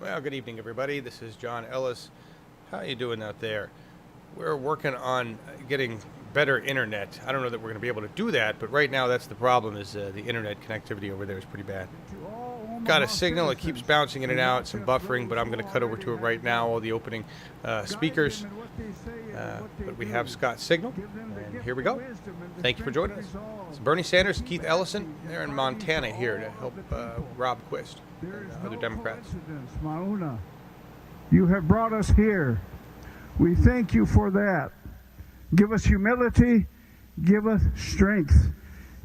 Well, good evening, everybody. This is John Ellis. How you doing out there? We're working on getting better internet. I don't know that we're going to be able to do that, but right now that's the problem, is the internet connectivity over there is pretty bad. Got a signal. It keeps bouncing in and out, some buffering, but I'm going to cut over to it right now, all the opening speakers. But we have Scott's signal, and here we go. Thank you for joining us. It's Bernie Sanders Keith Ellison. They're in Montana here to help Rob Quist and other Democrats. Mauna, you have brought us here. We thank you for that. Give us humility. Give us strength.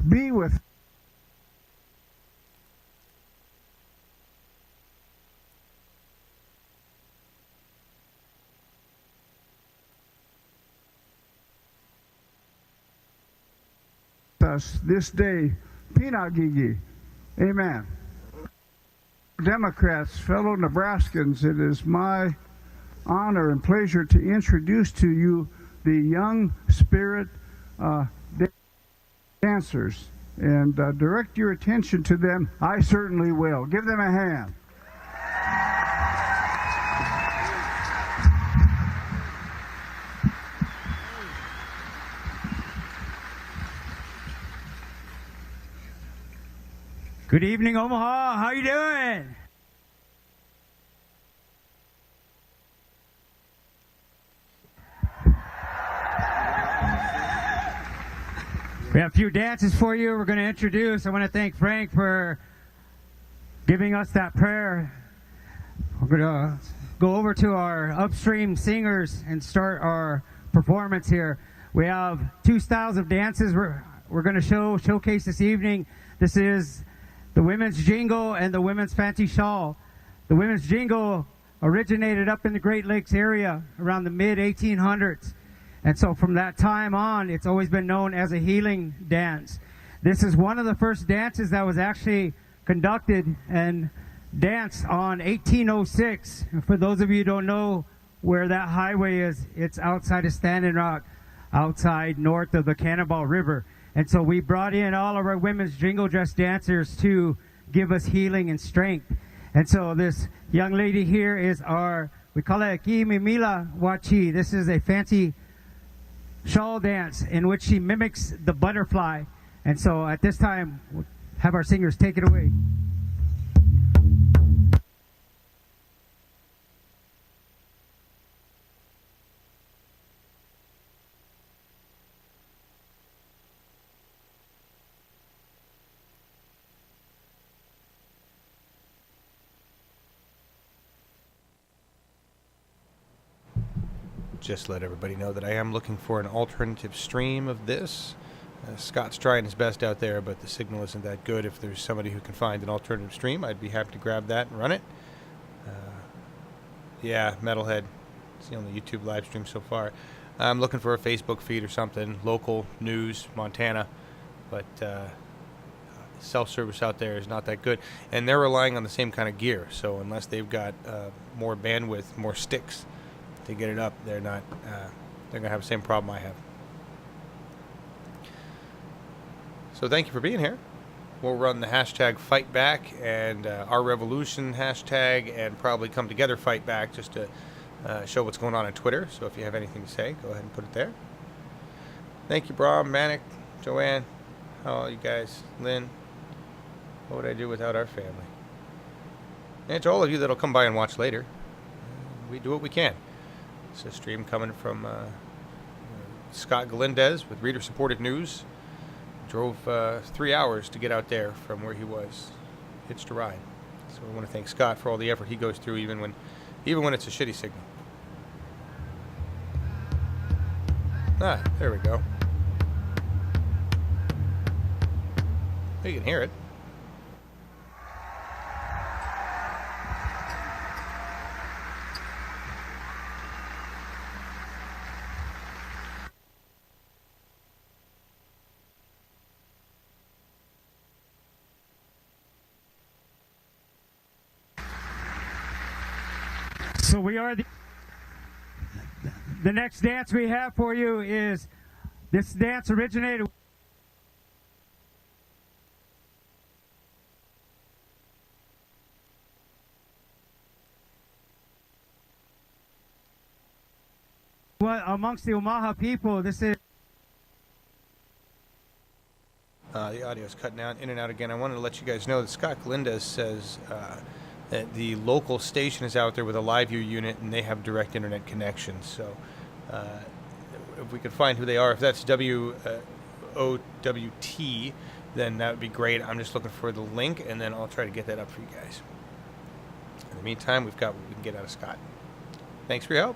Be with us this day. Pinagigi. Amen. Democrats, fellow Nebraskans, it is my honor and pleasure to introduce to you the Young Spirit dancers, and direct your attention to them. I certainly will. Give them a hand. Good evening, Omaha. How you doing? We have a few dances for you. We're going to introduce. I want to thank Frank for giving us that prayer. We're going to go over to our upstream singers and start our performance here. We have two styles of dances we're going to showcase this evening. This is the women's jingle and the women's fancy shawl. The women's jingle originated up in the Great Lakes area around the mid-1800s. And so from that time on, it's always been known as a healing dance. This is one of the first dances that was actually conducted and danced on 1806. For those of you who don't know where that highway is, it's outside of Standing Rock, outside north of the Cannonball River. And so we brought in all of our women's jingle dress dancers to give us healing and strength. And so this young lady here is we call it Kimimila Wachi. This is a fancy shawl dance in which she mimics the butterfly. And so at this time, we'll have our singers take it away. Just let everybody know that I am looking for an alternative stream of this. Scott's trying his best out there, but the signal isn't that good. If there's somebody who can find an alternative stream, I'd be happy to grab that and run it. Yeah, Metalhead. It's the only YouTube live stream so far. I'm looking for a Facebook feed or something, local news, Montana, but self-service out there is not that good. And they're relying on the same kind of gear, so unless they've got more bandwidth, more sticks to get it up, they're not. They're gonna have the same problem I have. So thank you for being here. We'll run the hashtag Fight Back and Our Revolution hashtag, and probably Come Together Fight Back, just to show what's going on Twitter. So if you have anything to say, go ahead and put it there. Thank you, Brom, Manic, Joanne, how are you guys, Lynn? What would I do without our family? And to all of you that'll come by and watch later, we do what we can. It's a stream coming from Scott Galindez with reader-supported news. Drove 3 hours to get out there from where he was, hitched a ride. So we want to thank Scott for all the effort he goes through, even when it's a shitty signal. Ah, there we go. You can hear it. So we are the next dance we have for you is, this dance originated Well, amongst the Omaha people, this is... The audio's cutting out, in and out again. I wanted to let you guys know that Scott Galindez says that the local station is out there with a LiveU unit, and they have direct internet connection. So if we could find who they are, if that's WOWT, then that would be great. I'm just looking for the link, and then I'll try to get that up for you guys. In the meantime, we've got what we can get out of Scott. Thanks for your help.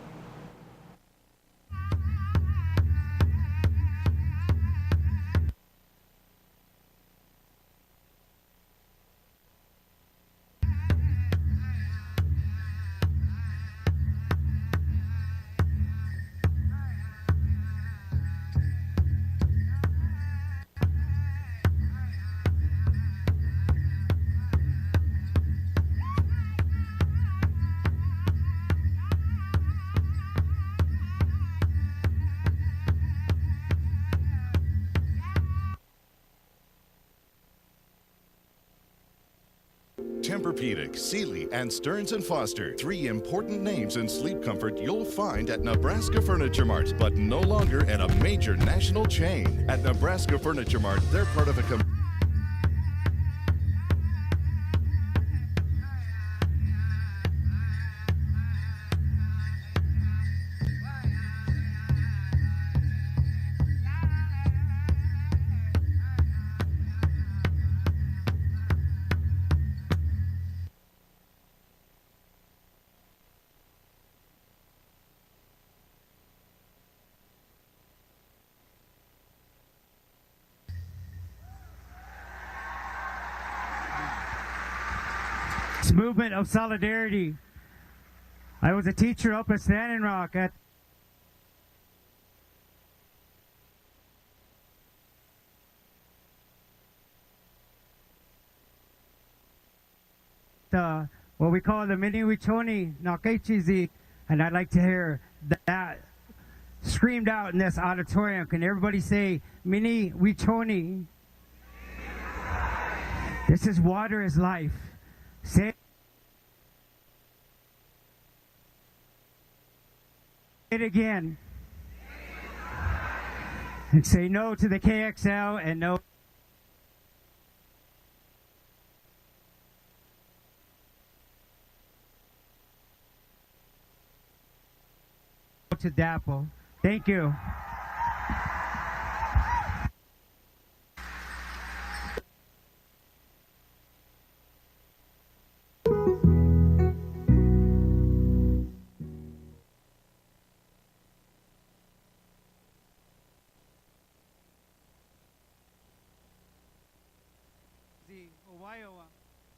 Tempur-Pedic, Sealy, and Stearns & Foster. 3 important names in sleep comfort you'll find at Nebraska Furniture Mart, but no longer at a major national chain. At Nebraska Furniture Mart, they're part of a movement of solidarity. I was a teacher up at Standing Rock at what we call the Mini Wichoni Nakechizi, and I'd like to hear that screamed out in this auditorium. Can everybody say Mini Wichoni? This is water is life. Say it again. And say no to the KXL and no to DAPL. Thank you.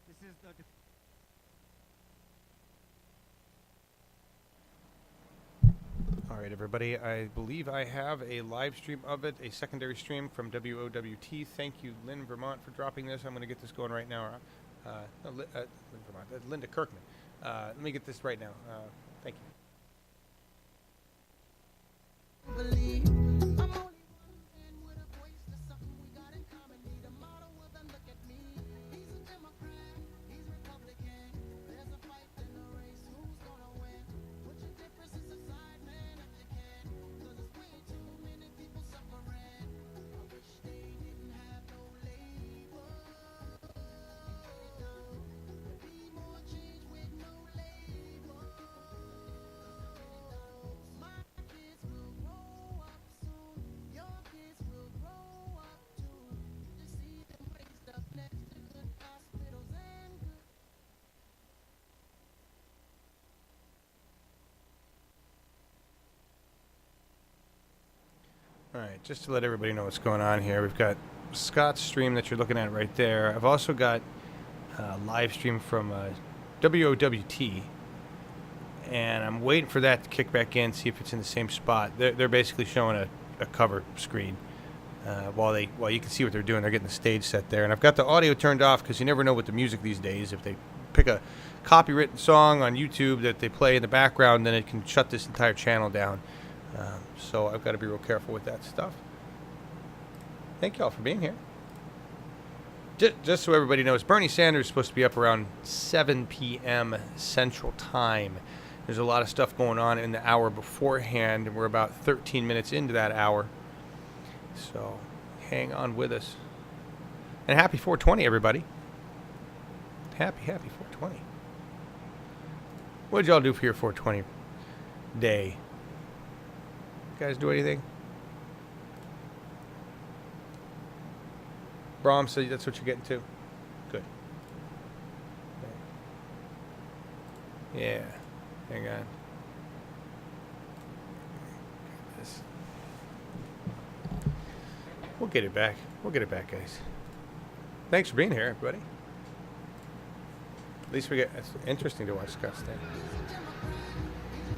This is the All right, everybody. I believe I have a live stream of it, a secondary stream from WOWT. Thank you, Lynn Vermont, for dropping this. I'm going to get this going right now. Lynn Vermont, Linda Kirkman. Let me get this right now. Thank you. Believe I'm only one man with a voice. That's something we got in common. Need a model, well then look at me. He's a Democrat, he's Republican. There's a fight in the race, who's gonna win? Put your differences aside, man, if you can. Cause there's way too many people suffering. I wish they didn't have no label. There'd be more change with no label. My kids will grow up soon. Your kids will grow up too. To see them raised up next to good hospitals and good. All right, just to let everybody know what's going on here, we've got Scott's stream that you're looking at right there. I've also got a live stream from WOWT, and I'm waiting for that to kick back in, see if it's in the same spot. They're basically showing a cover screen while you can see what they're doing. They're getting the stage set there, and I've got the audio turned off because you never know with the music these days. If they pick a copywritten song on YouTube that they play in the background, then it can shut this entire channel down. So I've got to be real careful with that stuff. Thank y'all for being here. Just so everybody knows, Bernie Sanders is supposed to be up around 7 p.m. Central Time. There's a lot of stuff going on in the hour beforehand, and we're about 13 minutes into that hour. So hang on with us. And happy 420, everybody. Happy 420. What did y'all do for your 420 day? You guys do anything? Brom, so that's what you're getting to? Good. Yeah. Hang on. This. We'll get it back. We'll get it back, guys. Thanks for being here, everybody. At least we get... It's interesting to watch Scott's thing.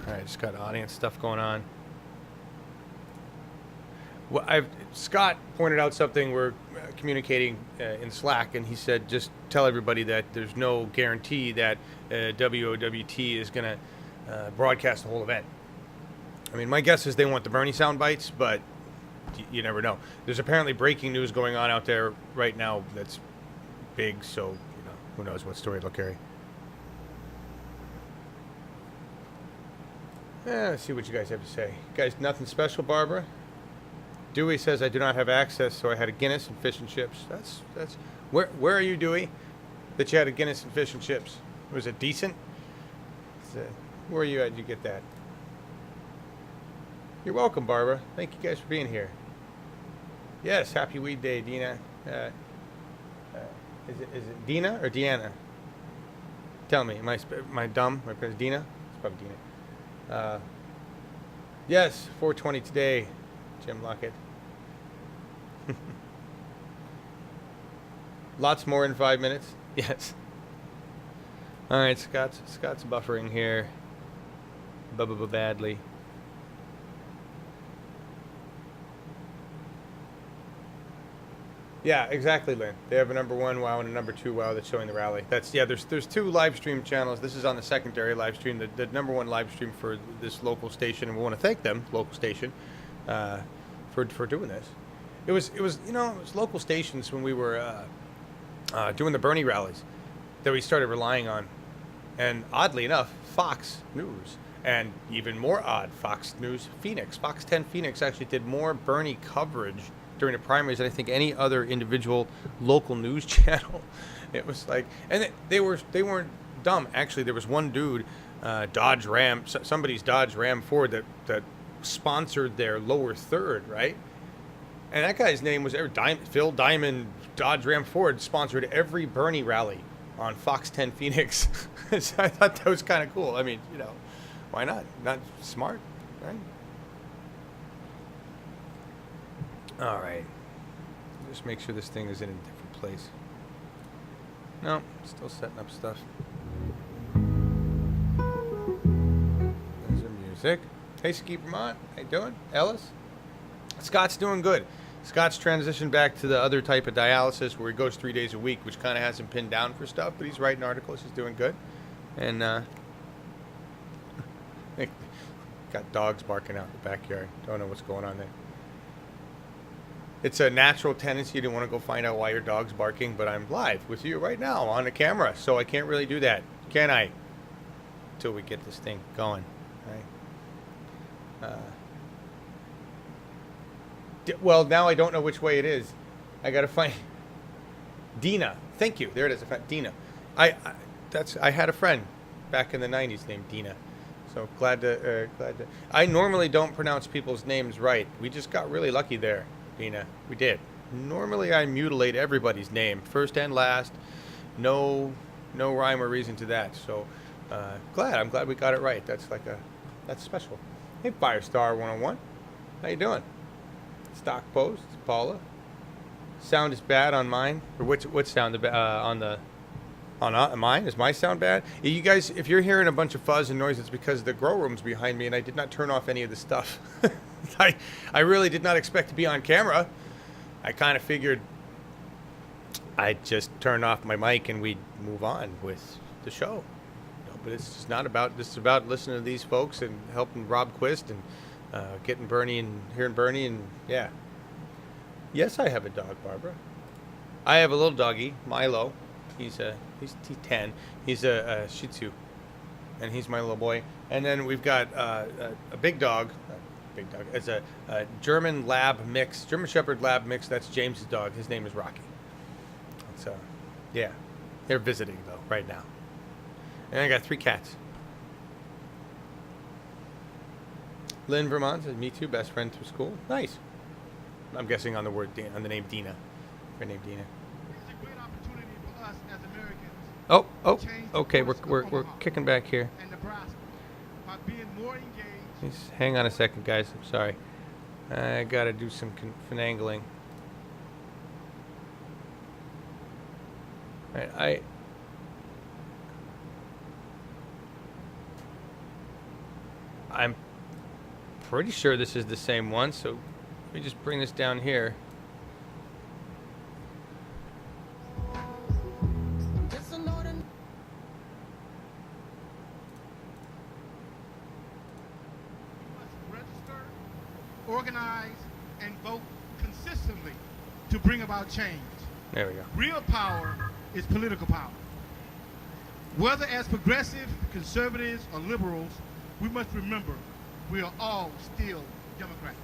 Alright, just got audience stuff going on. Well, Scott pointed out something. We're communicating in Slack, and he said just tell everybody that there's no guarantee that WOWT is going to broadcast the whole event. I mean, my guess is they want the Bernie sound bites, but you never know. There's apparently breaking news going on out there right now that's big, so who knows what story it'll carry. Let's see what you guys have to say. Guys, nothing special, Barbara? Dewey says I do not have access, so I had a Guinness and fish and chips. That's where are you, Dewey? That you had a Guinness and fish and chips? Was it decent? Where are you at? Did you get that? You're welcome, Barbara. Thank you guys for being here. Yes, happy weed day, Dina. Is it Dina or Deanna? Tell me, am I dumb? My friend Dina? It's probably Dina. Yes, 420 today. Jim Lockett. Lots more in 5 minutes. Yes. All right, Scott's buffering here. Badly. Yeah, exactly, Lynn. They have a number 1 WoW and a number 2 WoW that's showing the rally. There's 2 live stream channels. This is on the secondary live stream, the number 1 live stream for this local station, and we want to thank them, local station, for doing this. It was local stations when we were doing the Bernie rallies that we started relying on, and oddly enough, Fox News, and even more odd, Fox News Phoenix, Fox 10 Phoenix actually did more Bernie coverage during the primaries than I think any other individual local news channel. It was like, and they weren't dumb. Actually, there was one dude, Dodge Ram, somebody's Dodge Ram Ford that sponsored their lower third, right? And that guy's name was Phil Diamond. Dodge Ram Ford sponsored every Bernie rally on Fox 10 Phoenix. So I thought that was kind of cool. I mean, why not? Not smart, right? All right. Just make sure this thing is in a different place. No, still setting up stuff. There's the music. Hey, Ski Vermont. How you doing? Ellis? Scott's doing good. Scott's transitioned back to the other type of dialysis where he goes 3 days a week, which kind of has him pinned down for stuff, but he's writing articles. He's doing good. And got dogs barking out in the backyard. Don't know what's going on there. It's a natural tendency to want to go find out why your dog's barking, but I'm live with you right now on the camera, so I can't really do that, can I? Until we get this thing going, right? Well, now I don't know which way it is. I gotta find Dina. Thank you. There it is. I found Dina. I had a friend back in the '90s named Dina. So glad to. I normally don't pronounce people's names right. We just got really lucky there, Dina. We did. Normally I mutilate everybody's name, first and last. No rhyme or reason to that. So I'm glad we got it right. That's special. Hey, Firestar 101. How you doing? Stock post, Paula. Sound is bad on mine. Or what sound on mine? Is my sound bad? You guys, if you're hearing a bunch of fuzz and noise, it's because the grow room's behind me and I did not turn off any of the stuff. I really did not expect to be on camera. I kind of figured I'd just turn off my mic and we'd move on with the show. But it's just not about, this is about listening to these folks and helping Rob Quist and getting Bernie and hearing Bernie and yeah. Yes, I have a dog, Barbara. I have a little doggy, Milo. He's 10. He's a Shih Tzu. and he's my little boy. And then we've got a big dog. Big dog. It's a German lab mix, German Shepherd lab mix. That's James's dog. His name is Rocky. So, yeah, they're visiting though right now. And I got 3 cats. Lynn Vermont says, "Me too, best friend through school." Nice. I'm guessing on the name Dina. Her name Dina. It's a great opportunity for us as Americans Oh, change the okay. course of We're Omaha kicking back here. and Nebraska by being more engaged. Just hang on a second, guys. I'm sorry. I gotta do some finagling. Right, I'm pretty sure this is the same one, so let me just bring this down here. Just an ordinary. We must register, organize, and vote consistently to bring about change. There we go. Real power is political power. Whether as progressive, conservatives, or liberals, we must remember we are all still Democrats.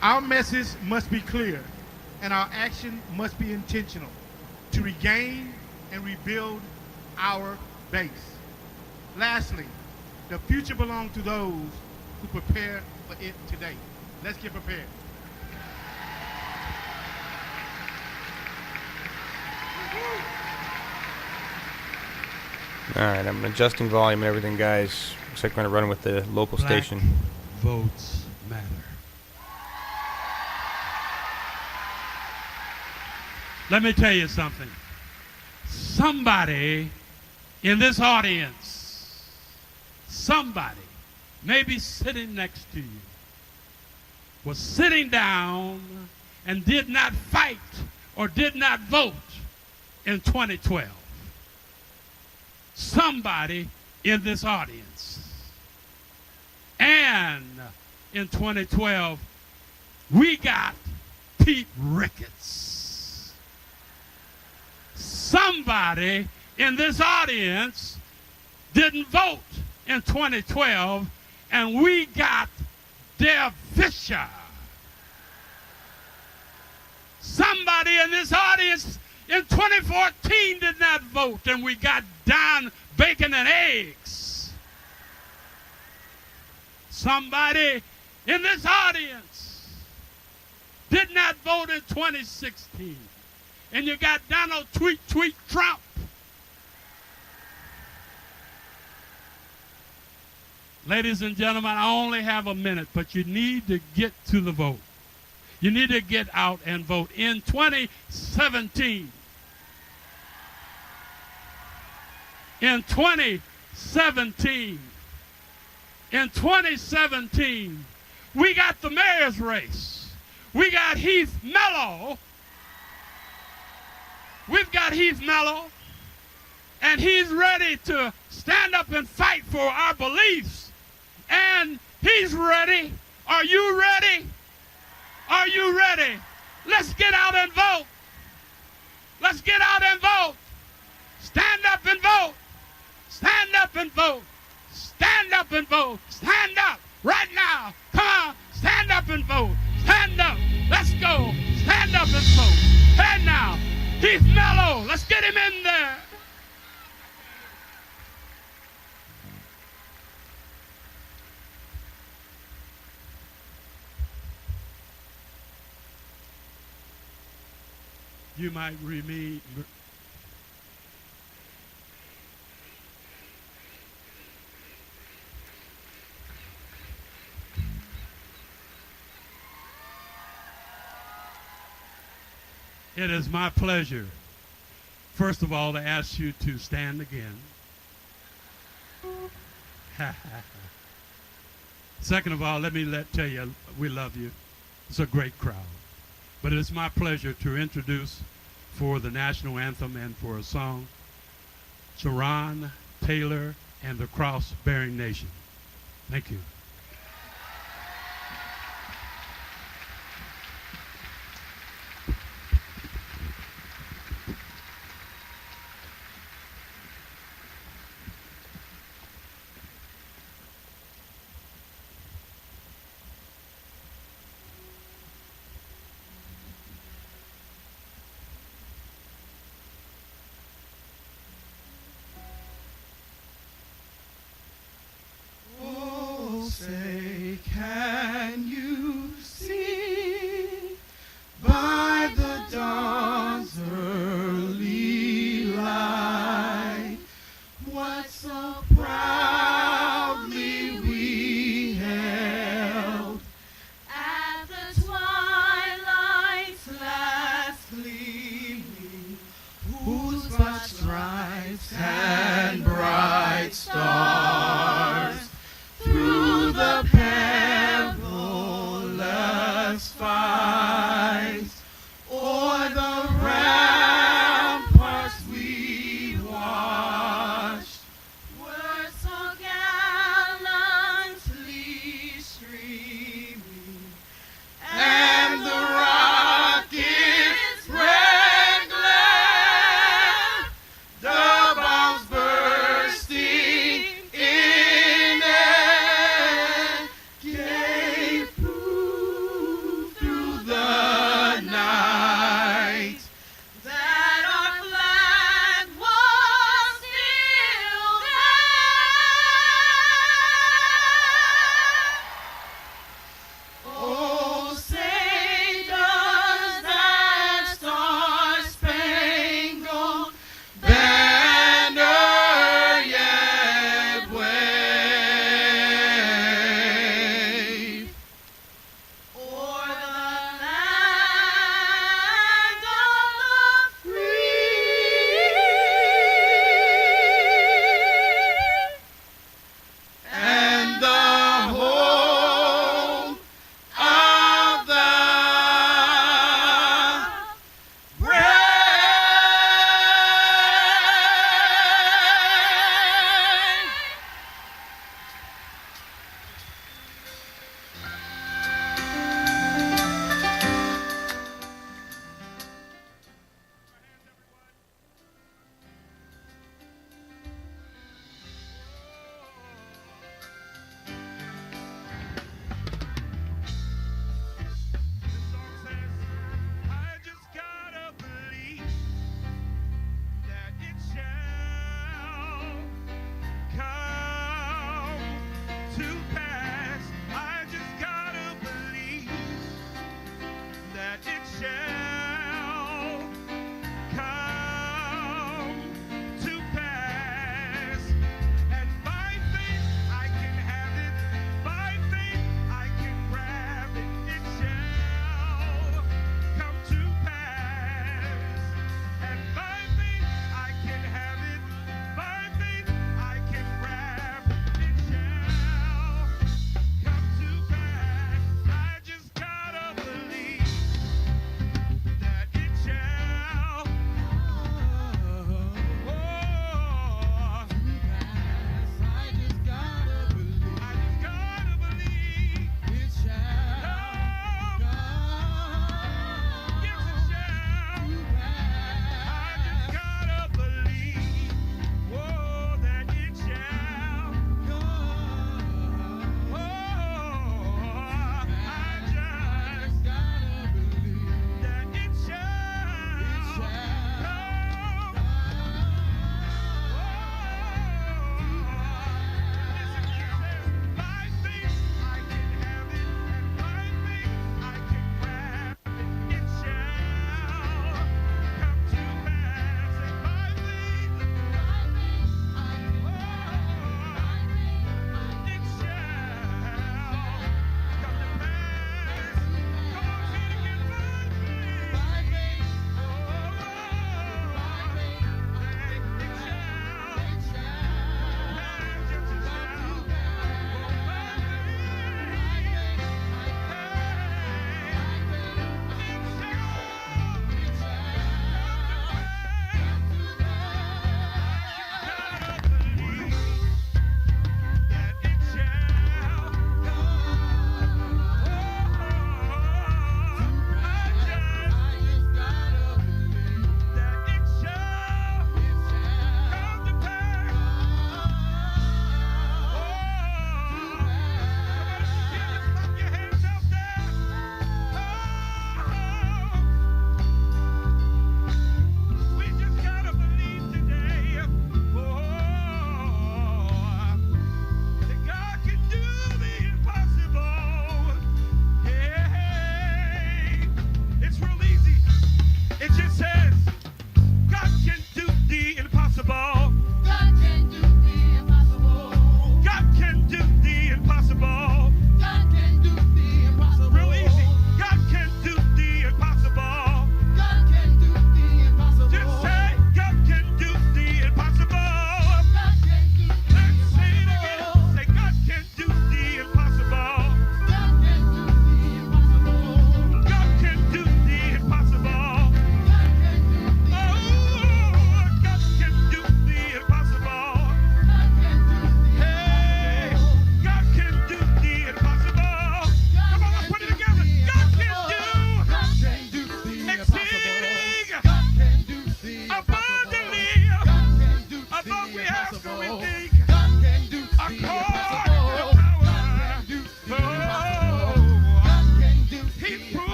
Our message must be clear, and our action must be intentional to regain and rebuild our base. Lastly, the future belongs to those who prepare for it today. Let's get prepared. All right, I'm adjusting volume and everything, guys. Looks like we're gonna run with the local Black station. votes matter. Let me tell you something. Somebody in this audience, somebody maybe sitting next to you, was sitting down and did not fight or did not vote in 2012. Somebody in this audience. And in 2012, we got Pete Ricketts. Somebody in this audience didn't vote in 2012, and we got Deb Fisher. Somebody in this audience in 2014 did not vote, and we got Don Bacon and Eggs. Somebody in this audience did not vote in 2016, and you got Donald Tweet Trump. Ladies and gentlemen, I only have a minute, but you need to get to the vote. You need to get out and vote. In 2017, in 2017, we got the mayor's race. We got Heath Mello. We've got Heath Mello, and he's ready to stand up and fight for our beliefs. And he's ready. Are you ready? Are you ready? Let's get out and vote. Let's get out and vote. Stand up and vote. Stand up and vote. Stand up and vote. Stand up right now. Come on. Stand up and vote. Stand up. Let's go. Stand up and vote. Hey now. Heath Mello. Let's get him in there. You might read. It is my pleasure, first of all, to ask you to stand again. Second of all, let me tell you, we love you. It's a great crowd. But it's my pleasure to introduce for the national anthem and for a song, Sharon Taylor and the Cross-Bearing Nation. Thank you.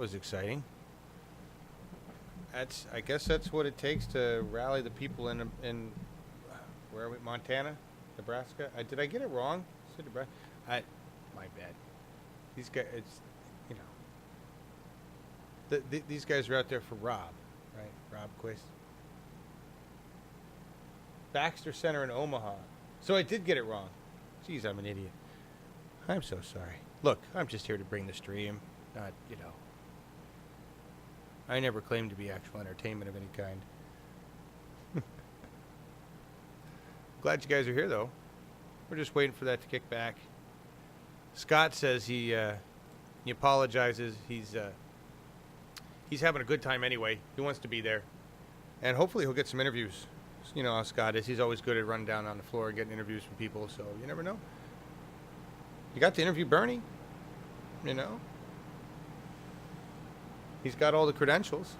was exciting. I guess that's what it takes to rally the people in where are we? Montana, Nebraska. Did I get it wrong? I said Nebraska. My bad. These guys, these guys are out there for Rob, right? Rob Quist. Baxter Center in Omaha. So I did get it wrong. Jeez, I'm an idiot. I'm so sorry. Look, I'm just here to bring the stream, not. I never claimed to be actual entertainment of any kind. Glad you guys are here, though. We're just waiting for that to kick back. Scott says he apologizes. He's having a good time anyway. He wants to be there, and hopefully he'll get some interviews. You know how Scott is. He's always good at running down on the floor and getting interviews from people. So you never know. You got to interview Bernie. He's got all the credentials.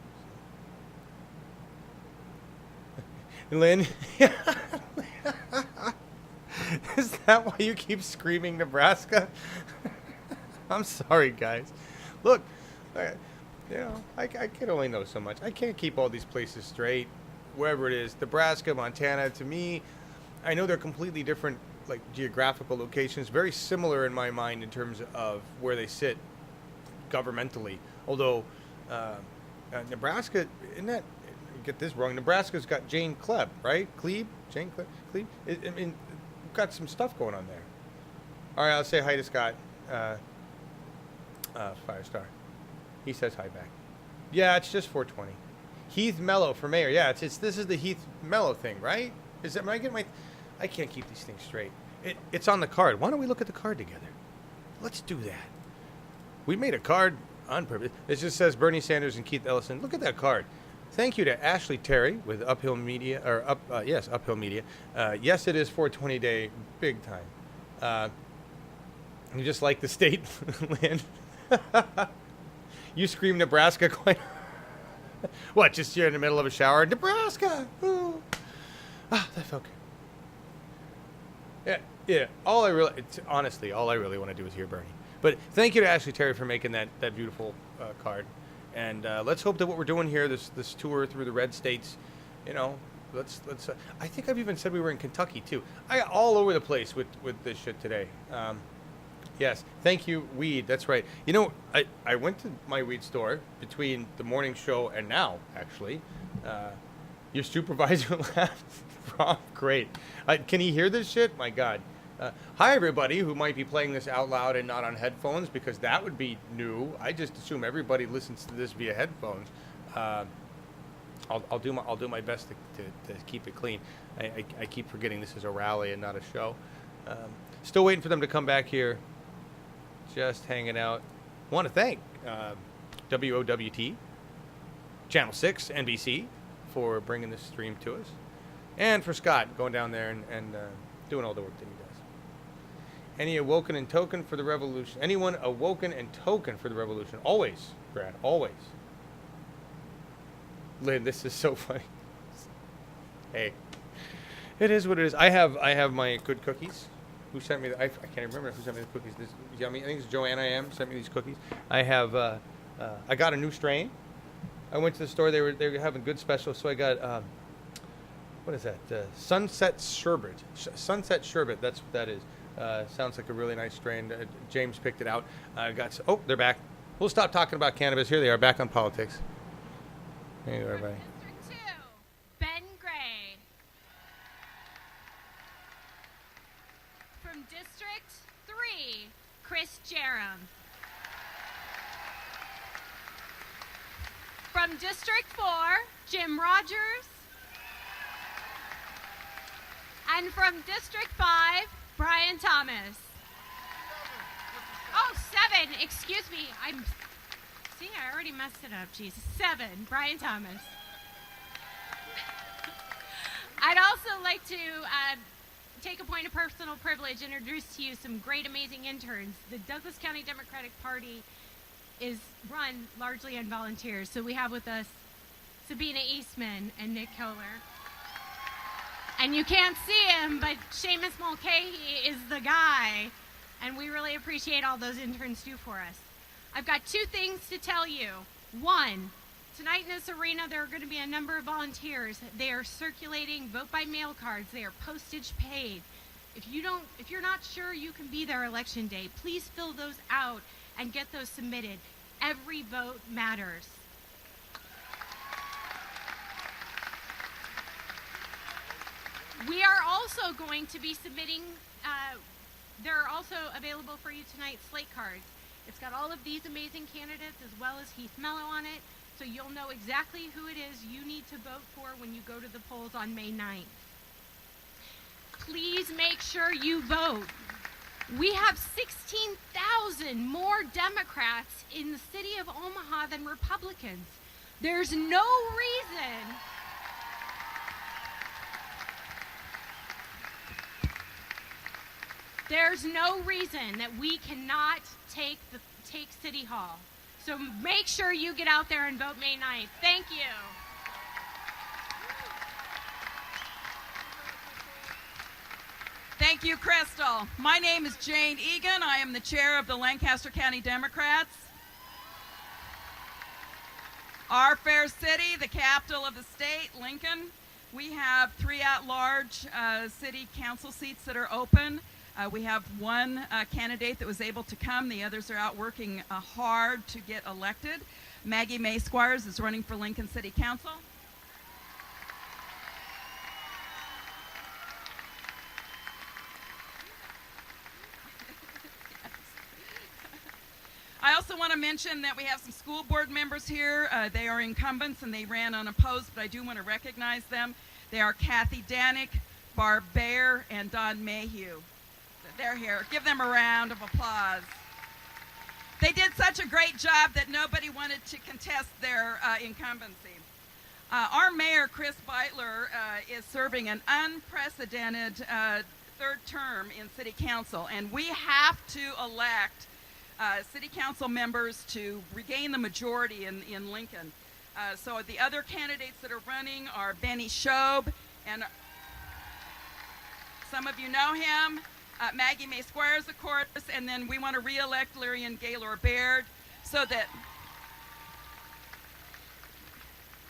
Lynn, is that why you keep screaming Nebraska? I'm sorry, guys. Look, I can only know so much. I can't keep all these places straight, wherever it is. Nebraska, Montana, to me, I know they're completely different, like geographical locations, very similar in my mind in terms of where they sit governmentally. Although Nebraska, get this wrong, Nebraska's got Jane Kleb, right? Jane Kleb? I mean, we've got some stuff going on there. All right, I'll say hi to Scott. Firestar. He says hi back. Yeah, it's just 420. Heath Mello for mayor. Yeah, this is the Heath Mello thing, right? Is that, I can't keep these things straight. It's on the card. Why don't we look at the card together? Let's do that. We made a card on purpose. It just says Bernie Sanders and Keith Ellison. Look at that card. Thank you to Ashley Terry with Uphill Media, Uphill Media. Yes, it is 420 day, big time. You just like the state, Lynn. You scream Nebraska quite. What? Just you're in the middle of a shower, Nebraska. Ooh. Ah, that felt good. Yeah. All I really want to do is hear Bernie. But thank you to Ashley Terry for making that beautiful card, and let's hope that what we're doing here, this tour through the red states, let's. I think I've even said we were in Kentucky too. I got all over the place with this shit today. Yes, thank you, weed. That's right. I went to my weed store between the morning show and now. Actually, your supervisor laughed. Rob, great. Can he hear this shit? My God. Hi, everybody who might be playing this out loud and not on headphones, because that would be new. I just assume everybody listens to this via headphones. I'll do my best to keep it clean. I keep forgetting this is a rally and not a show. Still waiting for them to come back here. Just hanging out. Want to thank WOWT, Channel 6, NBC, for bringing this stream to us, and for Scott going down there and doing all the work that he does. Any awoken and token for the revolution? Anyone awoken and token for the revolution? Always, Brad, always. Lynn, this is so funny. Hey, it is what it is. I have my good cookies. Who sent me? I can't remember who sent me the cookies. This yummy. I think it's Joanna. Sent me these cookies. I have. I got a new strain. I went to the store. They were having good specials, so I got. What is that? Sunset Sherbet. Sunset Sherbet. That's what that is. Sounds like a really nice strain. James picked it out. They're back. We'll stop talking about cannabis. Here they are, back on politics. Hey, everybody. District 2, Ben Gray. From District 3, Chris Jerem. From District 4, Jim Rogers. And from District 5, Brian Thomas. Oh, 7. Excuse me. I already messed it up. Jeez. 7. Brian Thomas. I'd also like to take a point of personal privilege, introduce to you some great, amazing interns. The Douglas County Democratic Party is run largely on volunteers. So we have with us Sabina Eastman and Nick Kohler. And you can't see him, but Seamus Mulcahy is the guy. And we really appreciate all those interns do for us. I've got two things to tell you. One, tonight in this arena, there are going to be a number of volunteers. They are circulating vote-by-mail cards. They are postage paid. If you're not sure you can be there election day, please fill those out and get those submitted. Every vote matters. We are also going to be submitting, there are also available for you tonight slate cards. It's got all of these amazing candidates as well as Heath Mello on it, so you'll know exactly who it is you need to vote for when you go to the polls on May 9th. Please make sure you vote. We have 16,000 more Democrats in the city of Omaha than Republicans. There's no reason that we cannot take City Hall. So make sure you get out there and vote May 9th. Thank you. Thank you, Crystal. My name is Jane Egan. I am the chair of the Lancaster County Democrats. Our fair city, the capital of the state, Lincoln, we have 3 at-large city council seats that are open. We have one candidate that was able to come. The others are out working hard to get elected. Maggie May Squires is running for Lincoln City Council. I also want to mention that we have some school board members here. They are incumbents and they ran unopposed, but I do want to recognize them. They are Kathy Danick, Barb Baer, and Don Mayhew. They're here. Give them a round of applause. They did such a great job that nobody wanted to contest their incumbency. Our mayor, Chris Beitler, is serving an unprecedented third term in city council, and we have to elect city council members to regain the majority in Lincoln. So the other candidates that are running are Benny Shobe, and some of you know him, Maggie May Squires, of course, and then we want to re-elect Lyrian Gaylor Baird so that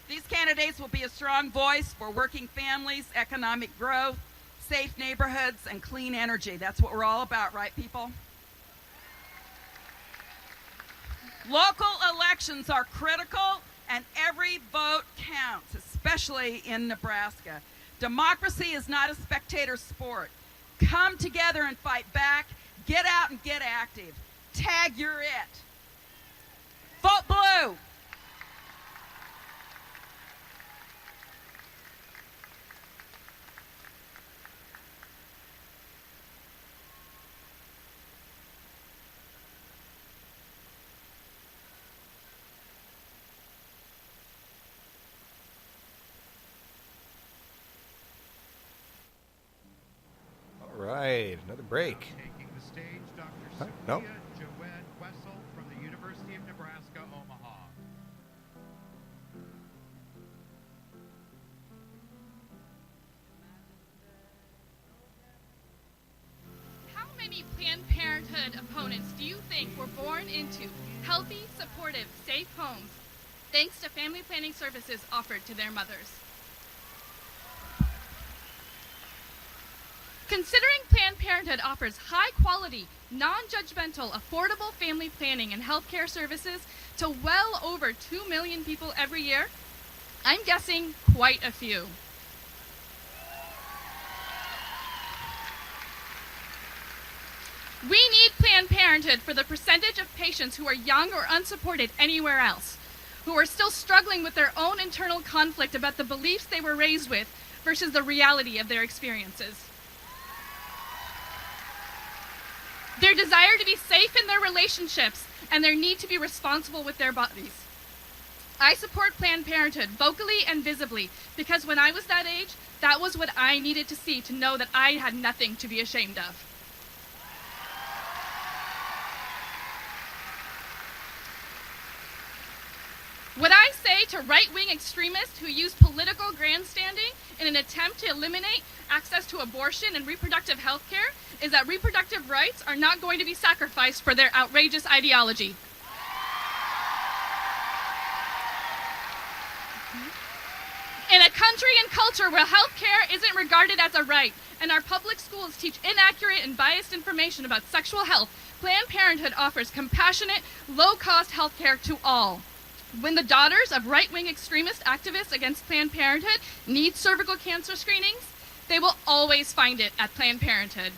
these candidates will be a strong voice for working families, economic growth, safe neighborhoods, and clean energy. That's what we're all about, right, people? Local elections are critical, and every vote counts, especially in Nebraska. Democracy is not a spectator sport. Come together and fight back. Get out and get active. Tag you're it. Vote blue. All right, another break. Taking the stage, Dr. Huh? Sophia No. Joed Wessel from the University of Nebraska, Omaha. How many Planned Parenthood opponents do you think were born into healthy, supportive, safe homes thanks to family planning services offered to their mothers? Considering Planned Parenthood offers high-quality, non-judgmental, affordable family planning and healthcare services to well over 2 million people every year, I'm guessing quite a few. We need Planned Parenthood for the percentage of patients who are young or unsupported anywhere else, who are still struggling with their own internal conflict about the beliefs they were raised with versus the reality of their experiences. Their desire to be safe in their relationships and their need to be responsible with their bodies. I support Planned Parenthood vocally and visibly because when I was that age, that was what I needed to see to know that I had nothing to be ashamed of. What I say to right-wing extremists who use political grandstanding in an attempt to eliminate access to abortion and reproductive health care is that reproductive rights are not going to be sacrificed for their outrageous ideology. country and culture where health care isn't regarded as a right, and our public schools teach inaccurate and biased information about sexual health, Planned Parenthood offers compassionate, low-cost health care to all. When the daughters of right-wing extremist activists against Planned Parenthood need cervical cancer screenings, they will always find it at Planned Parenthood.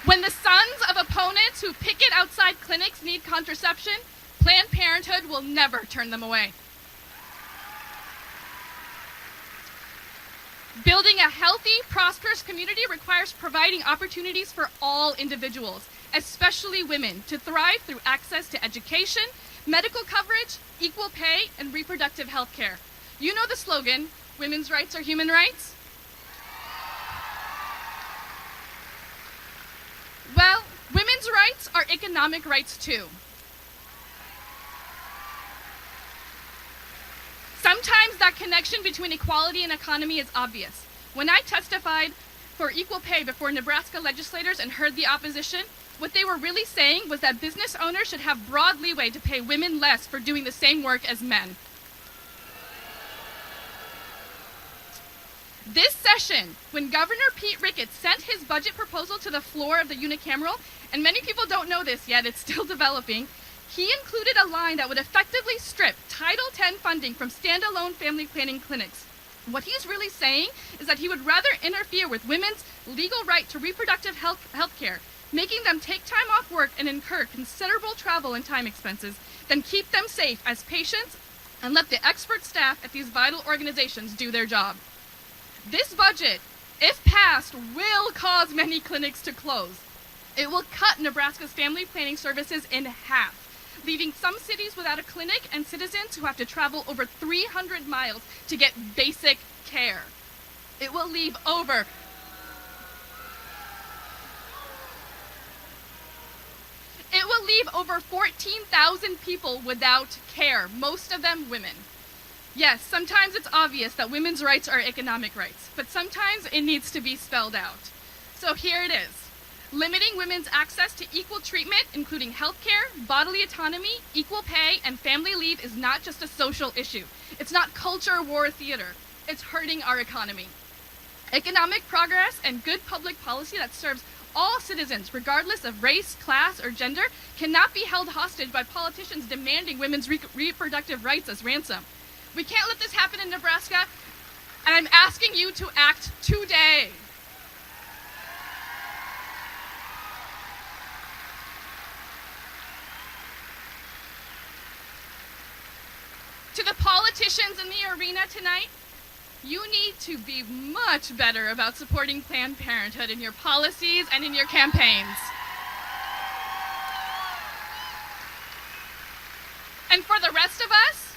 When the sons of opponents who picket outside clinics need contraception, Planned Parenthood will never turn them away. Building a healthy, prosperous community requires providing opportunities for all individuals, especially women, to thrive through access to education, medical coverage, equal pay, and reproductive health care. You know the slogan, women's rights are human rights? Well, women's rights are economic rights too. Sometimes that connection between equality and economy is obvious. When I testified for equal pay before Nebraska legislators and heard the opposition, what they were really saying was that business owners should have broad leeway to pay women less for doing the same work as men. This session, when Governor Pete Ricketts sent his budget proposal to the floor of the unicameral, and many people don't know this yet, it's still developing, he included a line that would effectively strip Title X funding from standalone family planning clinics. What he's really saying is that he would rather interfere with women's legal right to reproductive health care, making them take time off work and incur considerable travel and time expenses, than keep them safe as patients and let the expert staff at these vital organizations do their job. This budget, if passed, will cause many clinics to close. It will cut Nebraska's family planning services in half, leaving some cities without a clinic and citizens who have to travel over 300 miles to get basic care. It will leave over 14,000 people without care, most of them women. Yes, sometimes it's obvious that women's rights are economic rights, but sometimes it needs to be spelled out. So here it is. Limiting women's access to equal treatment, including health care, bodily autonomy, equal pay, and family leave is not just a social issue. It's not culture war theater. It's hurting our economy. Economic progress and good public policy that serves all citizens, regardless of race, class, or gender, cannot be held hostage by politicians demanding women's reproductive rights as ransom. We can't let this happen in Nebraska, and I'm asking you to act today. To the politicians in the arena tonight, you need to be much better about supporting Planned Parenthood in your policies and in your campaigns. And for the rest of us,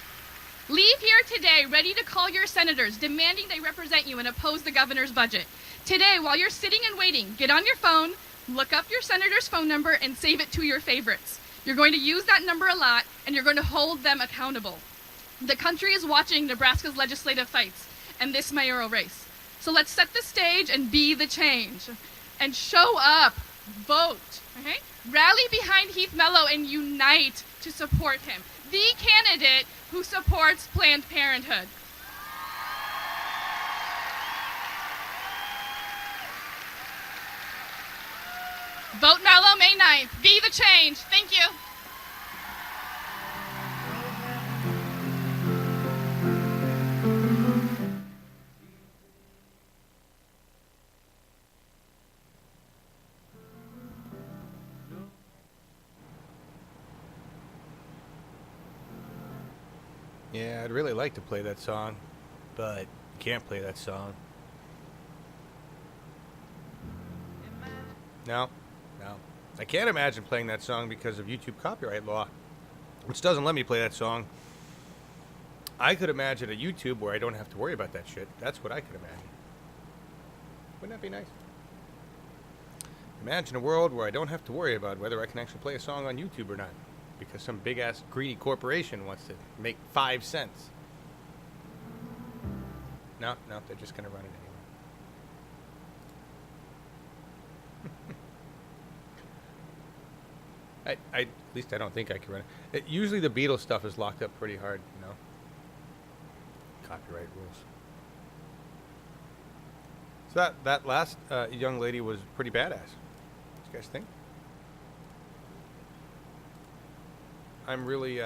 leave here today ready to call your senators, demanding they represent you and oppose the governor's budget. Today, while you're sitting and waiting, get on your phone, look up your senator's phone number, and save it to your favorites. You're going to use that number a lot, and you're going to hold them accountable. The country is watching Nebraska's legislative fights and this mayoral race. So let's set the stage and be the change. And show up. Vote. Okay? Rally behind Heath Mello and unite to support him. The candidate who supports Planned Parenthood. Vote Mello May 9th. Be the change. Thank you. Yeah, I'd really like to play that song, but you can't play that song. No. I can't imagine playing that song because of YouTube copyright law, which doesn't let me play that song. I could imagine a YouTube where I don't have to worry about that shit. That's what I could imagine. Wouldn't that be nice? Imagine a world where I don't have to worry about whether I can actually play a song on YouTube or not, because some big-ass greedy corporation wants to make 5 cents. No, they're just going to run it anyway. At least I don't think I can run it. Usually the Beatles stuff is locked up pretty hard, you know. Copyright rules. So that last young lady was pretty badass. What do you guys think? I'm really,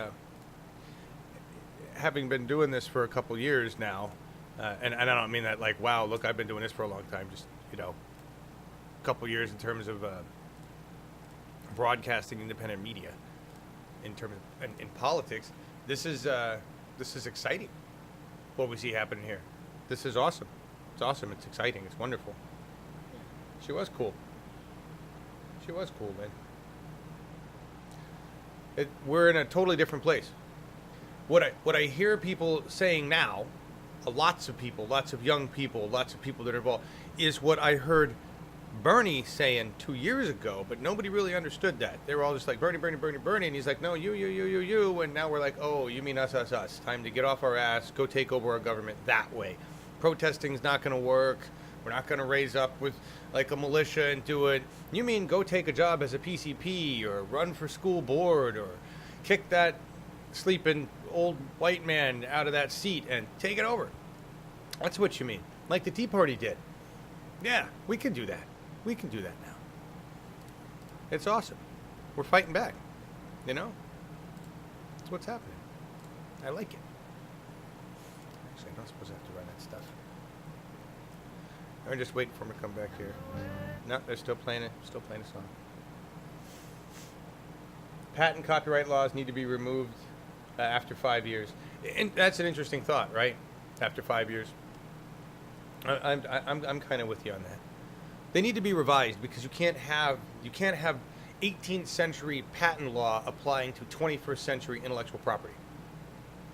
having been doing this for a couple years now, and I don't mean that like, wow, look, I've been doing this for a long time. Just, you know, a couple years in terms of broadcasting independent media. In terms of in politics, this is exciting. What we see happening here, this is awesome. It's awesome. It's exciting. It's wonderful. She was cool. She was cool, man. We're in a totally different place. What I hear people saying now, lots of people, lots of young people, lots of people that are involved, is what I heard Bernie saying 2 years ago, but nobody really understood that. They were all just like, Bernie, Bernie, Bernie, Bernie, and he's like, no, you, and now we're like, oh, you mean us. Time to get off our ass, go take over our government that way. Protesting's not going to work. We're not going to raise up with like a militia and do it. You mean go take a job as a PCP or run for school board or kick that sleeping old white man out of that seat and take it over. That's what you mean. Like the Tea Party did. Yeah, we can do that. We can do that now. It's awesome. We're fighting back. You know? That's what's happening. I like it. Actually, I'm not supposed to have to run that stuff. I'm just waiting for him to come back here. No, they're still playing it. Still playing a song. Patent copyright laws need to be removed after 5 years. And that's an interesting thought, right? After 5 years. I'm kind of with you on that. They need to be revised because you can't have 18th century patent law applying to 21st century intellectual property,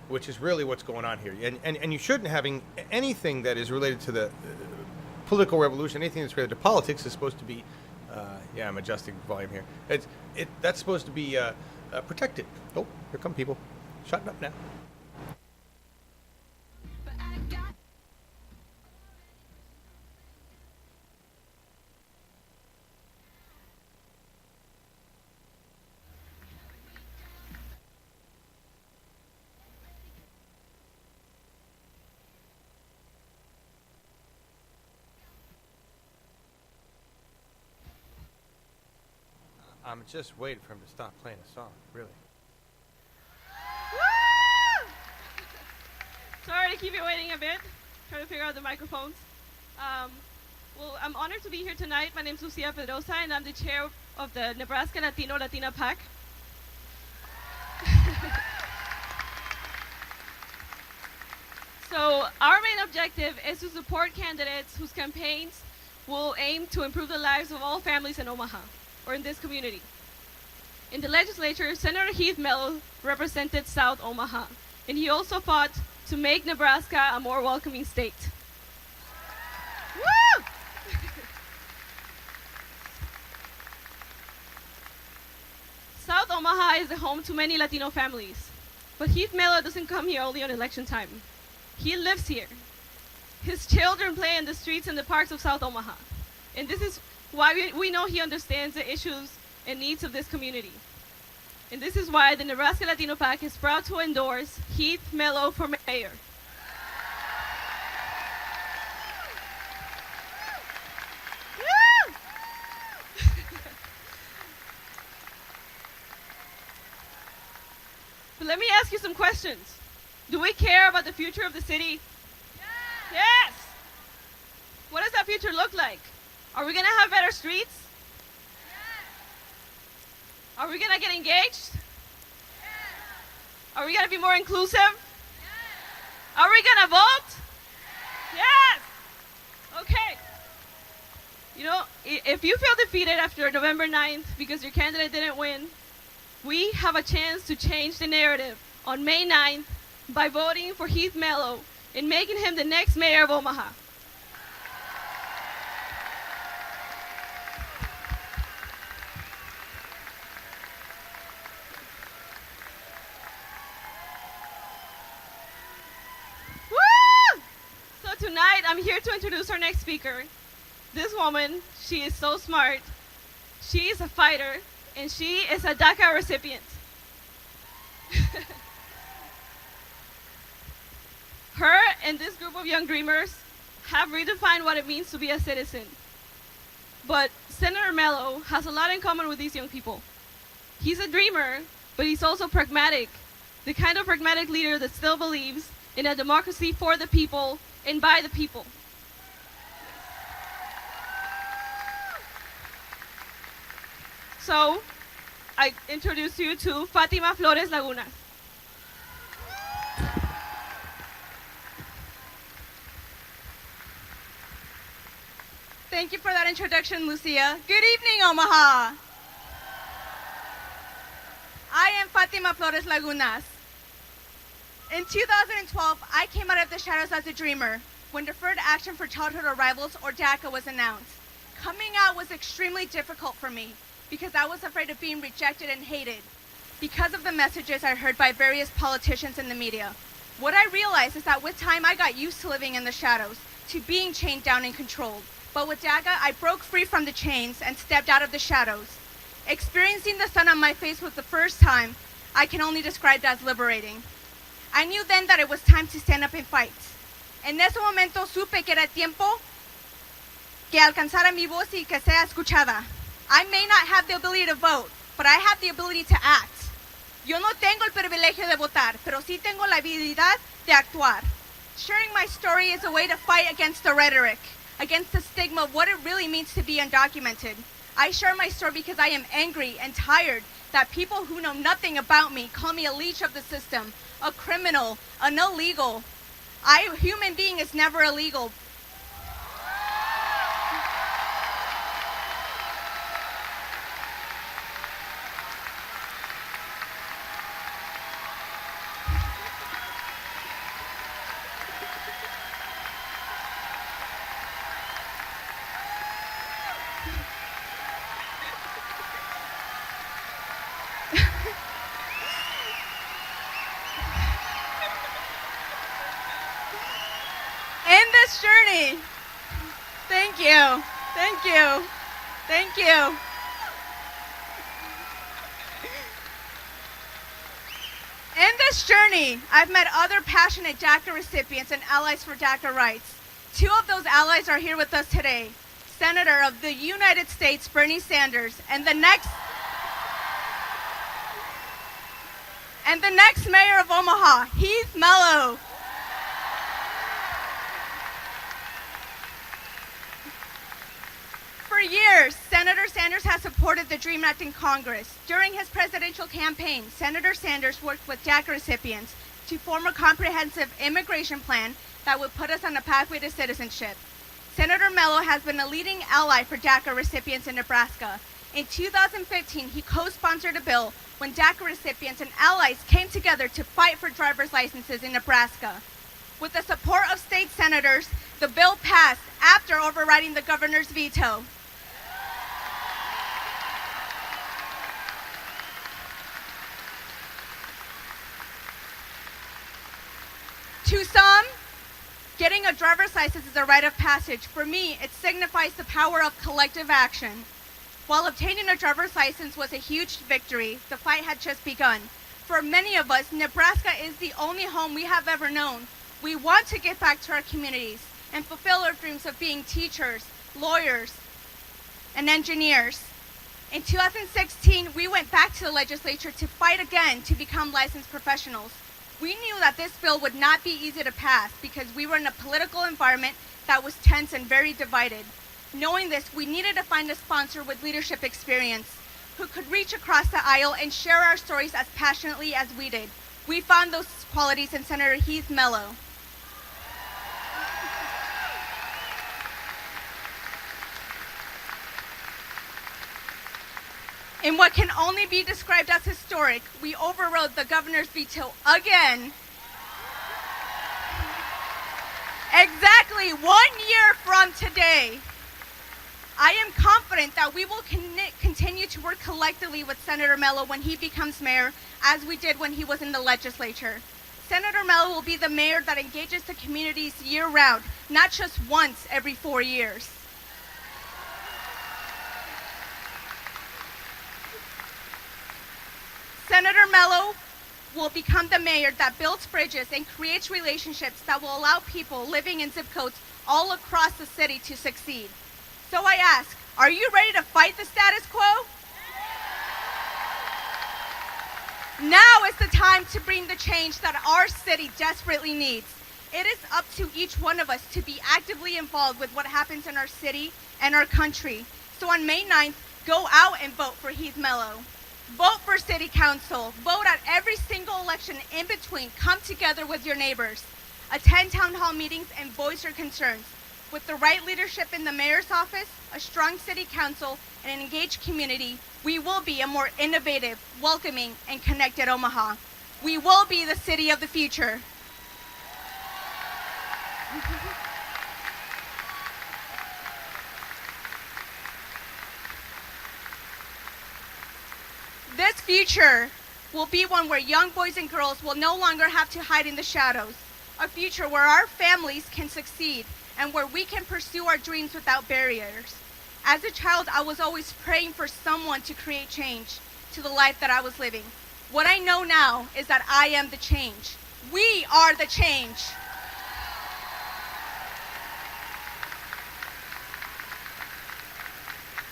which is really what's going on here. And you shouldn't having anything that is related to the political revolution, anything that's related to politics is supposed to be, yeah, I'm adjusting volume here. That's supposed to be protected. Oh, here come people. Shut up now. I'm just waiting for him to stop playing a song, really. Woo! Sorry to keep you waiting a bit. Trying to figure out the microphones. Well, I'm honored to be here tonight. My name is Lucia Pedrosa, and I'm the chair of the Nebraska Latina PAC. So our main objective is to support candidates whose campaigns will aim to improve the lives of all families in Omaha, or in this community. In the legislature, Senator Heath Mello represented South Omaha, and he also fought to make Nebraska a more welcoming state. Woo! South Omaha is the home to many Latino families, but Heath Mello doesn't come here only on election time. He lives here. His children play in the streets and the parks of South Omaha, and this is why we know he understands the issues and needs of this community. And this is why the Nebraska Latino PAC is proud to endorse Heath Mello for mayor. But let me ask you some questions. Do we care about the future of the city? Yes! What does that future look like? Are we going to have better streets? Yes. Are we going to get engaged? Yes. Are we going to be more inclusive? Yes. Are we going to vote? Yes. Yes! Okay. You know, if you feel defeated after November 9th because your candidate didn't win, we have a chance to change the narrative on May 9th by voting for Heath Mello and making him the next mayor of Omaha. Tonight, I'm here to introduce our next speaker. This woman, she is so smart. She is a fighter, and she is a DACA recipient. Her and this group of young dreamers have redefined what it means to be a citizen. But Senator Mello has a lot in common with these young people. He's a dreamer, but he's also pragmatic, the kind of pragmatic leader that still believes in a democracy for the people and by the people. So, I introduce you to Fatima Flores Lagunas. Thank you for that introduction, Lucia. Good evening, Omaha. I am Fatima Flores Lagunas. In 2012, I came out of the shadows as a dreamer when Deferred Action for Childhood Arrivals, or DACA, was announced. Coming out was extremely difficult for me because I was afraid of being rejected and hated because of the messages I heard by various politicians in the media. What I realized is that with time, I got used to living in the shadows, to being chained down and controlled. But with DACA, I broke free from the chains and stepped out of the shadows. Experiencing the sun on my face was the first time I can only describe it as liberating. I knew then that it was time to stand up and fight. En ese momento supe que era tiempo que alcanzara mi voz y que sea escuchada. I may not have the ability to vote, but I have the ability to act. Yo no tengo el privilegio de votar, pero sí tengo la habilidad de actuar. Sharing my story is a way to fight against the rhetoric, against the stigma of what it really means to be undocumented. I share my story because I am angry and tired that people who know nothing about me call me a leech of the system, a criminal, an illegal. A human being is never illegal. Journey. Thank you. Thank you. Thank you. In this journey, I've met other passionate DACA recipients and allies for DACA rights. Two of those allies are here with us today. Senator of the United States, Bernie Sanders, and the next mayor of Omaha, Heath Mello. For years, Senator Sanders has supported the DREAM Act in Congress. During his presidential campaign, Senator Sanders worked with DACA recipients to form a comprehensive immigration plan that would put us on a pathway to citizenship. Senator Mello has been a leading ally for DACA recipients in Nebraska. In 2015, he co-sponsored a bill when DACA recipients and allies came together to fight for driver's licenses in Nebraska. With the support of state senators, the bill passed after overriding the governor's veto. To some, getting a driver's license is a rite of passage. For me, it signifies the power of collective action. While obtaining a driver's license was a huge victory, the fight had just begun. For many of us, Nebraska is the only home we have ever known. We want to get back to our communities and fulfill our dreams of being teachers, lawyers, and engineers. In 2016, we went back to the legislature to fight again to become licensed professionals. We knew that this bill would not be easy to pass because we were in a political environment that was tense and very divided. Knowing this, we needed to find a sponsor with leadership experience who could reach across the aisle and share our stories as passionately as we did. We found those qualities in Senator Heath Mello. In what can only be described as historic, we overrode the governor's veto again. Exactly 1 year from today. I am confident that we will continue to work collectively with Senator Mello when he becomes mayor, as we did when he was in the legislature. Senator Mello will be the mayor that engages the communities year-round, not just once every 4 years. Senator Mello will become the mayor that builds bridges and creates relationships that will allow people living in zip codes all across the city to succeed. So I ask, are you ready to fight the status quo? Now is the time to bring the change that our city desperately needs. It is up to each one of us to be actively involved with what happens in our city and our country. So on May 9th, go out and vote for Heath Mello. Vote for city council. Vote at every single election in between. Come together with your neighbors. Attend town hall meetings and voice your concerns. With the right leadership in the mayor's office, a strong city council, and an engaged community, we will be a more innovative, welcoming, and connected Omaha. We will be the city of the future. This future will be one where young boys and girls will no longer have to hide in the shadows. A future where our families can succeed and where we can pursue our dreams without barriers. As a child, I was always praying for someone to create change to the life that I was living. What I know now is that I am the change. We are the change.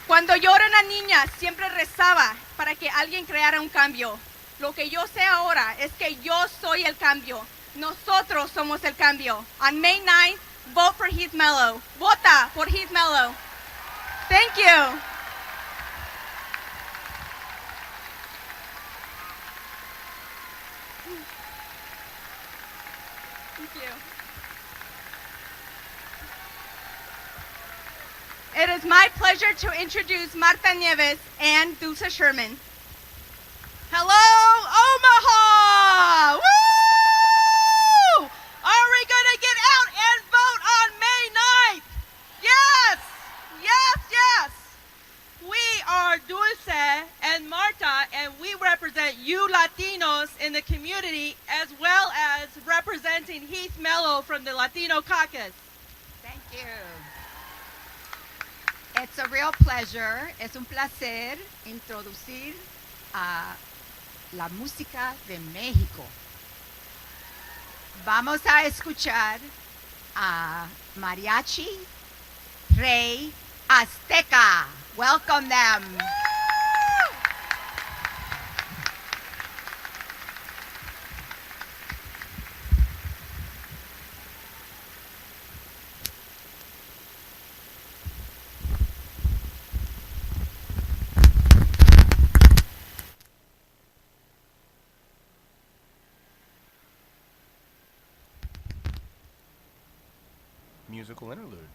Cuando yo era una niña, siempre rezaba para que alguien creara un cambio. Lo que yo sé ahora es que yo soy el cambio. Nosotros somos el cambio. On May 9th, vote for Heath Mello. Vota por Heath Mello. Thank you. Thank you. It is my pleasure to introduce Marta Nieves and Dulce Sherman. Hello, Omaha! Woo! Are we going to get out and vote on May 9th? Yes! Yes, yes! We are Dulce and Marta, and we represent you Latinos in the community as well as representing Heath Mello from the Latino Caucus. Thank you. It's a real pleasure, es un placer introducir a la música de México. Vamos a escuchar a Mariachi Rey Azteca. Welcome them. Musical interlude.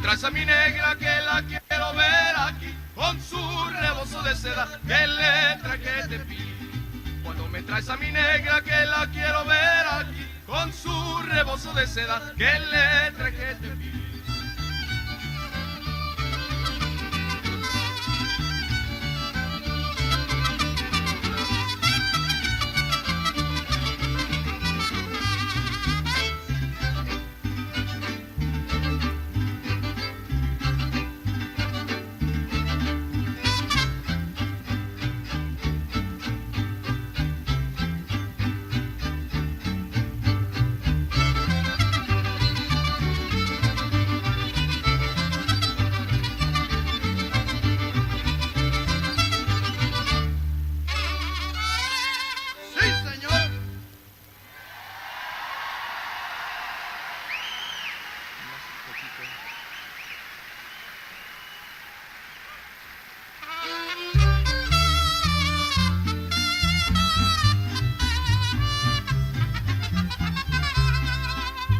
traes a mi negra que la quiero ver aquí, con su rebozo de seda, qué letra que te pide. Cuando me traes a mi negra que la quiero ver aquí, con su rebozo de seda, qué letra que te pide.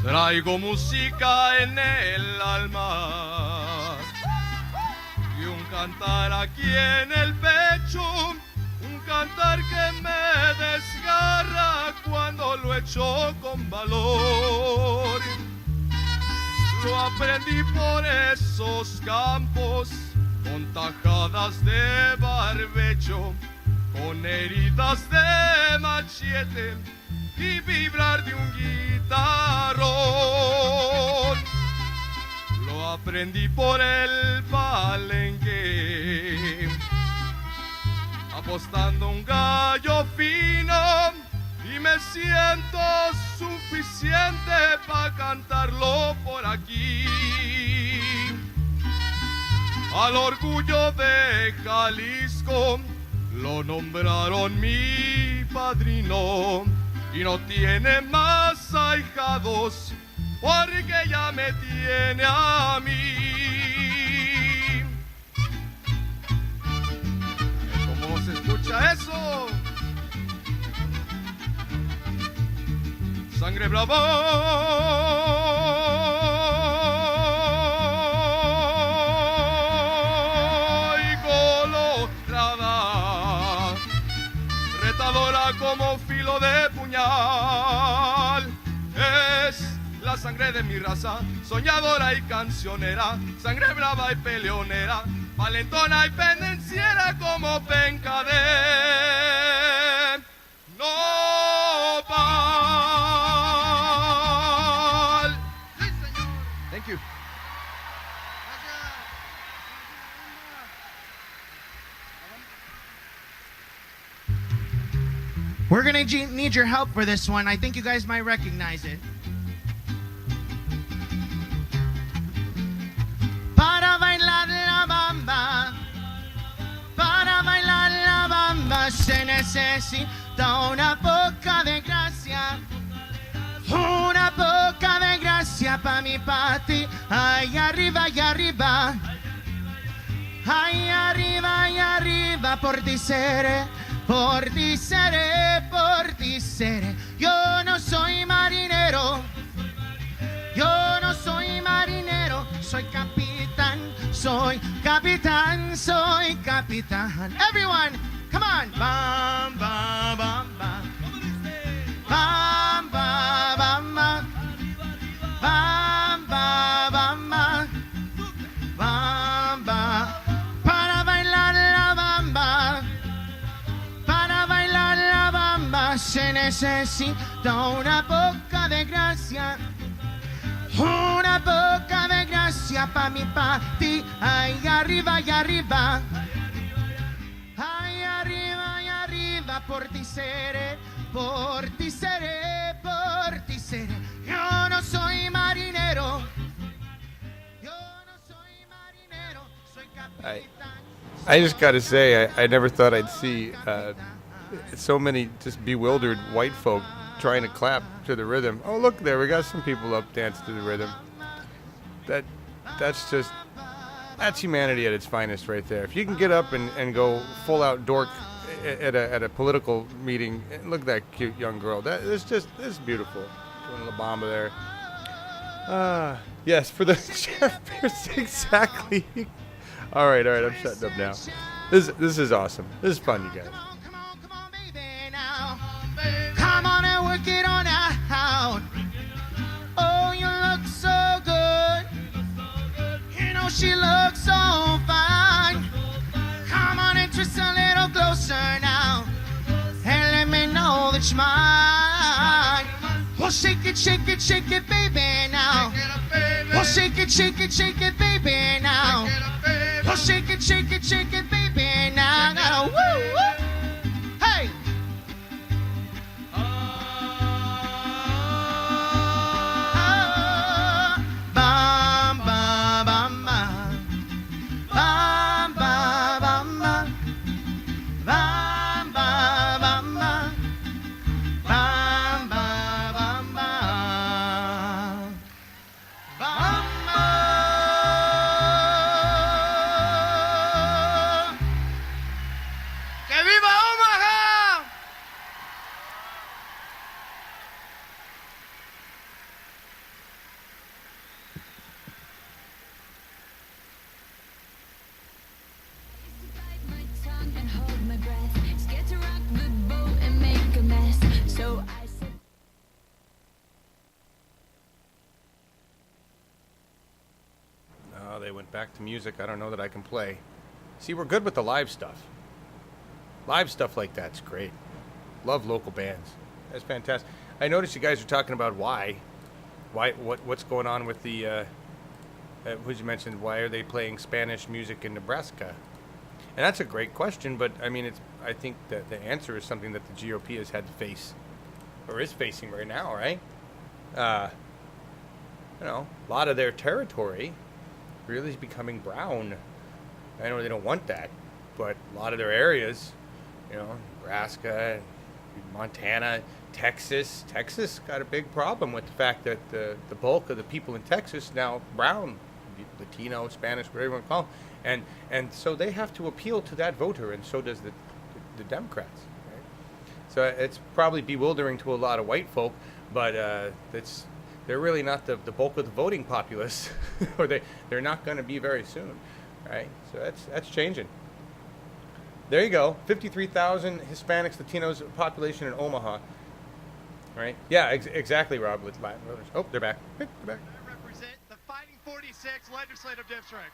Traigo música en el alma y un cantar aquí en el pecho, un cantar que me desgarra cuando lo echo con valor. Lo aprendí por esos campos con tajadas de barbecho, con heridas de machete y vibrar de un guitarrón. Lo aprendí por el palenque, apostando un gallo fino, y me siento suficiente para cantarlo por aquí. Al orgullo de Jalisco lo nombraron mi padrino, y no tiene más ahijados porque ya me tiene a mí. ¿Cómo se escucha eso? Sangre brava y colorada, retadora como filo de puñal. Es la sangre de mi raza, soñadora y cancionera, sangre brava y peleonera, valentona y pendenciera como penca de nopal. Thank you. We're gonna need your help for this one. I think you guys might recognize it. Para bailar la bamba, para bailar la bamba se necesita una poca de gracia, una poca de gracia pa' mi pati. Ay arriba, ay arriba, ay arriba, ay arriba, por ti seré, por ti seré, por ti seré. Yo no soy marinero, yo no soy marinero, soy capitán, soy capitán, soy capitán. Everyone, come on. Bam, bam, bam, bam. Bam, bam, bam, bam. Bam, bam, bam, bam. Bam, bam. Para bailar la bamba, para bailar la bamba se necesita una poca de gracia, una poca de gracia pa' mi pati. Ay arriba, ay arriba, ay arriba, ay arriba, por ti seré, por ti seré, por ti seré. Yo no soy marinero, yo no soy marinero, soy capitán. I just got to say, I never thought I'd see so many just bewildered white folk trying to clap to the rhythm. Oh, look there, we got some people up dancing to the rhythm. That's humanity at its finest right there. If you can get up and go full out dork at a political meeting, look at that cute young girl. It's beautiful. Doing La Bamba there. Yes, for the Jeff Pierce, exactly. All right, I'm shutting up now. This is awesome. This is fun, you guys. Come on and work it on out. Oh, you look so good. You know she looks so fine. Come on and twist a little closer now. And let me know that you're mine. Well, shake it, baby, now. Well, shake it, baby, now. Well, shake it, baby, now. Now, woo, woo. Hey! Bam, bam, bam, bam. Bam, bam, bam, bam. Bam, bam, bam, bam. Bam, bam, bam, bam. Bam, bam. ¡Que viva Omaha! Oh, they went back to music. I don't know that I can play. See, we're good with the live stuff. Live stuff like that's great. Love local bands. That's fantastic. I noticed you guys are talking about what's going on with the, who'd you mention, why are they playing Spanish music in Nebraska? And that's a great question, but I mean, I think that the answer is something that the GOP has had to face, or is facing right now, right? A lot of their territory really is becoming brown. I know they don't want that, but a lot of their areas, Nebraska, Montana, Texas got a big problem with the fact that the bulk of the people in Texas now brown, Latino, Spanish, whatever you want to call them. And so they have to appeal to that voter, and so does the Democrats. Right? So it's probably bewildering to a lot of white folk, but they're really not the bulk of the voting populace, or they're not going to be very soon, right? So that's changing. There you go, 53,000 Hispanics, Latinos population in Omaha, right? Yeah, exactly, Rob. With Latin voters. Oh, they're back. They're back. I represent the Fighting 46 legislative district.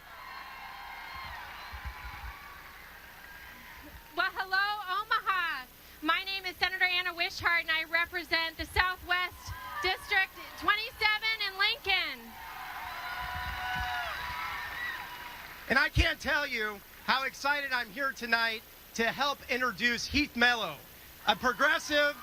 Well, hello, Omaha. My name is Senator Anna Wishart, and I represent the Southwest District 27 in Lincoln. And I can't tell you how excited I'm here tonight to help introduce Heath Mello, a progressive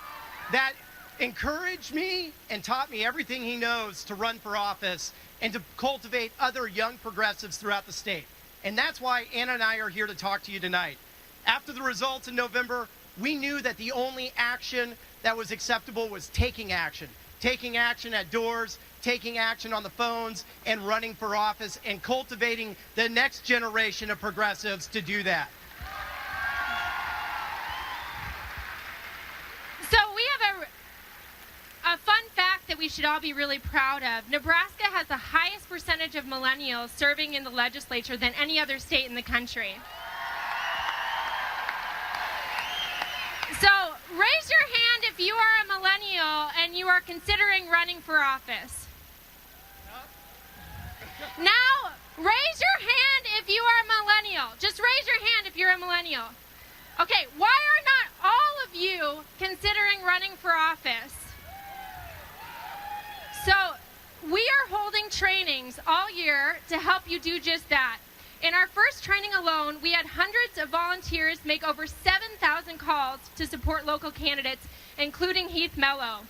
that encouraged me and taught me everything he knows to run for office and to cultivate other young progressives throughout the state. And that's why Anna and I are here to talk to you tonight. After the results in November, we knew that the only action that was acceptable was taking action. Taking action at doors, taking action on the phones, and running for office, and cultivating the next generation of progressives to do that. So we have a fun fact that we should all be really proud of. Nebraska has the highest percentage of millennials serving in the legislature than any other state in the country. So raise your hand if you are a millennial and you are considering running for office. Now, raise your hand if you are a millennial. Just raise your hand if you're a millennial. Okay, why are not all of you considering running for office? So, we are holding trainings all year to help you do just that. In our first training alone, we had hundreds of volunteers make over 7,000 calls to support local candidates, including Heath Mello.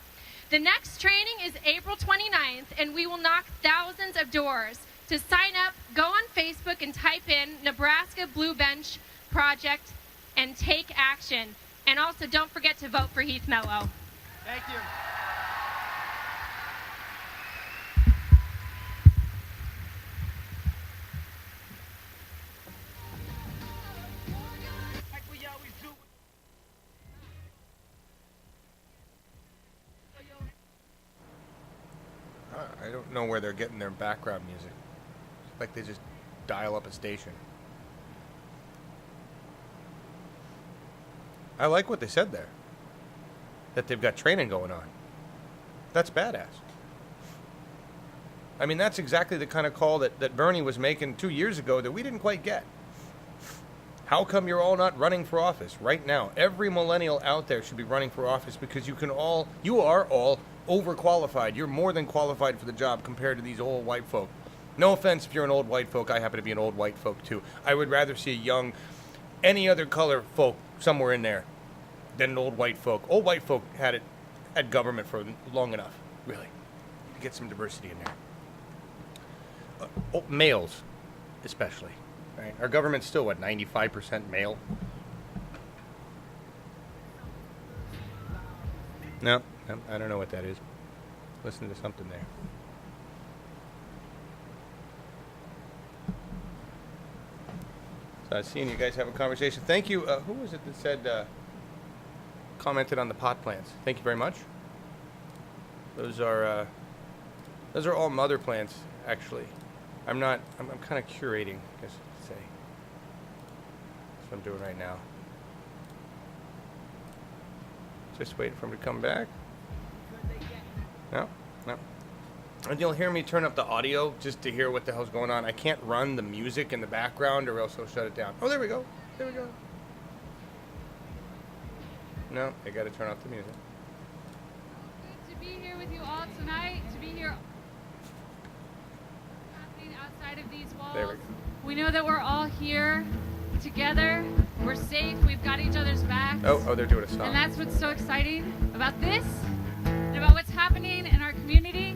The next training is April 29th, and we will knock thousands of doors. To sign up, go on Facebook and type in Nebraska Blue Bench Project and take action. And also, don't forget to vote for Heath Mello. Thank you. don't know where they're getting their background music. It's like they just dial up a station. I like what they said there. That they've got training going on. That's badass. I mean, that's exactly the kind of call that Bernie was making 2 years ago that we didn't quite get. How come you're all not running for office right now? Every millennial out there should be running for office because you are all overqualified. You're more than qualified for the job compared to these old white folk. No offense if you're an old white folk. I happen to be an old white folk too. I would rather see a young, any other color folk somewhere in there than an old white folk. Old white folk had government for long enough, really. Get some diversity in there. Males, especially. Right? Our government's still, 95% male? No, I don't know what that is. Listen to something there. So I was seeing you guys have a conversation. Thank you. Who was it that said, commented on the pot plants? Thank you very much. Those are all mother plants, actually. I'm kind of curating, I guess you could say. That's what I'm doing right now. Just waiting for him to come back. No. And you'll hear me turn up the audio just to hear what the hell's going on. I can't run the music in the background or else he'll shut it down. Oh, there we go. No, I got to turn off the music. Good to be here with you all tonight, to be here outside of these walls. There we go. We know that we're all here together. We're safe. We've got each other's backs. Oh, they're doing a song. And that's what's so exciting about this and about what's happening in our community.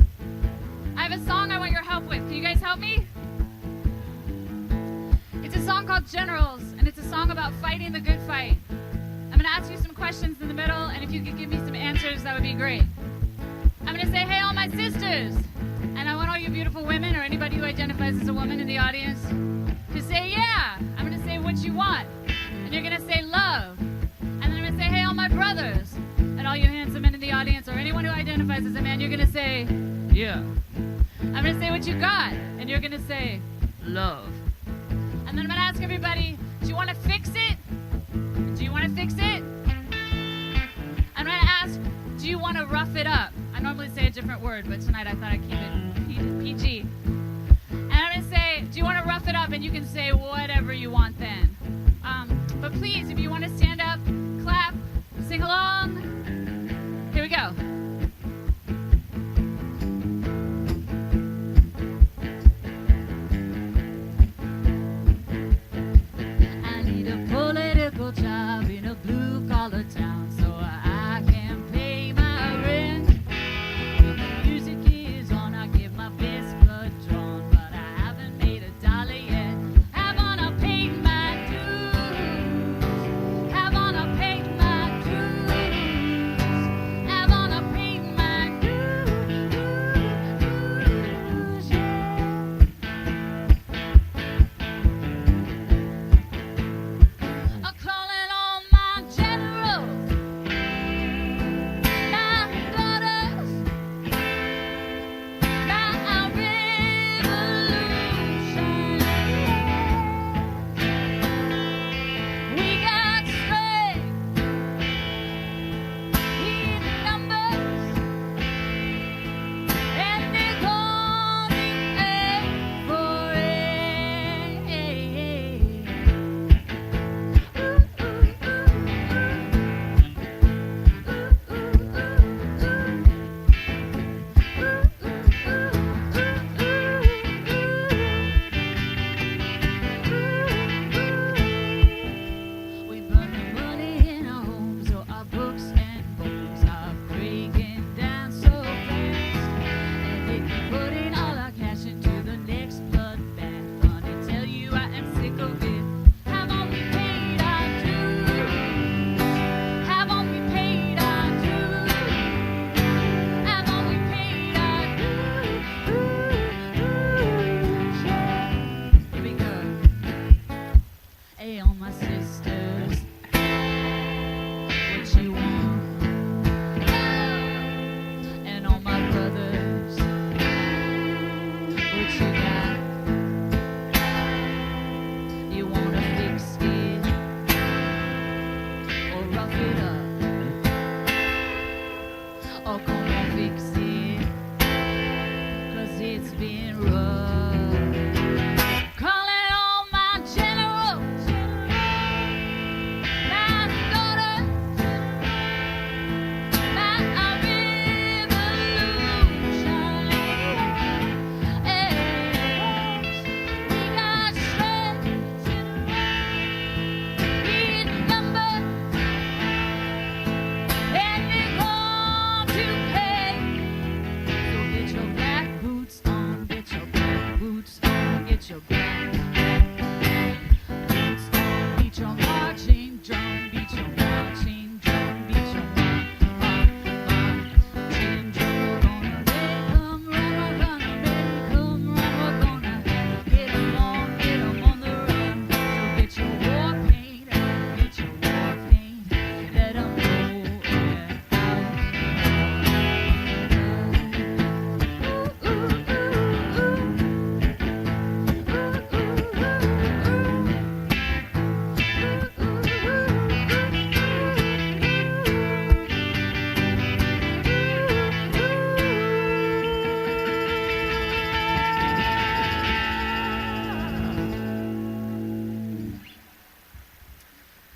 I have a song I want your help with. Can you guys help me? It's a song called Generals, and it's a song about fighting the good fight. I'm going to ask you some questions in the middle, and if you could give me some answers, that would be great. I'm going to say, hey, all my sisters. And I want all you beautiful women, or anybody who identifies as a woman in the audience, to say, yeah. I'm going to say what you want. And you're going to say love. And then I'm going to say, hey, all my brothers. And all you handsome men in the audience, or anyone who identifies as a man, you're going to say, yeah. I'm going to say what you got. And you're going to say, love. And then I'm going to ask everybody, do you want to fix it? Do you want to fix it? I'm going to ask, do you want to rough it up? I normally say a different word, but tonight I thought I'd keep it PG. And I'm going to say, do you want to rough it up? And you can say whatever you want then. But please, if you want to stand up, clap, sing along. Here we go. I need a political job in a blue-collar town so I can pay my rent. When the music is on, I give my best blood drawn, but I haven't made $1 yet. Haven't I paid my dues? get your breath. Don't stop, beat your marching drum, beat your marching drum, beat your marching drum. We're gonna make 'em run, we're gonna make 'em run, we're gonna get 'em on the run. So get your war paint out, get your war paint, let 'em roll it out. Ooh, ooh, ooh, ooh.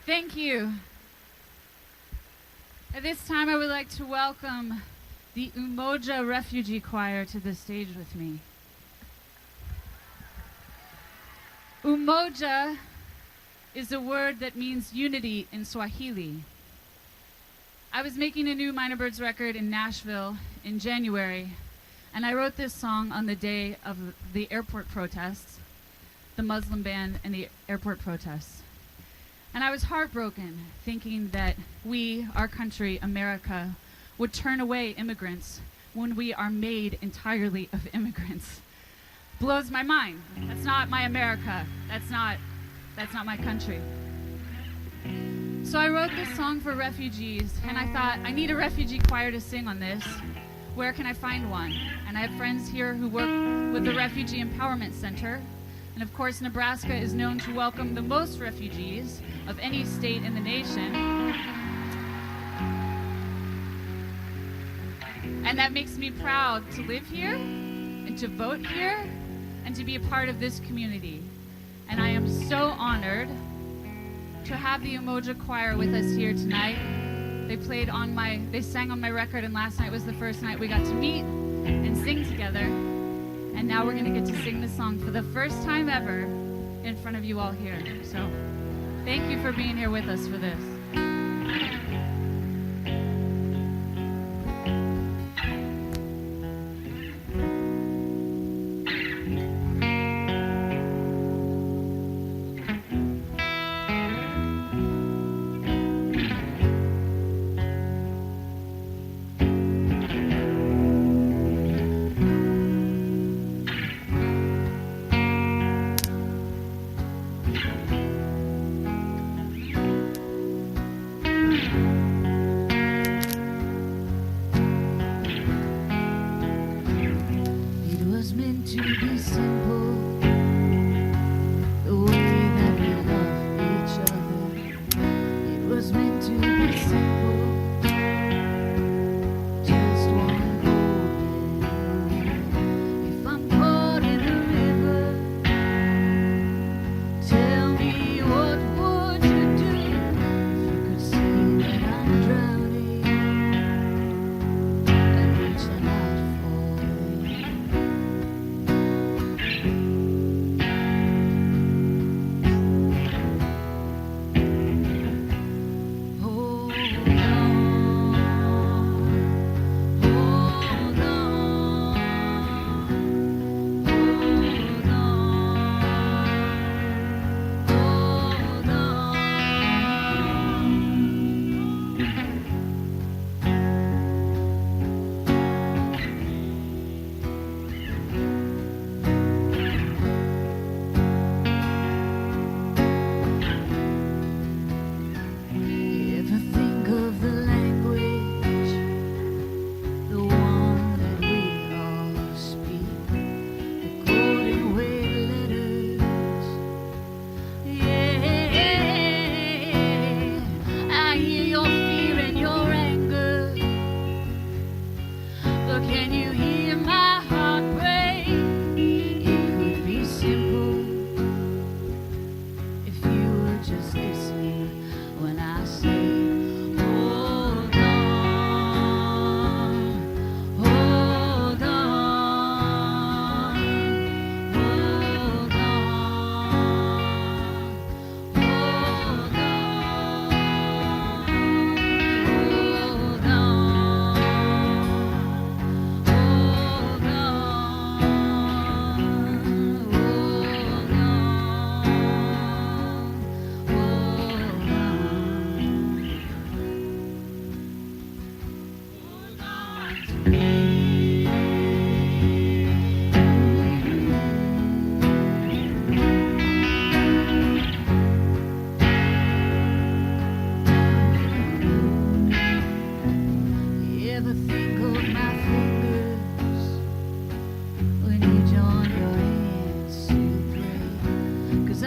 Thank you. At this time, I would like to welcome the Umoja Refugee Choir to the stage with me. Umoja is a word that means unity in Swahili. I was making a new Minor Birds record in Nashville in January, and I wrote this song on the day of the airport protests, the Muslim ban and the airport protests. And I was heartbroken thinking that we, our country, America, would turn away immigrants when we are made entirely of immigrants. Blows my mind. That's not my America. That's not my country. So I wrote this song for refugees, and I thought, I need a refugee choir to sing on this. Where can I find one? And I have friends here who work with the Refugee Empowerment Center. And of course, Nebraska is known to welcome the most refugees of any state in the nation. And that makes me proud to live here and to vote here and to be a part of this community. And I am so honored to have the Umoja Choir with us here tonight. They sang on my record, and last night was the first night we got to meet and sing together. And now we're gonna get to sing this song for the first time ever in front of you all here. So thank you for being here with us for this.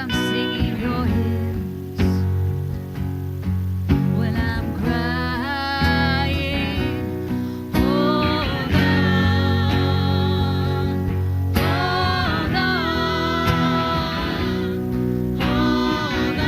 I'm singing your hymns, when I'm crying, hold on, hold on, hold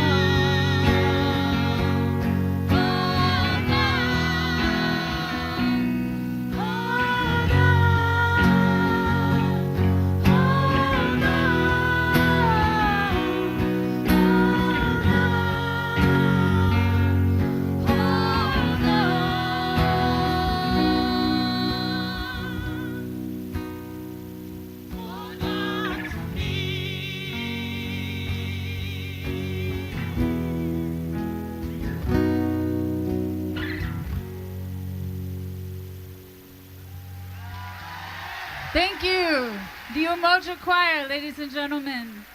Thank you, the Umoja Choir, ladies and gentlemen.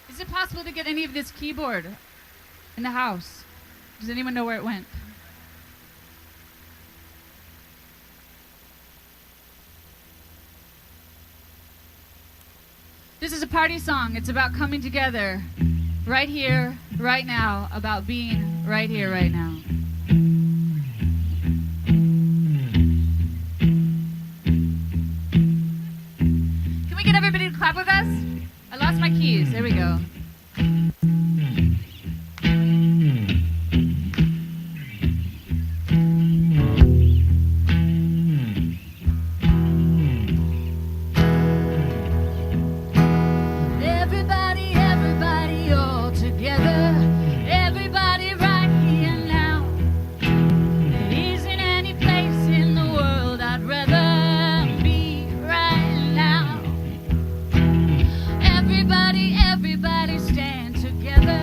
Is it possible to get any of this keyboard in the house? Does anyone know where it went? This is a party song. It's about coming together right here, right now, about being right here, right now. Can we get everybody to clap with us? I lost my keys. There we go. Everybody all together. Everybody right here now. There isn't any place in the world I'd rather be right now. Everybody stand together.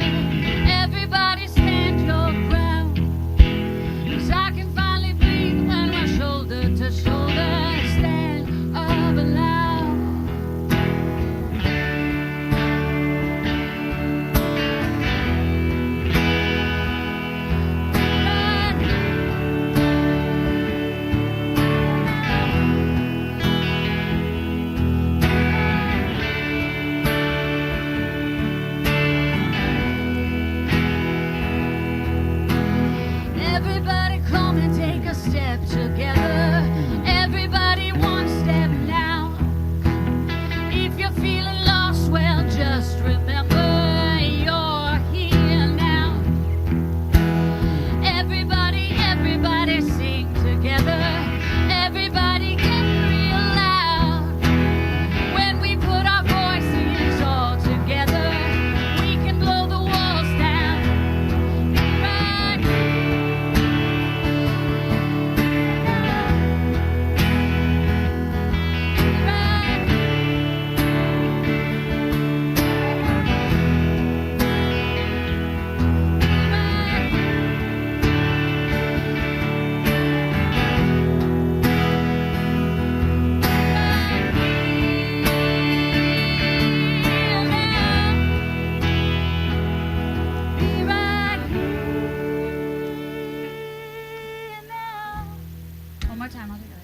Everybody stand your ground. 'Cause I can finally breathe when we're shoulder to shoulder. Stand up loud. Everybody come and take a step together. Everybody one step now. If you're feeling lost, well, just remember you're here now. Everybody sing together. Everybody get real loud. When we put our voices all together, we can blow the walls down. Right. Be right here now. One more time, all together.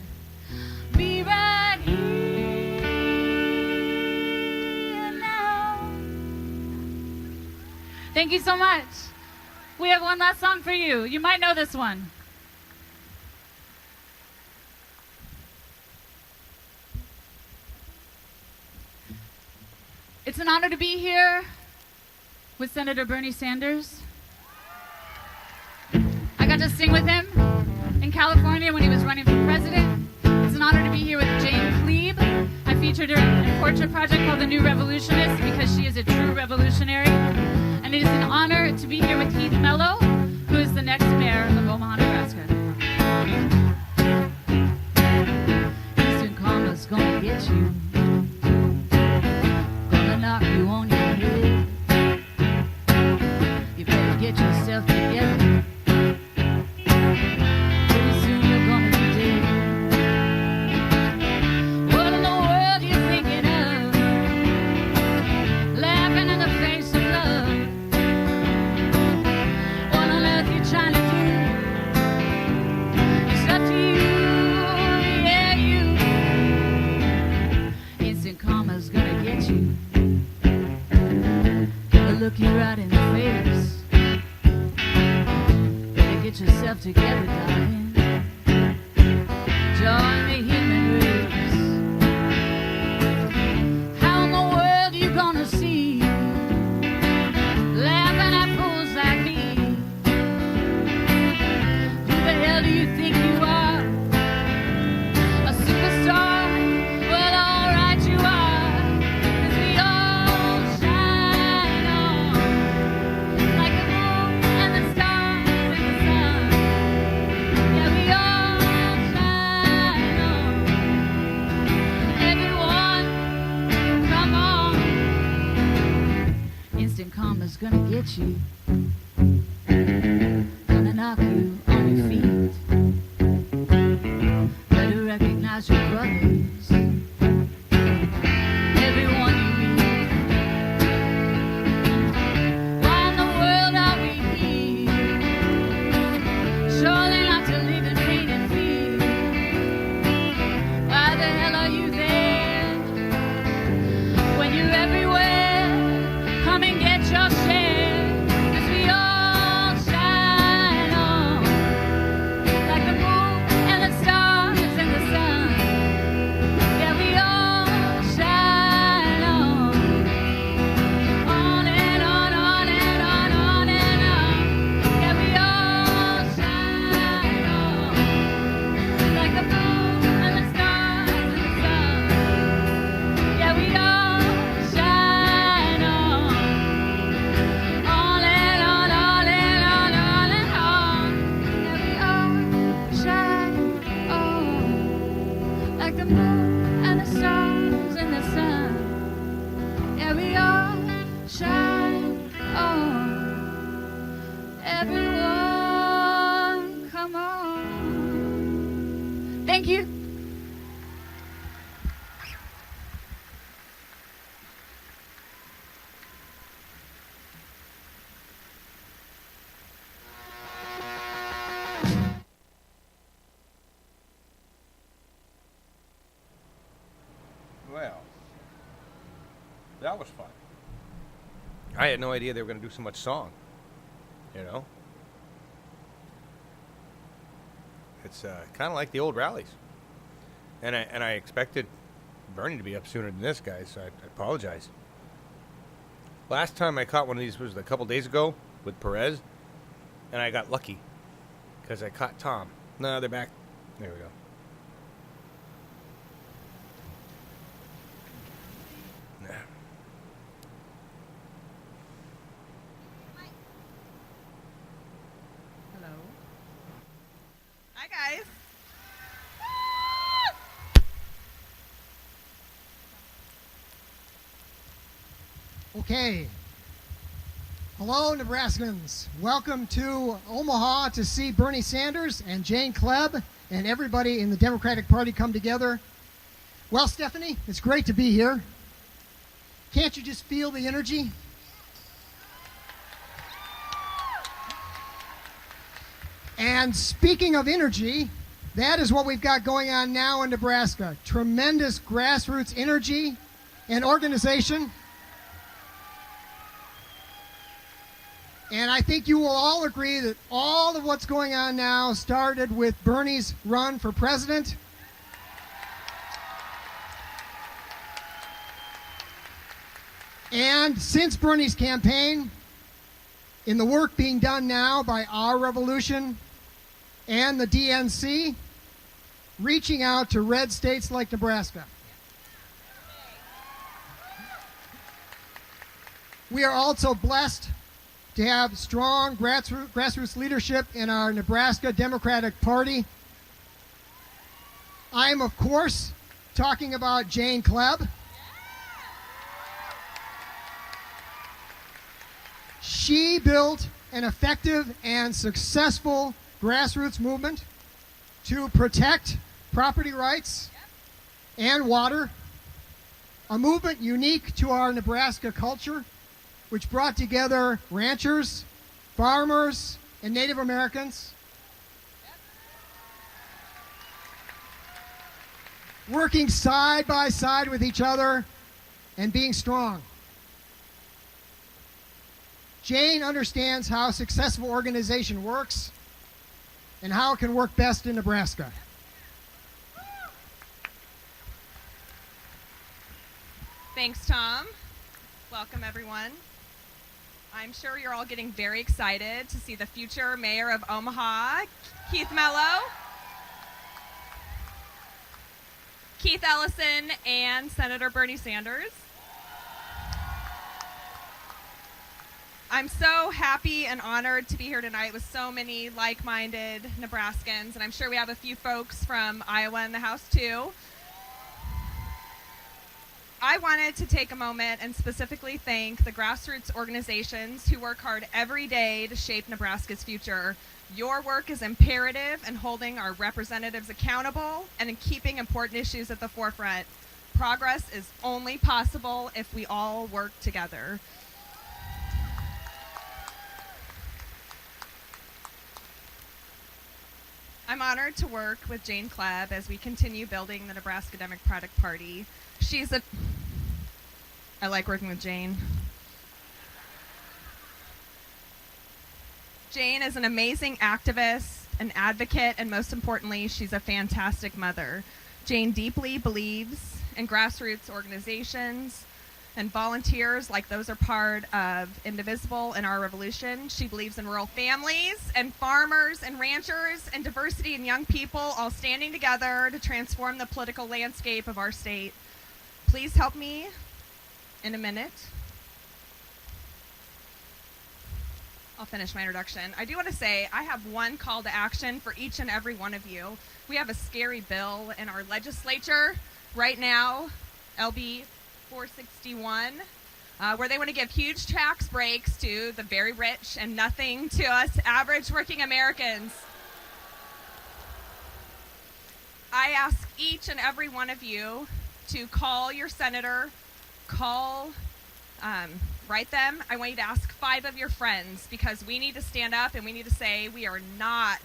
Be right here now. Thank you so much. We have one last song for you. You might know this one. It's an honor to be here with Senator Bernie Sanders. I got to sing with him in California when he was running for president. It's an honor to be here with Jane Cleve. I featured her in a portrait project called The New Revolutionist because she is a true revolutionary. And it is an honor to be here with Heath Mello, who is the next mayor of Omaha, Nebraska. Eastern Karma's gonna get you. Gonna knock you on your head. You better get yourself together. Pretty soon you're gonna be dead. What in the world you thinking of? Laughing in the face of love. What on earth you trying to do? It's up to you, yeah, you. who's gonna get you, gonna knock you on your feet. Better recognize your brothers, everyone you meet. Why in the world are we here? Surely not to live in pain and fear. Why the hell are you there when you're everywhere? Come and get your share, 'cause we all shine on like the moon and the stars and the sun. Yeah, we all shine on and on, on and on, on and on. Yeah, we all shine on like the moon and the stars and the sun. Yeah, we all shine on and on, on and on, on and on. Yeah, we all shine on like the moon and the stars and the sun. Yeah, we all shine on. Everyone, come on. Thank you. Well, that was fun. I had no idea they were going to do so much song. You know? It's kind of like the old rallies. And I expected Bernie to be up sooner than this, guys, so I apologize. Last time I caught one of these was a couple days ago with Perez, and I got lucky because I caught Tom. No, they're back. There we go. Nah. Hello. Hi, guys. Okay. Hello, Nebraskans. Welcome to Omaha to see Bernie Sanders and Jane Klebb and everybody in the Democratic Party come together. Well, Stephanie, it's great to be here. Can't you just feel the energy? And speaking of energy, that is what we've got going on now in Nebraska. Tremendous grassroots energy and organization. And I think you will all agree that all of what's going on now started with Bernie's run for president. And since Bernie's campaign, in the work being done now by Our Revolution and the DNC, reaching out to red states like Nebraska. We are also blessed to have strong grassroots leadership in our Nebraska Democratic Party. I am, of course, talking about Jane Klebb. She built an effective and successful grassroots movement to protect property rights and water, a movement unique to our Nebraska culture, which brought together ranchers, farmers, and Native Americans, working side by side with each other and being strong. Jane understands how successful organization works and how it can work best in Nebraska. Thanks, Tom. Welcome, everyone. I'm sure you're all getting very excited to see the future mayor of Omaha, Keith Mello, Keith Ellison, and Senator Bernie Sanders. I'm so happy and honored to be here tonight with so many like-minded Nebraskans, and I'm sure we have a few folks from Iowa in the house too. I wanted to take a moment and specifically thank the grassroots organizations who work hard every day to shape Nebraska's future. Your work is imperative in holding our representatives accountable and in keeping important issues at the forefront. Progress is only possible if we all work together. I'm honored to work with Jane Klebb as we continue building the Nebraska Democratic Party. I like working with Jane. Jane is an amazing activist, an advocate, and most importantly, she's a fantastic mother. Jane deeply believes in grassroots organizations and volunteers like those are part of Indivisible and Our Revolution. She believes in rural families and farmers and ranchers and diversity and young people all standing together to transform the political landscape of our state. Please help me in a minute. I'll finish my introduction. I do want to say I have one call to action for each and every one of you. We have a scary bill in our legislature right now, LB 461, where they want to give huge tax breaks to the very rich and nothing to us average working Americans. I ask each and every one of you to call your senator, write them. I want you to ask 5 of your friends because we need to stand up and we need to say we are not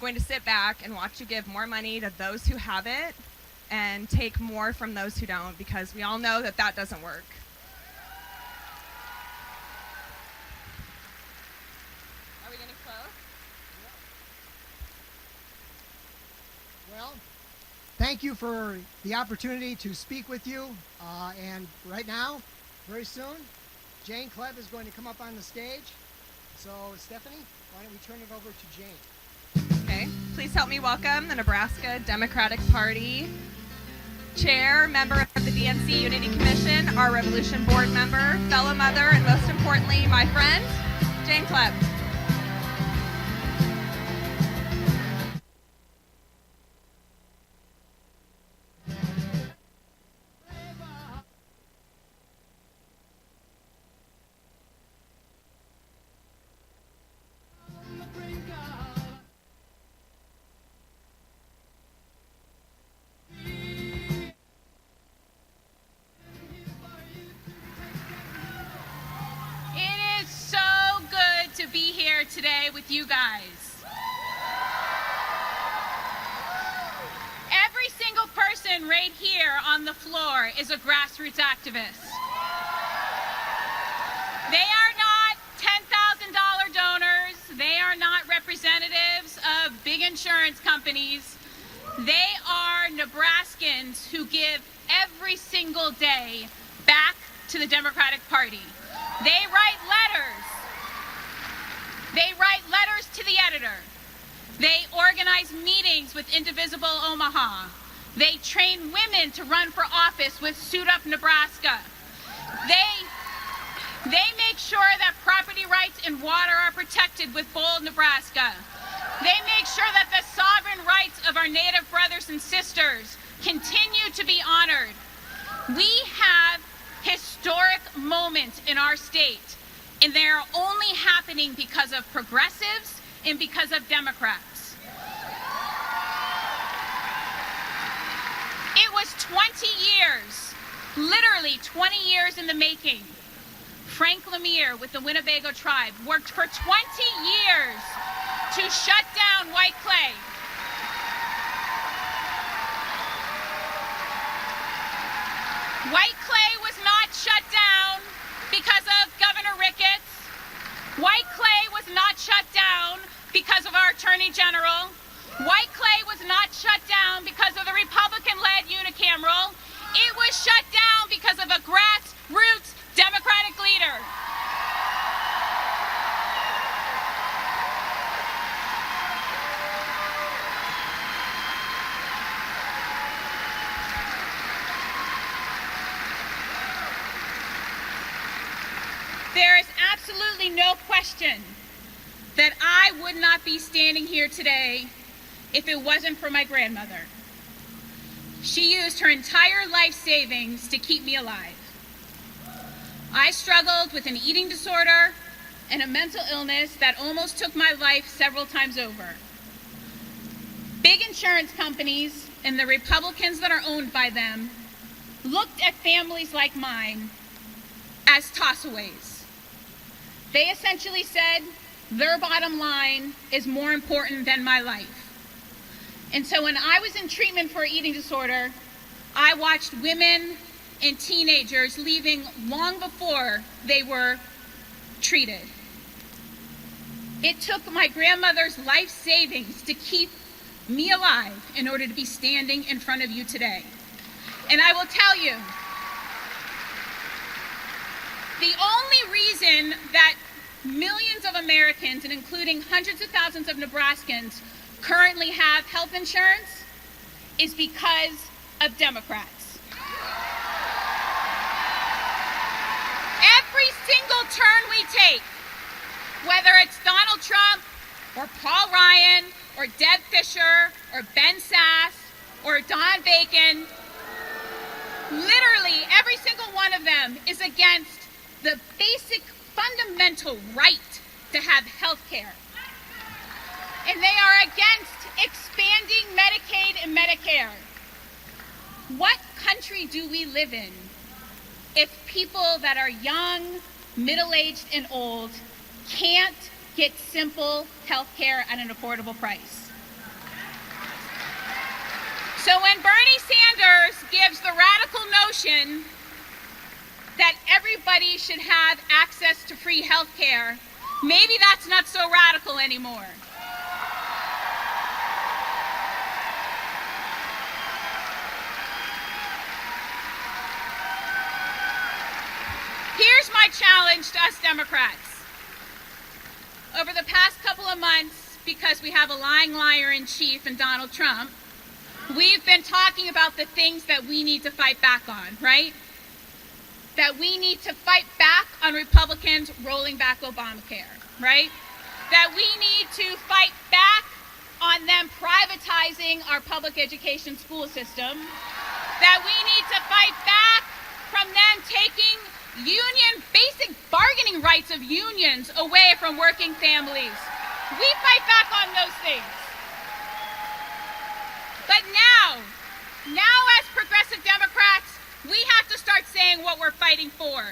going to sit back and watch you give more money to those who have it and take more from those who don't, because we all know that that doesn't work. Are we getting close? Well, thank you for the opportunity to speak with you. And right now, very soon, Jane Klebb is going to come up on the stage. So, Stephanie, why don't we turn it over to Jane? Okay. Please help me welcome the Nebraska Democratic Party Chair, member of the DNC Unity Commission, Our Revolution Board member, fellow mother, and most importantly, my friend, Jane Klebb. Today with you guys. Every single person right here on the floor is a grassroots activist. They are not $10,000 donors. They are not representatives of big insurance companies. They are Nebraskans who give every single day back to the Democratic Party. They write letters. They write letters to the editor. They organize meetings with Indivisible Omaha. They train women to run for office with Suit Up Nebraska. They make sure that property rights and water are protected with Bold Nebraska. They make sure that the sovereign rights of our Native brothers and sisters continue to be honored. We have historic moments in our state, and they are only happening because of progressives and because of Democrats. It was 20 years, literally 20 years in the making. Frank Lemire with the Winnebago tribe worked for 20 years to shut down white clay. White clay was not shut down because of Governor Ricketts. White clay was not shut down because of our Attorney General. White clay was not shut down because of the Republican-led unicameral. It was shut down because of a grassroots Democratic leader. There is absolutely no question that I would not be standing here today if it wasn't for my grandmother. She used her entire life savings to keep me alive. I struggled with an eating disorder and a mental illness that almost took my life several times over. Big insurance companies and the Republicans that are owned by them looked at families like mine as tossaways. They essentially said their bottom line is more important than my life. And so when I was in treatment for eating disorder, I watched women and teenagers leaving long before they were treated. It took my grandmother's life savings to keep me alive in order to be standing in front of you today. And I will tell you, the only reason that millions of Americans, and including hundreds of thousands of Nebraskans, currently have health insurance is because of Democrats. Every single turn we take, whether it's Donald Trump or Paul Ryan or Deb Fischer or Ben Sass or Don Bacon, literally every single one of them is against the basic fundamental right to have health care. And they are against expanding Medicaid and Medicare. What country do we live in if people that are young, middle-aged, and old can't get simple health care at an affordable price? So when Bernie Sanders gives the radical notion that everybody should have access to free health care, maybe that's not so radical anymore. Here's my challenge to us Democrats. Over the past couple of months, because we have a lying liar in chief and Donald Trump, we've been talking about the things that we need to fight back on, right? That we need to fight back on Republicans rolling back Obamacare, right? That we need to fight back on them privatizing our public education school system. That we need to fight back from them taking basic bargaining rights of unions away from working families. We fight back on those things. But now as progressive Democrats, we have to start saying what we're fighting for.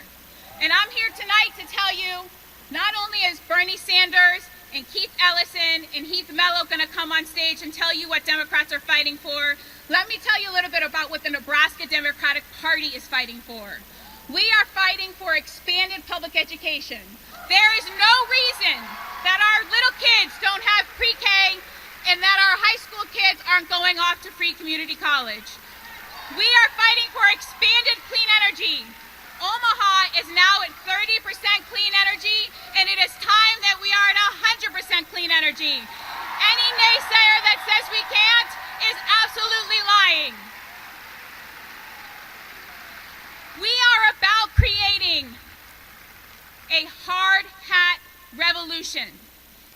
And I'm here tonight to tell you, not only is Bernie Sanders and Keith Ellison and Heath Mello going to come on stage and tell you what Democrats are fighting for, let me tell you a little bit about what the Nebraska Democratic Party is fighting for. We are fighting for expanded public education. There is no reason that our little kids don't have pre-K and that our high school kids aren't going off to free community college. We are fighting for expanded clean energy. Omaha is now at 30% clean energy, and it is time that we are at 100% clean energy. Any naysayer that says we can't is absolutely lying. We are about creating a hard hat revolution.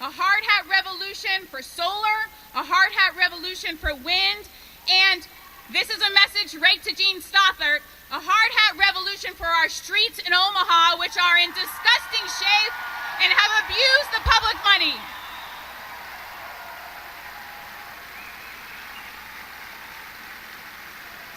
A hard hat revolution for solar, a hard hat revolution for wind, and this is a message right to Gene Stothert, a hard hat revolution for our streets in Omaha, which are in disgusting shape and have abused the public money.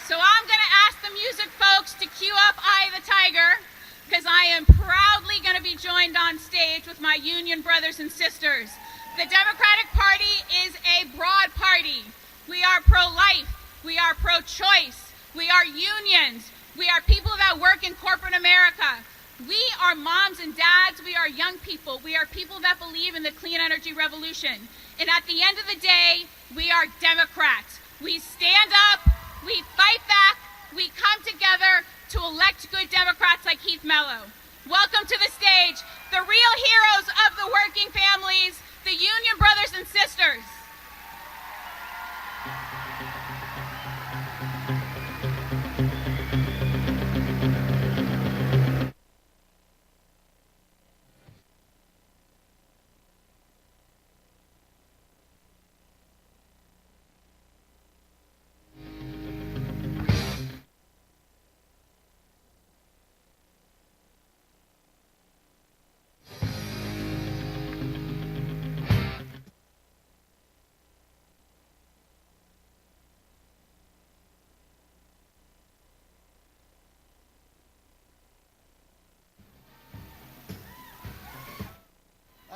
So I'm going to ask the music folks to cue up Eye of the Tiger, because I am proudly going to be joined on stage with my union brothers and sisters. The Democratic Party is a broad party. We are pro-life. We are pro-choice. We are unions. We are people that work in corporate America. We are moms and dads. We are young people. We are people that believe in the clean energy revolution. And at the end of the day, we are Democrats. We stand up. We fight back. We come together to elect good Democrats like Heath Mello. Welcome to the stage, the real heroes of the working families, the union brothers and sisters.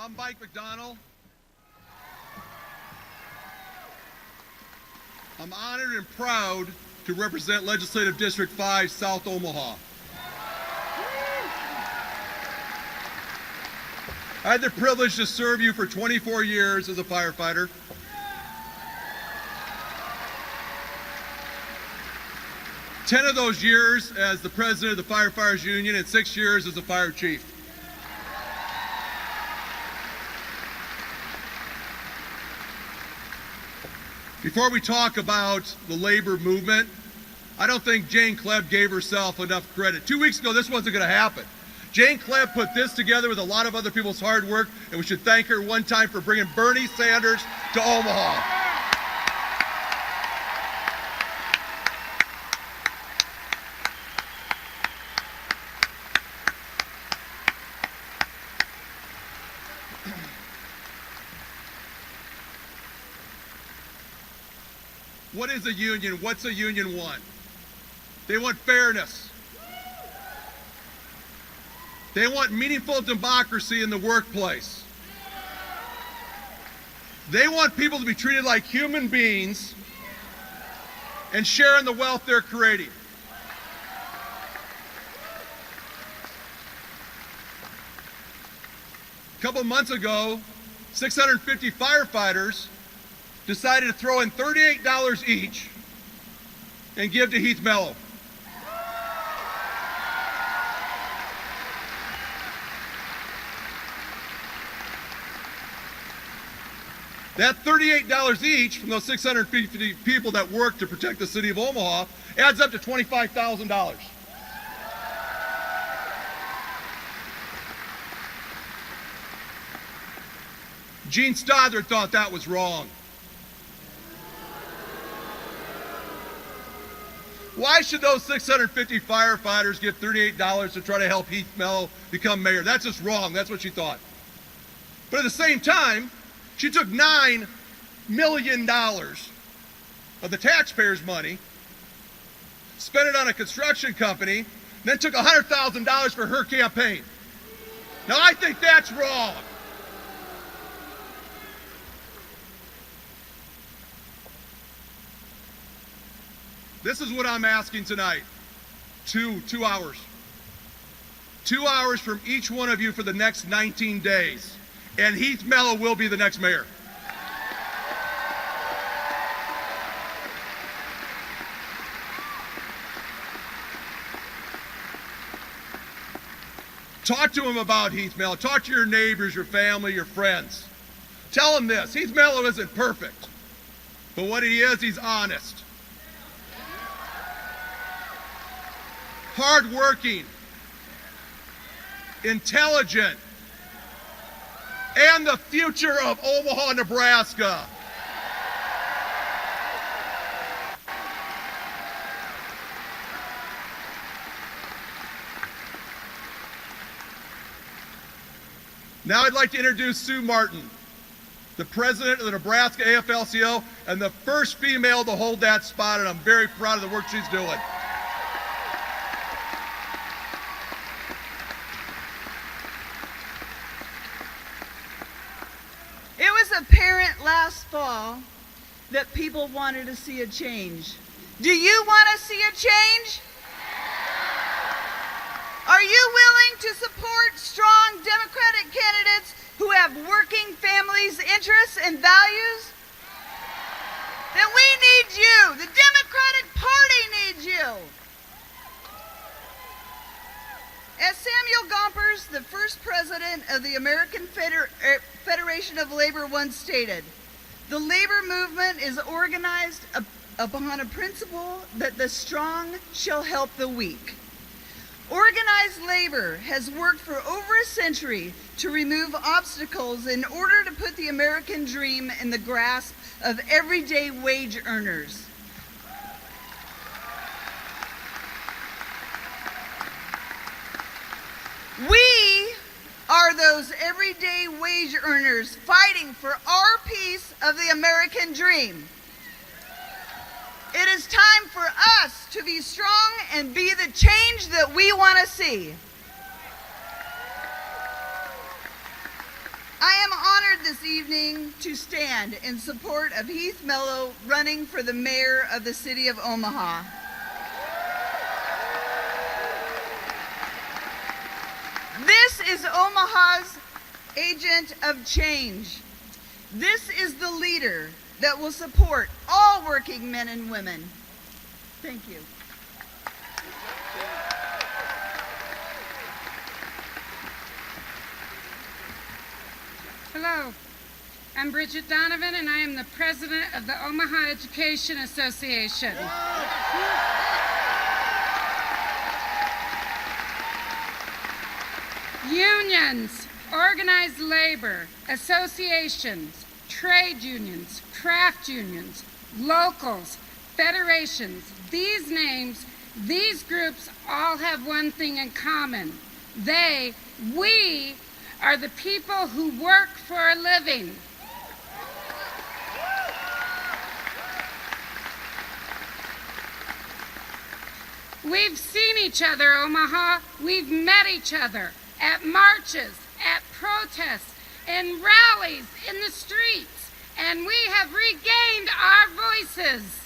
I'm Mike McDonald. I'm honored and proud to represent Legislative District 5, South Omaha. I had the privilege to serve you for 24 years as a firefighter. Ten of those years as the president of the Firefighters Union and 6 years as a fire chief. Before we talk about the labor movement, I don't think Jane Klebb gave herself enough credit. 2 weeks ago, this wasn't going to happen. Jane Klebb put this together with a lot of other people's hard work, and we should thank her one time for bringing Bernie Sanders to Omaha. What is a union? What's a union want? They want fairness. They want meaningful democracy in the workplace. They want people to be treated like human beings and share in the wealth they're creating. A couple months ago, 650 firefighters decided to throw in $38 each and give to Heath Mello. That $38 each from those 650 people that work to protect the city of Omaha adds up to $25,000. Gene Stoddard thought that was wrong. Why should those 650 firefighters give $38 to try to help Heath Mello become mayor? That's just wrong. That's what she thought. But at the same time, she took $9 million of the taxpayers' money, spent it on a construction company, and then took $100,000 for her campaign. Now, I think that's wrong. This is what I'm asking tonight. 2 hours. 2 hours from each one of you for the next 19 days. And Heath Mello will be the next mayor. Talk to him about Heath Mello. Talk to your neighbors, your family, your friends. Tell them this. Heath Mello isn't perfect. But what he is, he's honest. Hardworking, intelligent, and the future of Omaha, Nebraska. Now I'd like to introduce Sue Martin, the president of the Nebraska AFL-CIO and the first female to hold that spot, and I'm very proud of the work she's doing. It was apparent last fall that people wanted to see a change. Do you want to see a change? Are you willing to support strong Democratic candidates who have working families' interests and values? Then we need you. The Democratic Party needs you. As Samuel Gompers, the first president of the American Federation of Labor, once stated, the labor movement is organized upon a principle that the strong shall help the weak. Organized labor has worked for over a century to remove obstacles in order to put the American dream in the grasp of everyday wage earners. We are those everyday wage earners fighting for our piece of the American dream. It is time for us to be strong and be the change that we want to see. I am honored this evening to stand in support of Heath Mello running for the mayor of the city of Omaha. This is Omaha's agent of change. This is the leader that will support all working men and women. Thank you. Hello, I'm Bridget Donovan, and I am the president of the Omaha Education Association. Unions, organized labor, associations, trade unions, craft unions, locals, federations, these names, these groups all have one thing in common. We are the people who work for a living. We've seen each other, Omaha. We've met each other at marches, at protests, in rallies, in the streets, and we have regained our voices.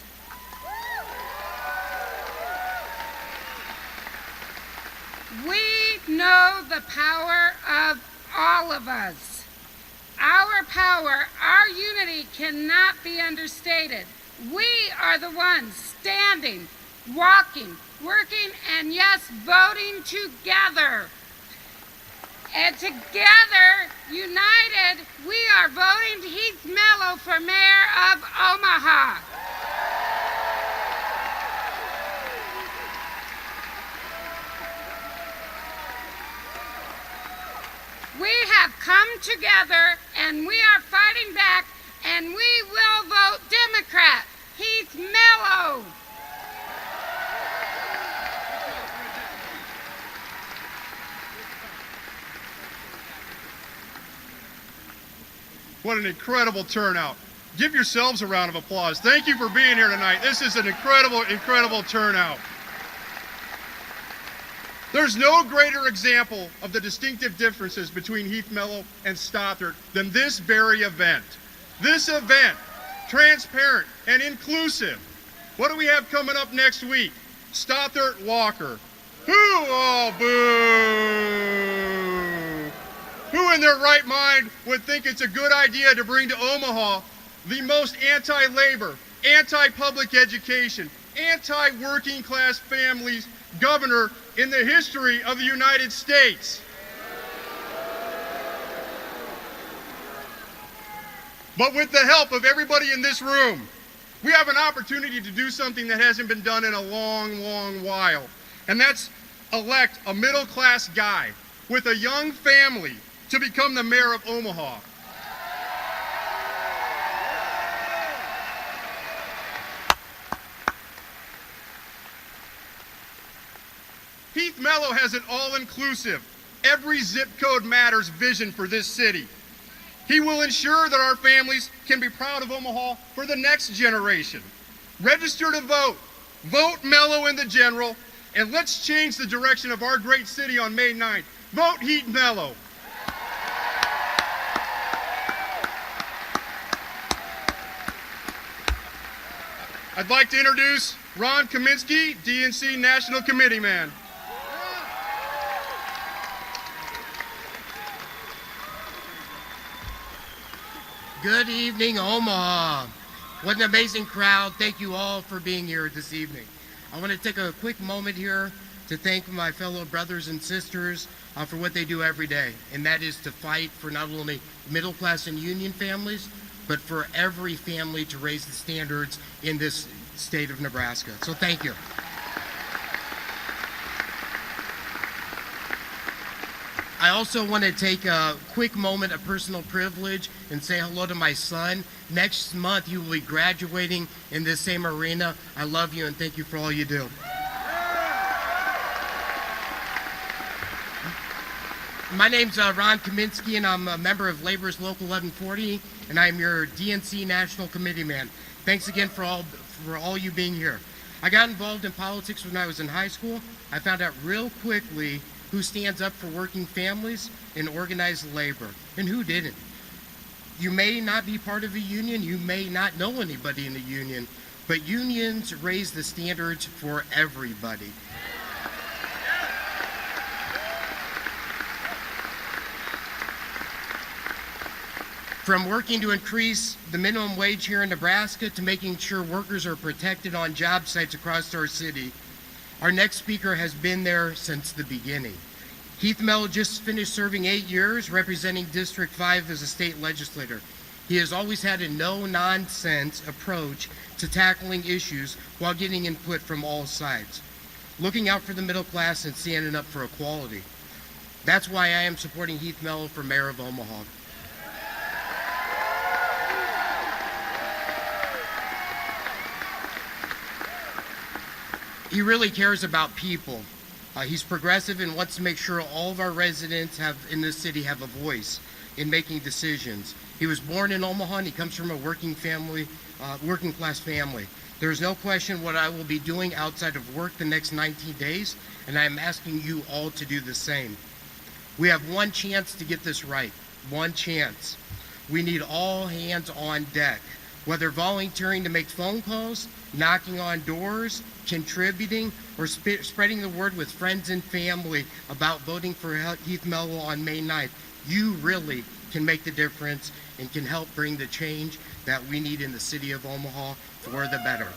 We know the power of all of us. Our power, our unity cannot be understated. We are the ones standing, walking, working, and yes, voting together. And together, united, we are voting Heath Mello for mayor of Omaha. We have come together and we are fighting back, and we will vote Democrat, Heath Mello. What an incredible turnout. Give yourselves a round of applause. Thank you for being here tonight. This is an incredible, incredible turnout. There's no greater example of the distinctive differences between Heath Mello and Stothert than this very event. This event, transparent and inclusive. What do we have coming up next week? Stothert Walker. Who? Oh, boo! Who in their right mind would think it's a good idea to bring to Omaha the most anti-labor, anti-public education, anti-working class families governor in the history of the United States? But with the help of everybody in this room, we have an opportunity to do something that hasn't been done in a long, long while. And that's elect a middle-class guy with a young family to become the mayor of Omaha. Heath Mello has an all-inclusive, every zip code matters vision for this city. He will ensure that our families can be proud of Omaha for the next generation. Register to vote. Vote Mello in the general, and let's change the direction of our great city on May 9th. Vote Heath Mello. I'd like to introduce Ron Kaminsky, DNC National Committee man. Good evening, Omaha. What an amazing crowd. Thank you all for being here this evening. I want to take a quick moment here to thank my fellow brothers and sisters for what they do every day, and that is to fight for not only middle class and union families, but for every family to raise the standards in this state of Nebraska. So thank you. I also want to take a quick moment of personal privilege and say hello to my son. Next month, you will be graduating in this same arena. I love you and thank you for all you do. My name's Ron Kaminsky, and I'm a member of Labor's Local 1140, and I'm your DNC National Committee man. Thanks again for all you being here. I got involved in politics when I was in high school. I found out real quickly who stands up for working families and organized labor, and who didn't. You may not be part of a union, you may not know anybody in the union, but unions raise the standards for everybody. From working to increase the minimum wage here in Nebraska to making sure workers are protected on job sites across our city, our next speaker has been there since the beginning. Heath Mello just finished serving 8 years representing District 5 as a state legislator. He has always had a no-nonsense approach to tackling issues while getting input from all sides, looking out for the middle class and standing up for equality. That's why I am supporting Heath Mello for mayor of Omaha. He really cares about people. He's progressive and wants to make sure all of our residents in this city have a voice in making decisions. He was born in Omaha and he comes from a working class family. There's no question what I will be doing outside of work the next 19 days, and I'm asking you all to do the same. We have one chance to get this right, one chance. We need all hands on deck, whether volunteering to make phone calls, knocking on doors, contributing, or spreading the word with friends and family about voting for Heath Mello on May 9th. You really can make the difference and can help bring the change that we need in the city of Omaha for the better.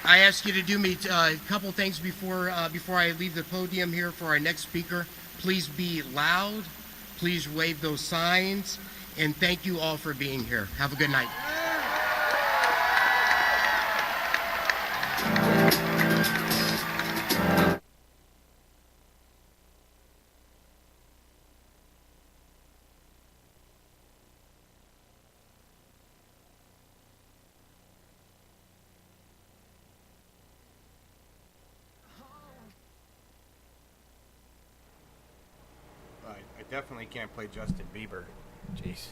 I ask you to do me a couple things before I leave the podium here for our next speaker. Please be loud. Please wave those signs. And thank you all for being here. Have a good night. I definitely can't play Justin Bieber. Jeez.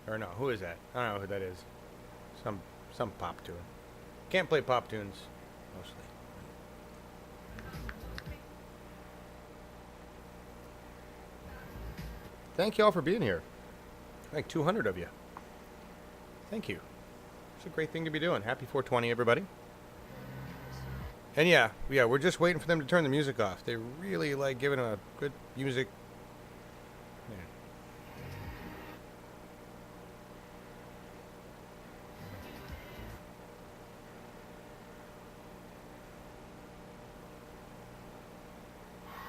Or no, who is that? I don't know who that is. Some pop tune. Can't play pop tunes, mostly. Thank you all for being here. Like 200 of you. Thank you. It's a great thing to be doing. Happy 420, everybody. And yeah, we're just waiting for them to turn the music off. They really like giving a good music. Yeah.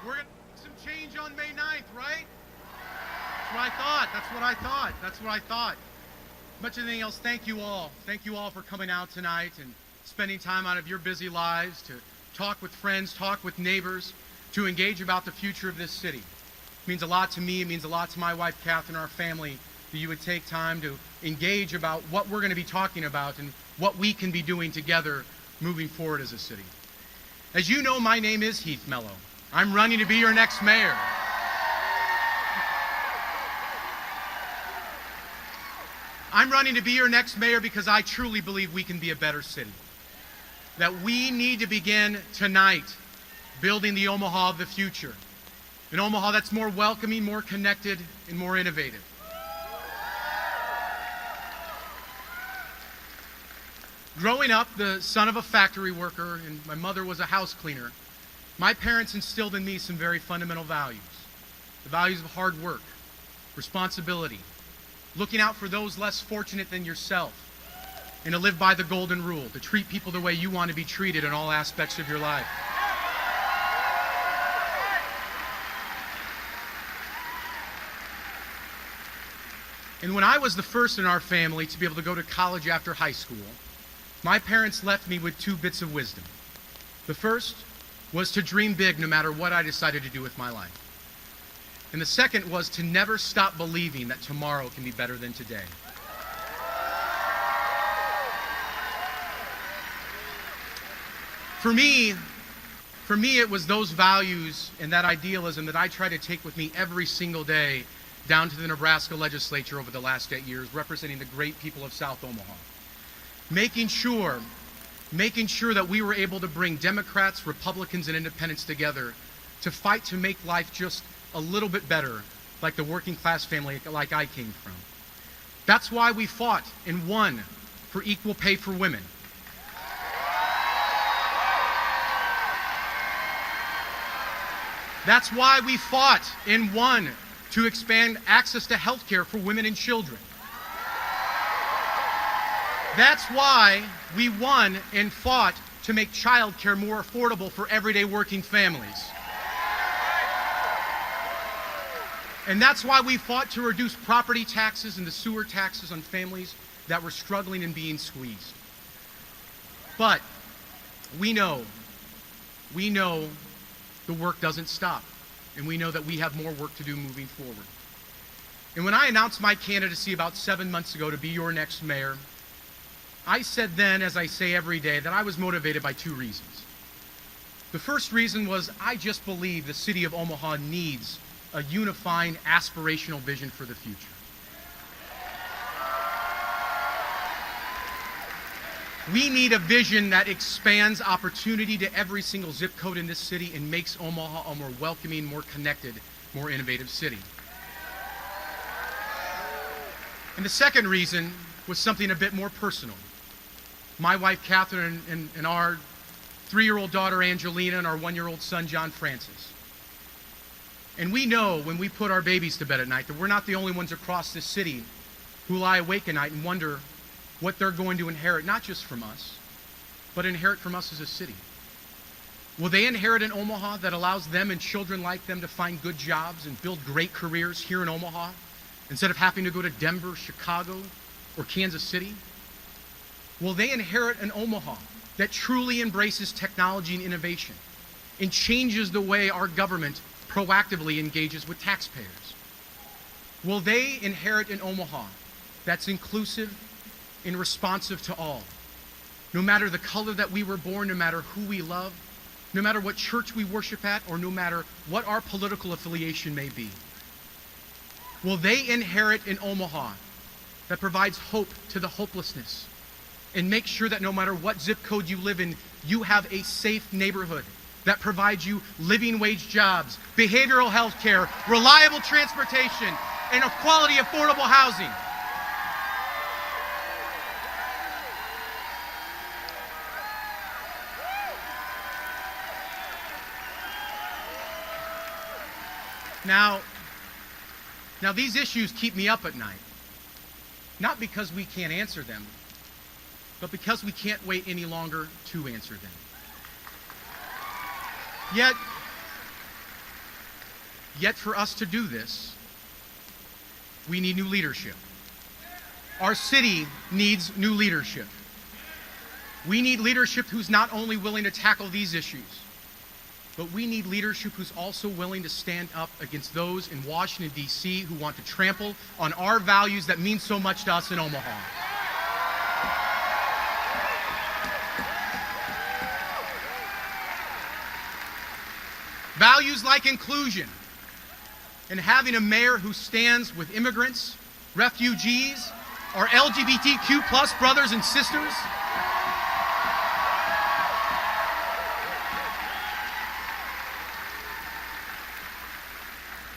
We're going to some change on May 9th, right? That's what I thought. That's what I thought. Much of anything else, thank you all. Thank you all for coming out tonight and spending time out of your busy lives to talk with friends, talk with neighbors, to engage about the future of this city. It means a lot to me. It means a lot to my wife, Kath, and our family that you would take time to engage about what we're going to be talking about and what we can be doing together moving forward as a city. As you know, my name is Heath Mello. I'm running to be your next mayor. I'm running to be your next mayor because I truly believe we can be a better city. That we need to begin tonight building the Omaha of the future. An Omaha that's more welcoming, more connected, and more innovative. Growing up, the son of a factory worker, and my mother was a house cleaner, my parents instilled in me some very fundamental values. The values of hard work, responsibility, looking out for those less fortunate than yourself, and to live by the golden rule, to treat people the way you want to be treated in all aspects of your life. And when I was the first in our family to be able to go to college after high school, my parents left me with 2 bits of wisdom. The first was to dream big no matter what I decided to do with my life. And the second was to never stop believing that tomorrow can be better than today. For me, it was those values and that idealism that I try to take with me every single day down to the Nebraska legislature over the last 8 years, representing the great people of South Omaha. Making sure making sure that we were able to bring Democrats, Republicans, and independents together to fight to make life just a little bit better, like the working class family like I came from. That's why we fought and won for equal pay for women. That's why we fought and won to expand access to health care for women and children. That's why we won and fought to make child care more affordable for everyday working families. And that's why we fought to reduce property taxes and the sewer taxes on families that were struggling and being squeezed. But we know the work doesn't stop, and we know that we have more work to do moving forward. And when I announced my candidacy about 7 months ago to be your next mayor, I said then, as I say every day, that I was motivated by two reasons. The first reason was I just believe the city of Omaha needs a unifying, aspirational vision for the future. We need a vision that expands opportunity to every single zip code in this city and makes Omaha a more welcoming, more connected, more innovative city. And the second reason was something a bit more personal. My wife, Catherine, and our 3-year-old daughter, Angelina, and our 1-year-old son, John Francis. And we know when we put our babies to bed at night that we're not the only ones across this city who lie awake at night and wonder what they're going to inherit, not just from us, but inherit from us as a city. Will they inherit an Omaha that allows them and children like them to find good jobs and build great careers here in Omaha instead of having to go to Denver, Chicago, or Kansas City? Will they inherit an Omaha that truly embraces technology and innovation and changes the way our government proactively engages with taxpayers? Will they inherit an Omaha that's inclusive and responsive to all, no matter the color that we were born, no matter who we love, no matter what church we worship at, or no matter what our political affiliation may be? Will they inherit an Omaha that provides hope to the hopelessness and make sure that no matter what zip code you live in, you have a safe neighborhood that provides you living wage jobs, behavioral health care, reliable transportation, and quality, affordable housing? Now these issues keep me up at night, not because we can't answer them, but because we can't wait any longer to answer them. Yet for us to do this, we need new leadership. Our city needs new leadership. We need leadership who's not only willing to tackle these issues, but we need leadership who's also willing to stand up against those in Washington, D.C. who want to trample on our values that mean so much to us in Omaha. Values like inclusion and having a mayor who stands with immigrants, refugees, our LGBTQ plus brothers and sisters.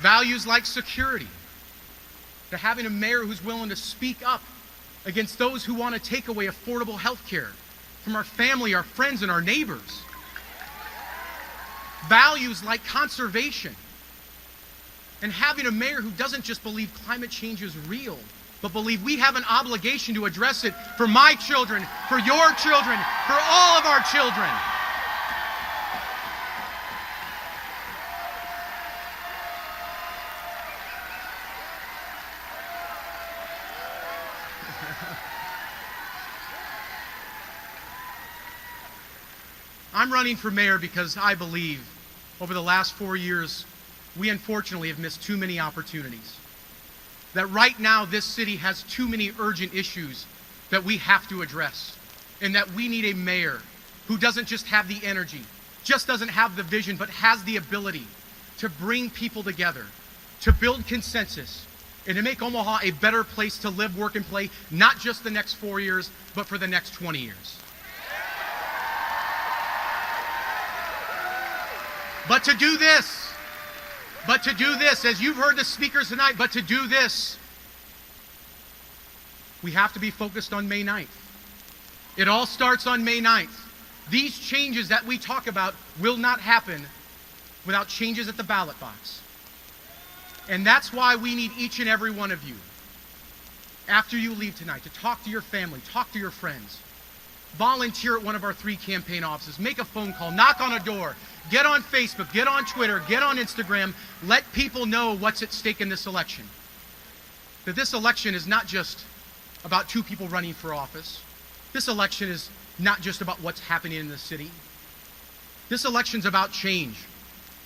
Values like security, to having a mayor who's willing to speak up against those who want to take away affordable health care from our family, our friends, and our neighbors. Values like conservation, and having a mayor who doesn't just believe climate change is real, but believe we have an obligation to address it for my children, for your children, for all of our children. I'm running for mayor because I believe over the last 4 years, we unfortunately have missed too many opportunities. That right now this city has too many urgent issues that we have to address. And that we need a mayor who doesn't just have the energy, just doesn't have the vision, but has the ability to bring people together, to build consensus, and to make Omaha a better place to live, work, and play, not just the next 4 years, but for the next 20 years. But to do this, as you've heard the speakers tonight, but to do this, we have to be focused on May 9th. It all starts on May 9th. These changes that we talk about will not happen without changes at the ballot box. And that's why we need each and every one of you, after you leave tonight, to talk to your family, talk to your friends, volunteer at one of our 3 campaign offices, make a phone call, knock on a door, get on Facebook, get on Twitter, get on Instagram, let people know what's at stake in this election. That this election is not just about 2 people running for office. This election is not just about what's happening in the city. This election's about change.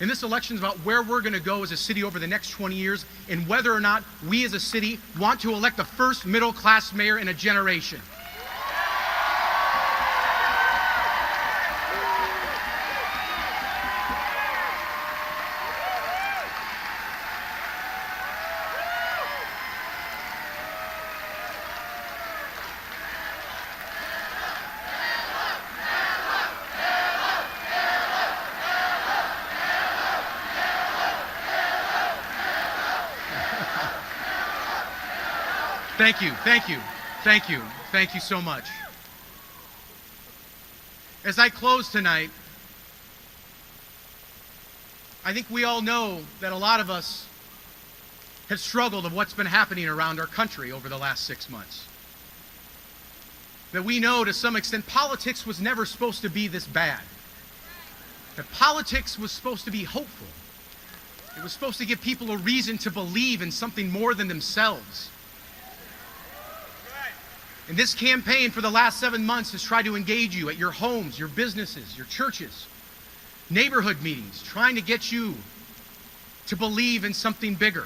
And this election's about where we're going to go as a city over the next 20 years and whether or not we as a city want to elect the first middle-class mayor in a generation. Thank you, thank you, thank you, thank you so much. As I close tonight, I think we all know that a lot of us have struggled with what's been happening around our country over the last 6 months. That we know to some extent politics was never supposed to be this bad. That politics was supposed to be hopeful. It was supposed to give people a reason to believe in something more than themselves. And this campaign for the last 7 months has tried to engage you at your homes, your businesses, your churches, neighborhood meetings, trying to get you to believe in something bigger,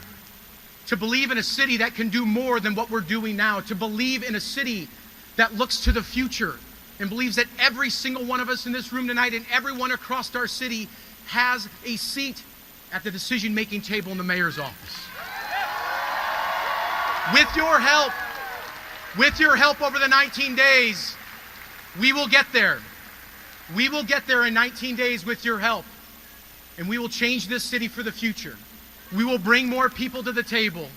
to believe in a city that can do more than what we're doing now, to believe in a city that looks to the future and believes that every single one of us in this room tonight and everyone across our city has a seat at the decision-making table in the mayor's office. With your help over the 19 days, we will get there. We will get there in 19 days with your help. And we will change this city for the future. We will bring more people to the table.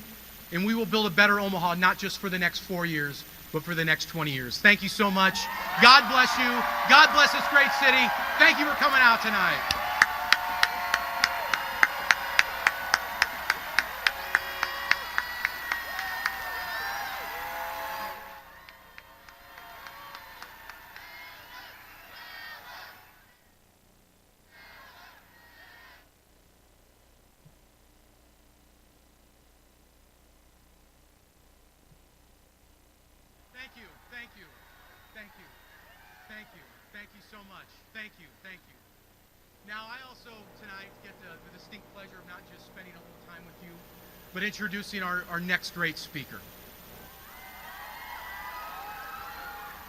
And we will build a better Omaha, not just for the next 4 years, but for the next 20 years. Thank you so much. God bless you. God bless this great city. Thank you for coming out tonight. Thank you so much. Thank you. Now, I also tonight get the distinct pleasure of not just spending a little time with you, but introducing our next great speaker.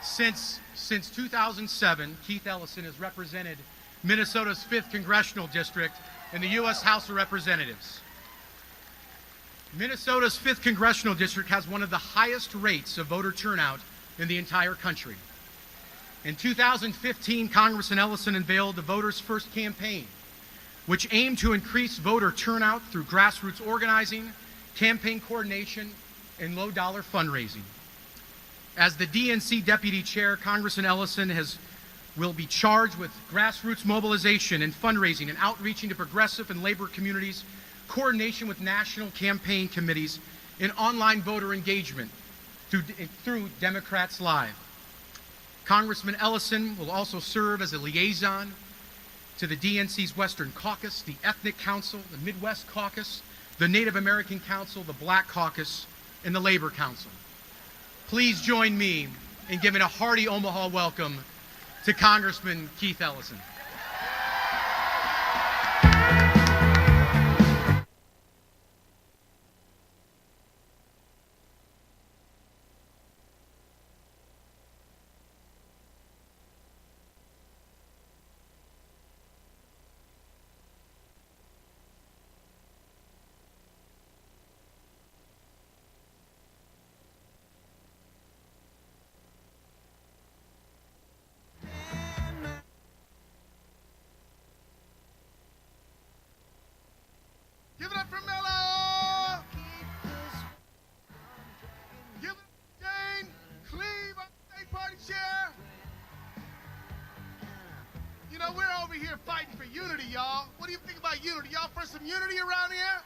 Since 2007, Keith Ellison has represented Minnesota's 5th Congressional District in the U.S. House of Representatives. Minnesota's 5th Congressional District has one of the highest rates of voter turnout in the entire country. In 2015, Congressman Ellison unveiled the Voters First campaign, which aimed to increase voter turnout through grassroots organizing, campaign coordination, and low-dollar fundraising. As the DNC Deputy Chair, Congressman Ellison will be charged with grassroots mobilization and fundraising and outreaching to progressive and labor communities, coordination with national campaign committees, and online voter engagement through Democrats Live. Congressman Ellison will also serve as a liaison to the DNC's Western Caucus, the Ethnic Council, the Midwest Caucus, the Native American Council, the Black Caucus, and the Labor Council. Please join me in giving a hearty Omaha welcome to Congressman Keith Ellison. here fighting for unity, y'all. What do you think about unity? Y'all for some unity around here?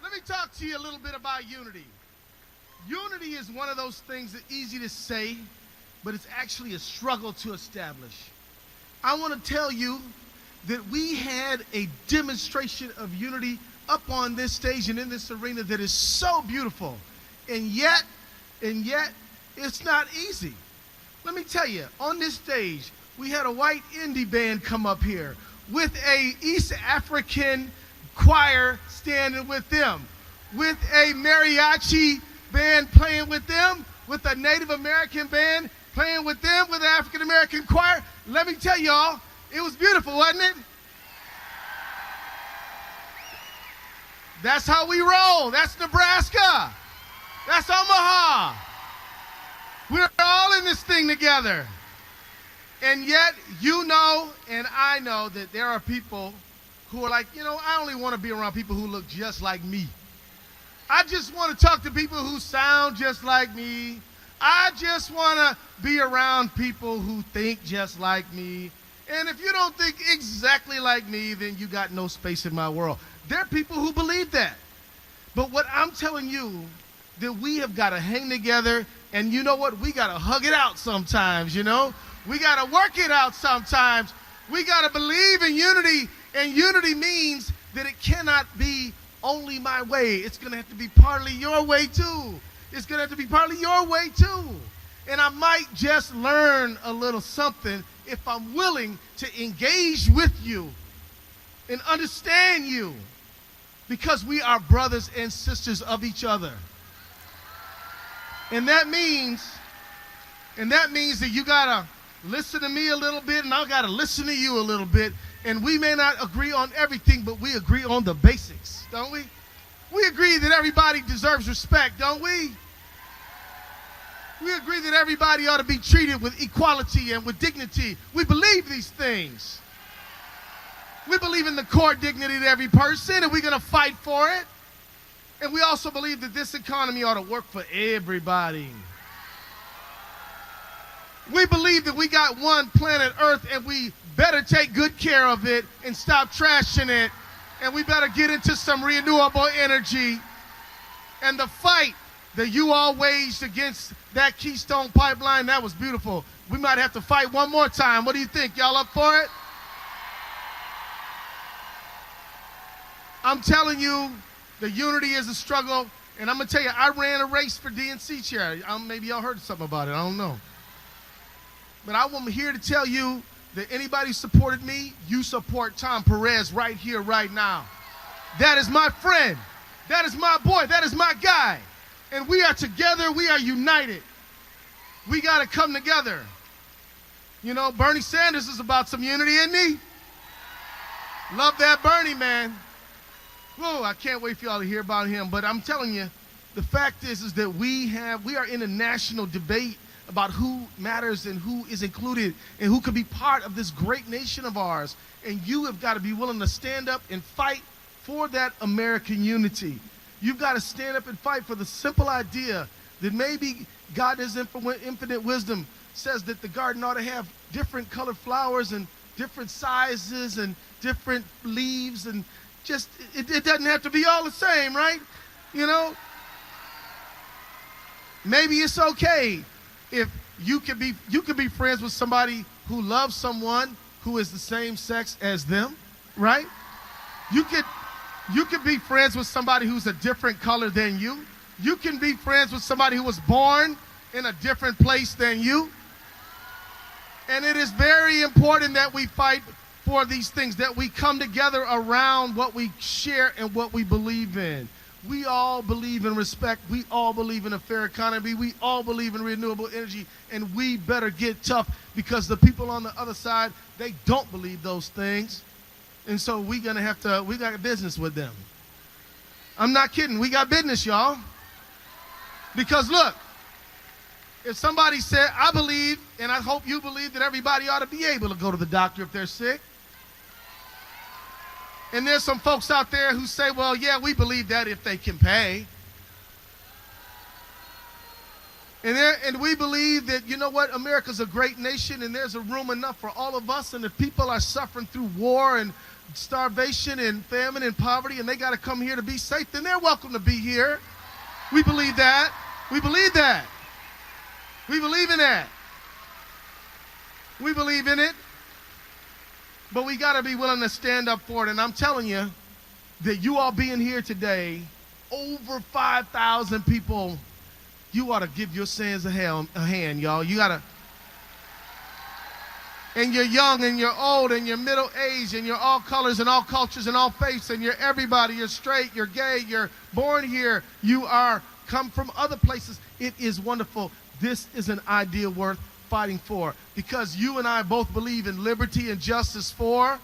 Let me talk to you a little bit about unity. Unity is one of those things that's easy to say, but it's actually a struggle to establish. I want to tell you that we had a demonstration of unity up on this stage and in this arena that is so beautiful. And yet, it's not easy. Let me tell you, on this stage, we had a white indie band come up here with a East African choir standing with them, with a mariachi band playing with them, with a Native American band playing with them, with an African American choir. Let me tell y'all, it was beautiful, wasn't it? That's how we roll. That's Nebraska. That's Omaha. We're all in this thing together. And yet, you know and I know that there are people who are like, I only want to be around people who look just like me. I just want to talk to people who sound just like me. I just want to be around people who think just like me. And if you don't think exactly like me, then you got no space in my world. There are people who believe that. But what I'm telling you, that we have got to hang together, and you know what? We got to hug it out sometimes, We got to work it out sometimes. We got to believe in unity, and unity means that it cannot be only my way. It's going to have to be partly your way, too. It's going to have to be partly your way, too. And I might just learn a little something if I'm willing to engage with you and understand you, because we are brothers and sisters of each other. And that means that you got to listen to me a little bit, and I got to listen to you a little bit. And we may not agree on everything, but we agree on the basics, don't we? We agree that everybody deserves respect, don't we? We agree that everybody ought to be treated with equality and with dignity. We believe these things. We believe in the core dignity of every person, and we're going to fight for it. And we also believe that this economy ought to work for everybody. We believe that we got one planet Earth, and we better take good care of it and stop trashing it. And we better get into some renewable energy. And the fight that you all waged against that Keystone Pipeline, that was beautiful. We might have to fight one more time. What do you think? Y'all up for it? I'm telling you, the unity is a struggle. And I'm going to tell you, I ran a race for DNC chair. Maybe y'all heard something about it. I don't know. But I'm here to tell you that anybody supported me, you support Tom Perez right here, right now. That is my friend. That is my boy. That is my guy. And we are together. We are united. We got to come together. Bernie Sanders is about some unity, isn't he? Love that Bernie, man. Whoa, I can't wait for y'all to hear about him. But I'm telling you, the fact is that we are in a national debate about who matters and who is included and who could be part of this great nation of ours. And you have got to be willing to stand up and fight for that American unity. You've got to stand up and fight for the simple idea that maybe God, His infinite wisdom, says that the garden ought to have different colored flowers and different sizes and different leaves, and just it doesn't have to be all the same, right? Maybe it's okay if you could be friends with somebody who loves someone who is the same sex as them, right? You could be friends with somebody who's a different color than you. You can be friends with somebody who was born in a different place than you. And it is very important that we fight for these things, that we come together around what we share and what we believe in. We all believe in respect. We all believe in a fair economy. We all believe in renewable energy. And we better get tough, because the people on the other side, they don't believe those things. And so we got business with them. I'm not kidding. We got business, y'all. Because look, if somebody said, I believe, and I hope you believe, that everybody ought to be able to go to the doctor if they're sick. And there's some folks out there who say, well, yeah, we believe that if they can pay. And we believe that, you know what, America's a great nation and there's a room enough for all of us. And if people are suffering through war and starvation and famine and poverty and they got to come here to be safe, then they're welcome to be here. We believe that. We believe that. We believe in that. We believe in it. But we got to be willing to stand up for it. And I'm telling you that you all being here today, over 5,000 people, you ought to give your sins a hand, y'all. You got to. And you're young and you're old and you're middle aged and you're all colors and all cultures and all faiths and you're everybody. You're straight, you're gay, you're born here, you are come from other places. It is wonderful. This is an idea worth fighting for because you and I both believe in liberty and justice for.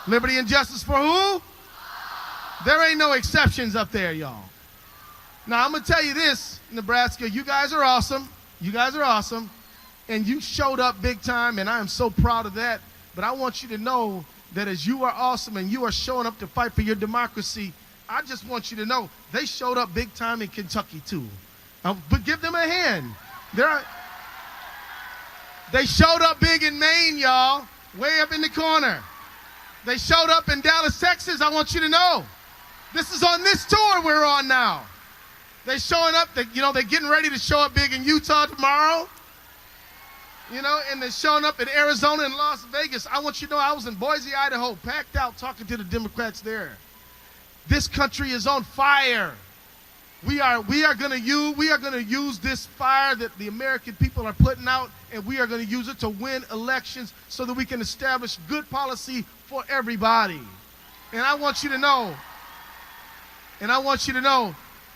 Liberty and justice for who? There ain't no exceptions up there, y'all. Now, I'm going to tell you this, Nebraska, you guys are awesome. You guys are awesome. And you showed up big time, and I am so proud of that. But I want you to know that as you are awesome and you are showing up to fight for your democracy, I just want you to know they showed up big time in Kentucky, too. But give them a hand. They showed up big in Maine, y'all, way up in the corner. They showed up in Dallas, Texas. I want you to know. This is on this tour we're on now. They're showing up. They're getting ready to show up big in Utah tomorrow. And they're showing up in Arizona and Las Vegas. I want you to know I was in Boise, Idaho, packed out talking to the Democrats there. This country is on fire. We are going to use this fire that the American people are putting out, and we are going to use it to win elections so that we can establish good policy for everybody. And I want you to know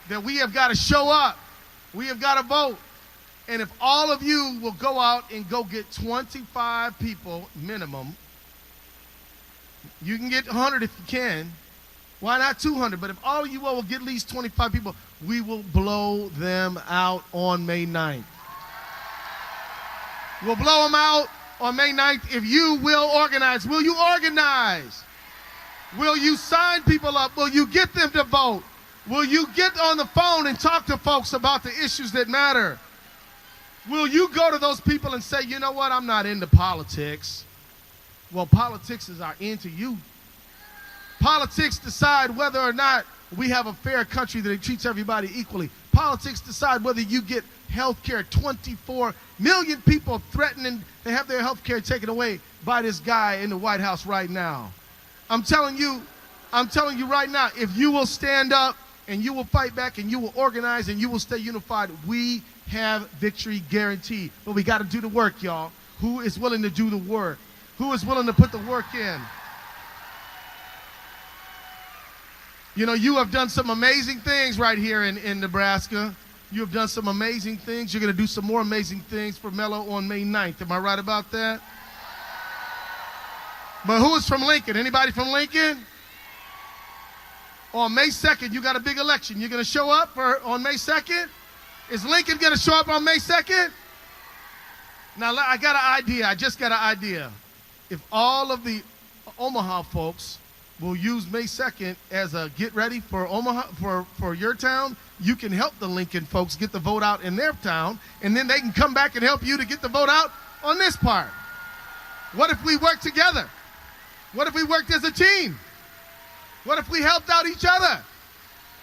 that we have got to show up. We have got to vote. And if all of you will go out and go get 25 people minimum, you can get 100 if you can. Why not 200? But if all of you will get at least 25 people, we will blow them out on May 9th. We'll blow them out on May 9th if you will organize. Will you organize? Will you sign people up? Will you get them to vote? Will you get on the phone and talk to folks about the issues that matter? Will you go to those people and say, you know what, I'm not into politics? Well, politics is our end to you. Politics decide whether or not we have a fair country that treats everybody equally. Politics decide whether you get health care. 24 million people threatening to have their health care taken away by this guy in the White House right now. I'm telling you right now, if you will stand up and you will fight back and you will organize and you will stay unified, we have victory guaranteed. But we got to do the work, y'all. Who is willing to do the work? Who is willing to put the work in? You have done some amazing things right here in Nebraska. You have done some amazing things. You're going to do some more amazing things for Mello on May 9th. Am I right about that? But who is from Lincoln? Anybody from Lincoln? On May 2nd, you got a big election. You're going to show up on May 2nd? Is Lincoln going to show up on May 2nd? Now, I got an idea. I just got an idea. If all of the Omaha folks will use May 2nd as a get ready for Omaha, for your town, you can help the Lincoln folks get the vote out in their town, and then they can come back and help you to get the vote out on this part. What if we work together? What if we worked as a team? What if we helped out each other?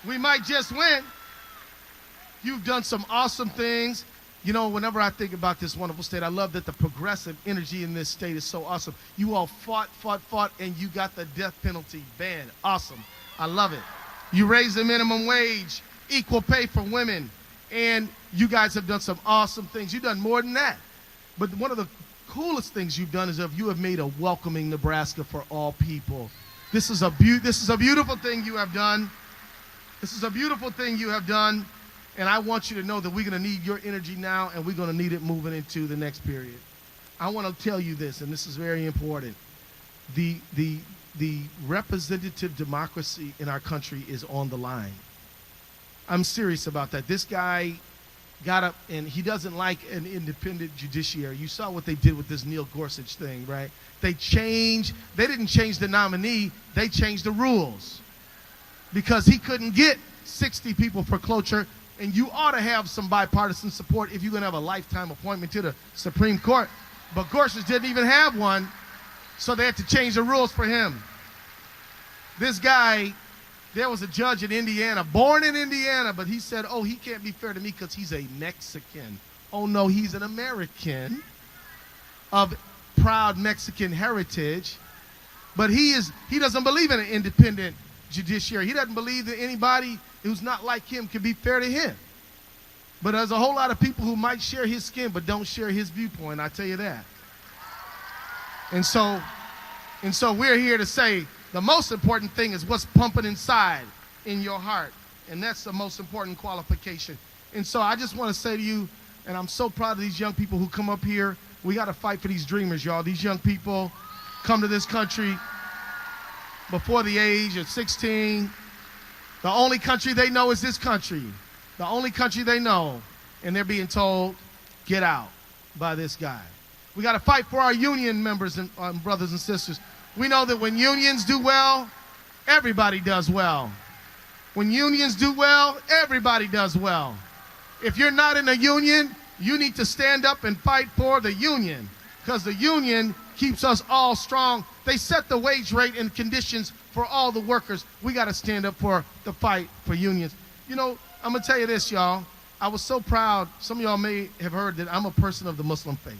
We might just win. You've done some awesome things. Whenever I think about this wonderful state, I love that the progressive energy in this state is so awesome. You all fought, and you got the death penalty banned. Awesome. I love it. You raised the minimum wage, equal pay for women, and you guys have done some awesome things. You've done more than that. But one of the coolest things you've done is you have made a welcoming Nebraska for all people. This is a beautiful thing you have done. This is a beautiful thing you have done. And I want you to know that we're going to need your energy now, and we're going to need it moving into the next period. I want to tell you this, and this is very important. The representative democracy in our country is on the line. I'm serious about that. This guy got up, and he doesn't like an independent judiciary. You saw what they did with this Neil Gorsuch thing, right? They didn't change the nominee, they changed the rules. Because he couldn't get 60 people for cloture, And you ought to have some bipartisan support if you're going to have a lifetime appointment to the Supreme Court. But Gorsuch didn't even have one, so they had to change the rules for him. This guy, there was a judge in Indiana, born in Indiana, but he said, oh, he can't be fair to me because he's a Mexican. Oh, no, he's an American of proud Mexican heritage. But he doesn't believe in an independent judiciary. He doesn't believe that anybody who's not like him can be fair to him. But there's a whole lot of people who might share his skin but don't share his viewpoint, I tell you that. And so we're here to say the most important thing is what's pumping inside in your heart. And that's the most important qualification. And so I just want to say to you, and I'm so proud of these young people who come up here. We got to fight for these dreamers, y'all. These young people come to this country before the age of 16. The only country they know is this country. The only country they know. And they're being told, get out by this guy. We got to fight for our union members and brothers and sisters. We know that when unions do well, everybody does well. When unions do well, everybody does well. If you're not in a union, you need to stand up and fight for the union, because the union keeps us all strong. They set the wage rate and conditions for all the workers. We got to stand up for the fight for unions. You know, I'm going to tell you this, y'all. I was so proud. Some of y'all may have heard that I'm a person of the Muslim faith.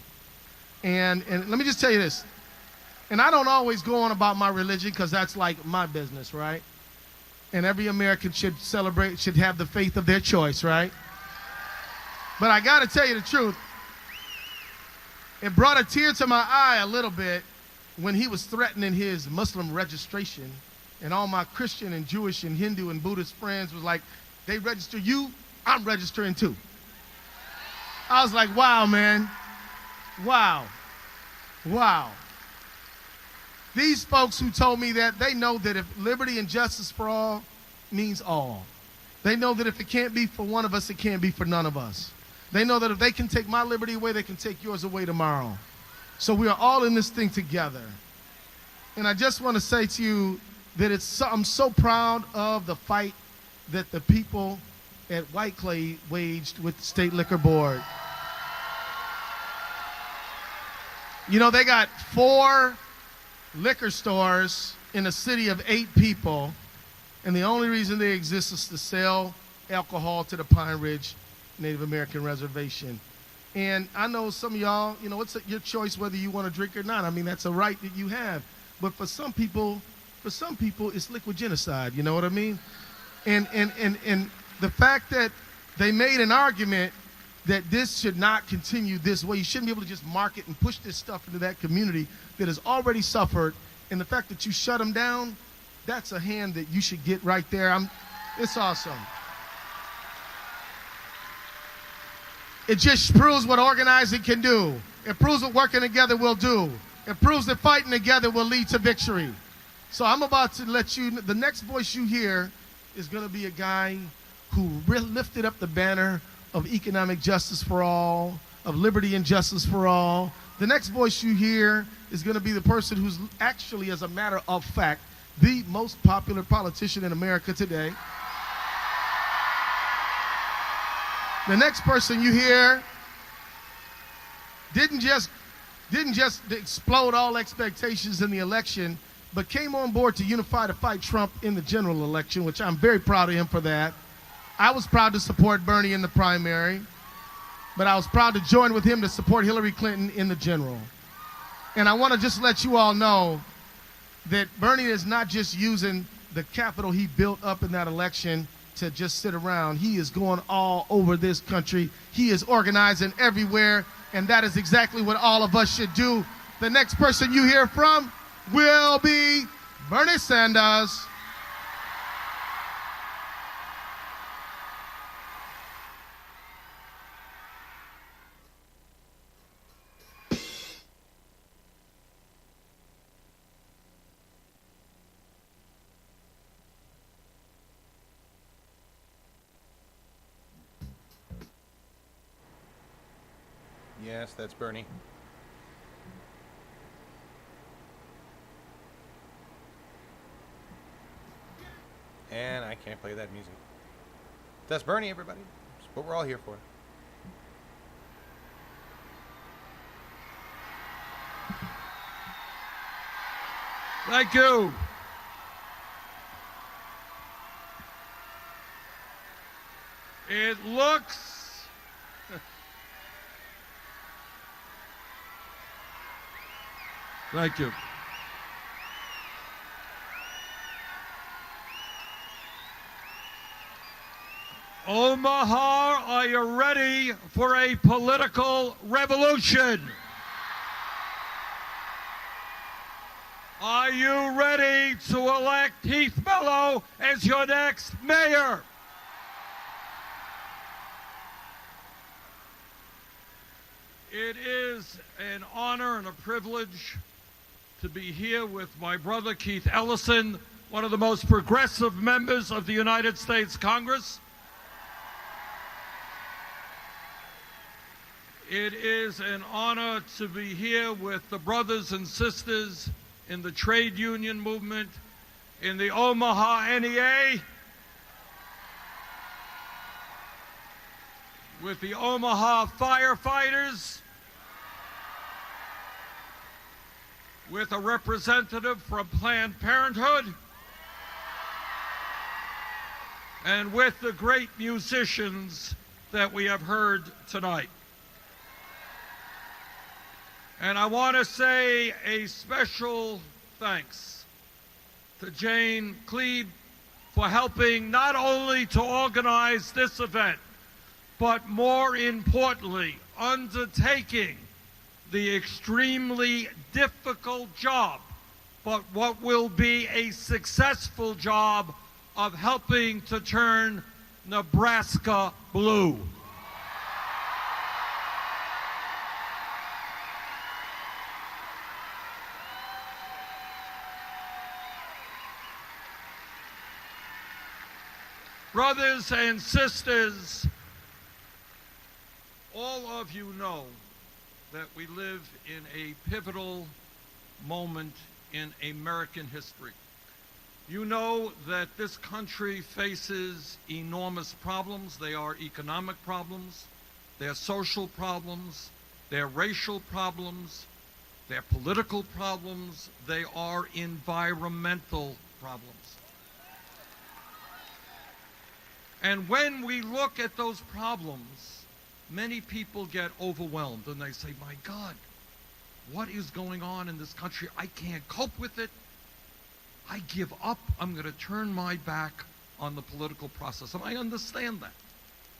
And let me just tell you this. And I don't always go on about my religion because that's like my business, right? And every American should have the faith of their choice, right? But I got to tell you the truth. It brought a tear to my eye a little bit when he was threatening his Muslim registration, and all my Christian and Jewish and Hindu and Buddhist friends was like, they register you, I'm registering too. I was like, wow, man. Wow. Wow. These folks who told me that, they know that if liberty and justice for all means all. They know that if it can't be for one of us, it can't be for none of us. They know that if they can take my liberty away, they can take yours away tomorrow. So we are all in this thing together. And I just want to say to you that I'm so proud of the fight that the people at White Clay waged with the State Liquor Board. You know, they got 4 liquor stores in a city of 8 people, and the only reason they exist is to sell alcohol to the Pine Ridge Native American Reservation. And I know some of y'all, you know, it's your choice whether you want to drink or not. I mean, that's a right that you have. But for some people, it's liquid genocide, you know what I mean? And the fact that they made an argument that this should not continue this way, you shouldn't be able to just market and push this stuff into that community that has already suffered, and the fact that you shut them down, that's a hand that you should get right there. It's awesome. It just proves what organizing can do. It proves what working together will do. It proves that fighting together will lead to victory. So I'm about to let you, the next voice you hear is going to be a guy who lifted up the banner of economic justice for all, of liberty and justice for all. The next voice you hear is going to be the person who's actually, as a matter of fact, the most popular politician in America today. The next person you hear didn't just explode all expectations in the election, but came on board to unify to fight Trump in the general election, which I'm very proud of him for that. I was proud to support Bernie in the primary, but I was proud to join with him to support Hillary Clinton in the general. And I want to just let you all know that Bernie is not just using the capital he built up in that election to just sit around. He is going all over this country. He is organizing everywhere, and that is exactly what all of us should do. The next person you hear from will be Bernie Sanders. Yes, that's Bernie. And I can't play that music. That's Bernie, everybody. what we're all here for. Thank you. It looks thank you. Omaha, are you ready for a political revolution? Are you ready to elect Heath Mello as your next mayor? It is an honor and a privilege to be here with my brother Keith Ellison, one of the most progressive members of the United States Congress. It is an honor to be here with the brothers and sisters in the trade union movement, in the Omaha NEA, with the Omaha firefighters, with a representative from Planned Parenthood, and with the great musicians that we have heard tonight. And I want to say a special thanks to Jane Klebe for helping not only to organize this event, but more importantly, undertaking the extremely difficult job, but what will be a successful job of helping to turn Nebraska blue. Brothers and sisters, all of you know that we live in a pivotal moment in American history. You know that this country faces enormous problems. They are economic problems, they're social problems, they're racial problems, they're political problems, they are environmental problems. And when we look at those problems, many people get overwhelmed and they say, my God, what is going on in this country? I can't cope with it. I give up. I'm going to turn my back on the political process. And I understand that.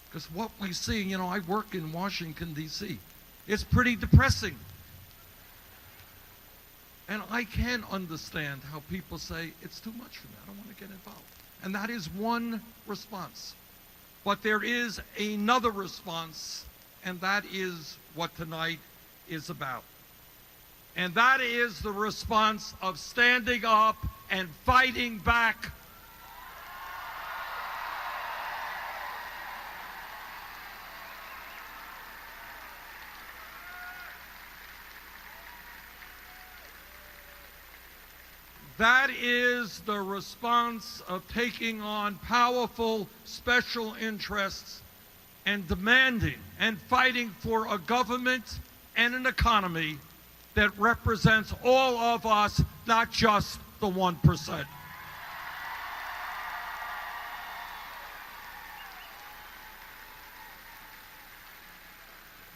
Because what we see, you know, I work in Washington, D.C. It's pretty depressing. And I can understand how people say, it's too much for me. I don't want to get involved. And that is one response. But there is another response, and that is what tonight is about. And that is the response of standing up and fighting back. That is the response of taking on powerful special interests and demanding and fighting for a government and an economy that represents all of us, not just the 1%.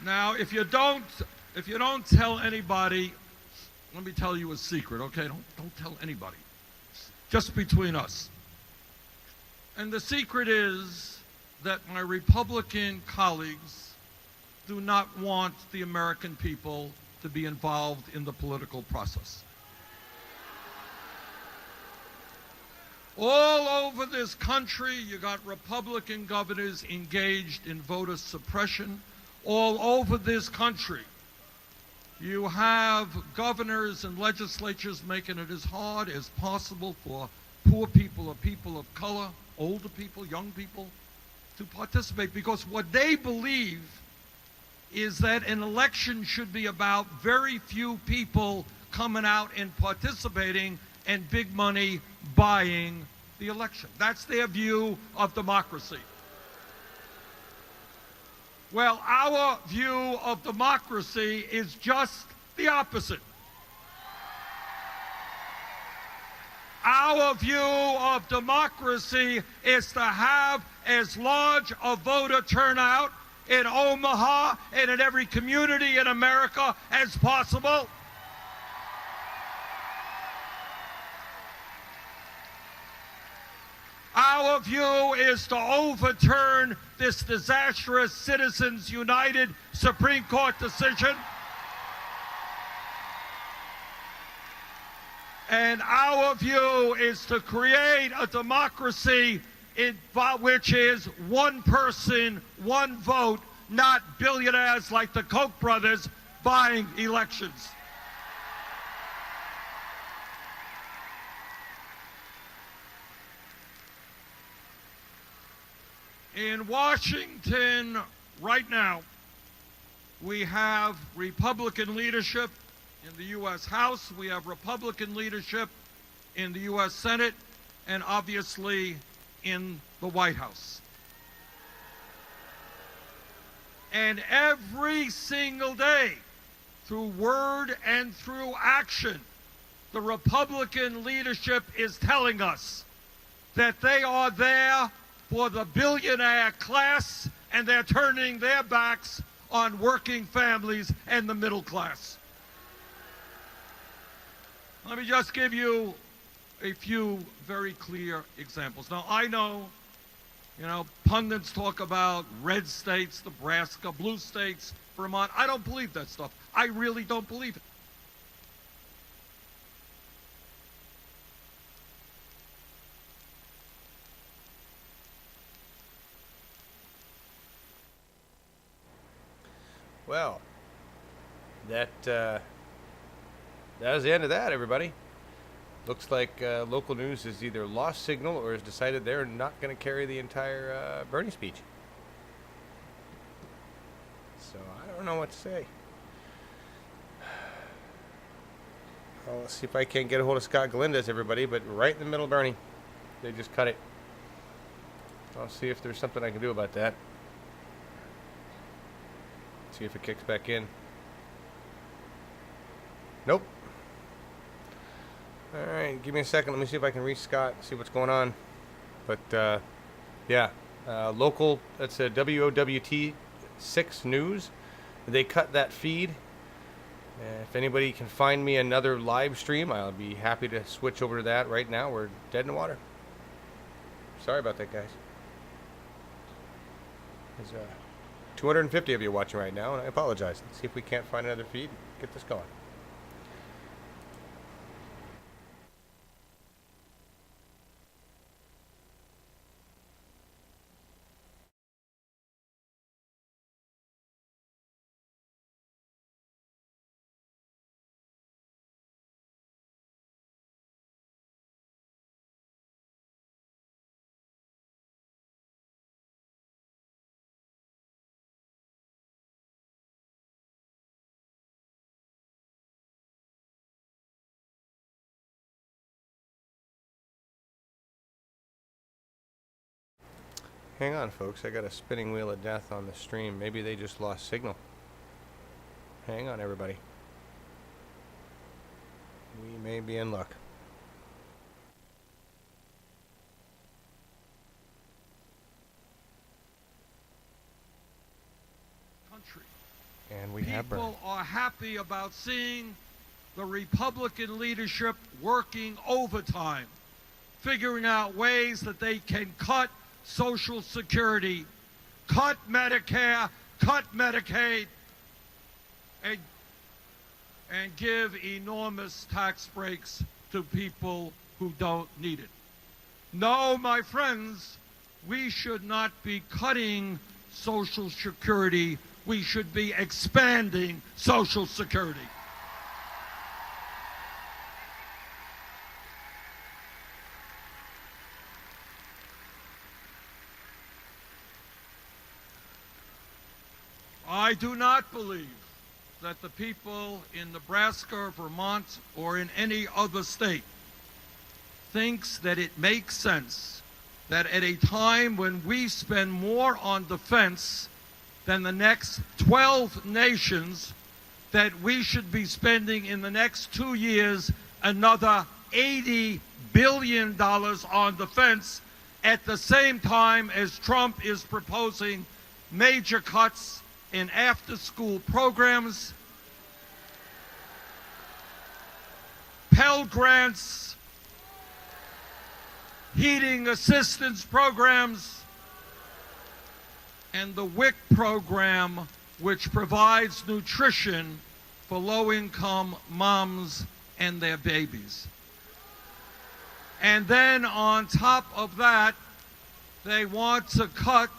Now, if you don't tell anybody, let me tell you a secret, okay? Don't tell anybody. Just between us. And the secret is that my Republican colleagues do not want the American people to be involved in the political process. All over this country, you got Republican governors engaged in voter suppression. All over this country, you have governors and legislatures making it as hard as possible for poor people or people of color, older people, young people, to participate, because what they believe is that an election should be about very few people coming out and participating and big money buying the election. That's their view of democracy. Well, our view of democracy is just the opposite. Our view of democracy is to have as large a voter turnout in Omaha and in every community in America as possible. Our view is to overturn this disastrous Citizens United Supreme Court decision. And our view is to create a democracy which is one person, one vote, not billionaires like the Koch brothers buying elections. In Washington right now, we have Republican leadership in the U.S. House, we have Republican leadership in the U.S. Senate, and obviously in the White House. And every single day, through word and through action, the Republican leadership is telling us that they are there for the billionaire class, and they're turning their backs on working families and the middle class. Let me just give you a few very clear examples. Now, I know, pundits talk about red states, Nebraska, blue states, Vermont. I don't believe that stuff. I really don't believe it. Well, that was the end of that, everybody. Looks like local news has either lost signal or has decided they're not going to carry the entire Bernie speech. So I don't know what to say. Well, let's see if I can't get a hold of Scott Galindez, everybody, but right in the middle of Bernie. They just cut it. I'll see if there's something I can do about that. See if it kicks back in. Nope. Alright, give me a second. Let me see if I can reach Scott, see what's going on. But, yeah. Local, that's a WOWT 6 News. They cut that feed. If anybody can find me another live stream, I'll be happy to switch over to that. Right now, we're dead in the water. Sorry about that, guys. There's 250 of you watching right now, and I apologize. Let's see if we can't find another feed and get this going. Hang on, folks. I got a spinning wheel of death on the stream. Maybe they just lost signal. Hang on, everybody. We may be in luck. Country. And we have Bernie. People are happy about seeing the Republican leadership working overtime, figuring out ways that they can cut Social Security, cut Medicare, cut Medicaid, and give enormous tax breaks to people who don't need it. No, my friends, we should not be cutting Social Security. We should be expanding Social Security. I do not believe that the people in Nebraska, Vermont, or in any other state thinks that it makes sense that at a time when we spend more on defense than the next 12 nations, that we should be spending in the next 2 years another $80 billion on defense, at the same time as Trump is proposing major cuts in after-school programs, Pell Grants, heating assistance programs, and the WIC program, which provides nutrition for low-income moms and their babies. And then on top of that, they want to cut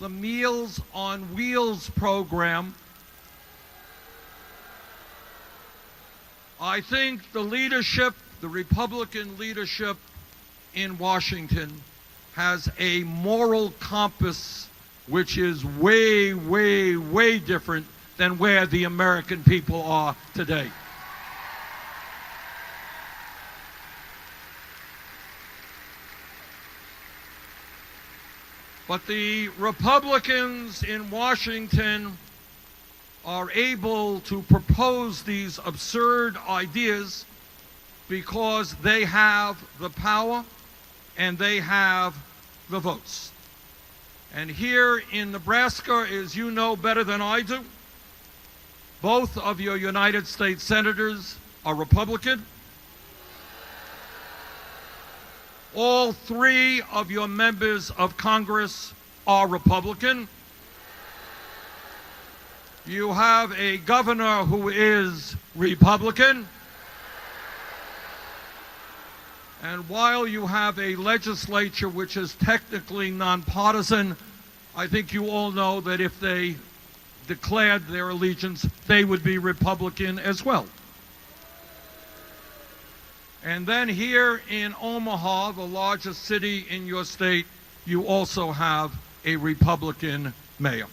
the Meals on Wheels program. I think the leadership, the Republican leadership in Washington, has a moral compass which is way, way, way different than where the American people are today. But the Republicans in Washington are able to propose these absurd ideas because they have the power and they have the votes. And here in Nebraska, as you know better than I do, both of your United States senators are Republican. All 3 of your members of Congress are Republican. You have a governor who is Republican. And while you have a legislature which is technically nonpartisan, I think you all know that if they declared their allegiance, they would be Republican as well. And then here in Omaha, the largest city in your state, you also have a Republican mayor.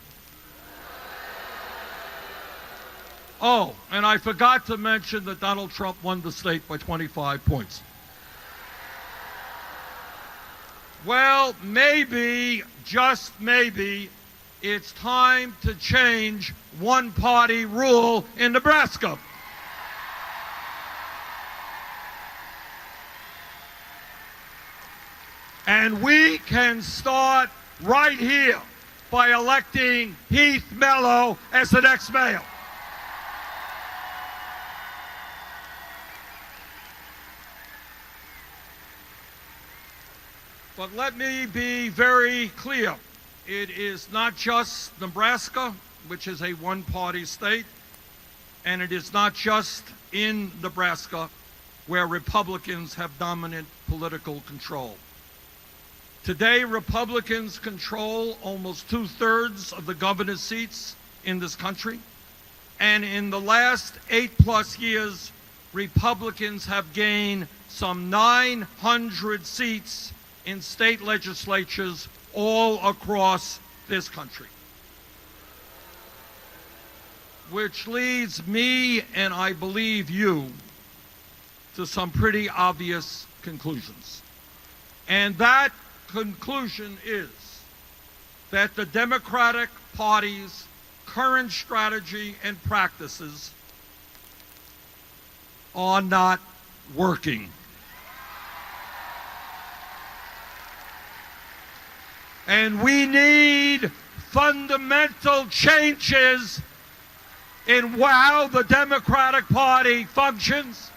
Oh, and I forgot to mention that Donald Trump won the state by 25 points. Well, maybe, just maybe, it's time to change one-party rule in Nebraska. And we can start right here by electing Heath Mello as the next mayor. But let me be very clear. It is not just Nebraska, which is a one-party state, and it is not just in Nebraska where Republicans have dominant political control. Today, Republicans control almost 2/3 of the governor's seats in this country. And in the last 8+ years, Republicans have gained some 900 seats in state legislatures all across this country. Which leads me, and I believe you, to some pretty obvious conclusions. And that conclusion is that the Democratic Party's current strategy and practices are not working. And we need fundamental changes in how the Democratic Party functions.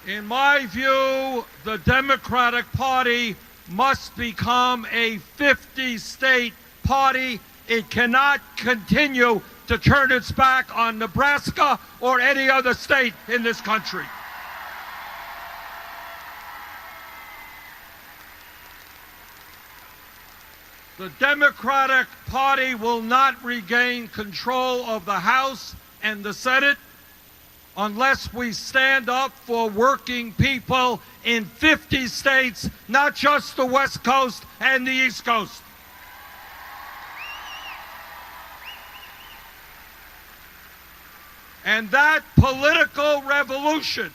In my view, the Democratic Party must become a 50-state party. It cannot continue to turn its back on Nebraska or any other state in this country. The Democratic Party will not regain control of the House and the Senate unless we stand up for working people in 50 states, not just the West Coast and the East Coast. And that political revolution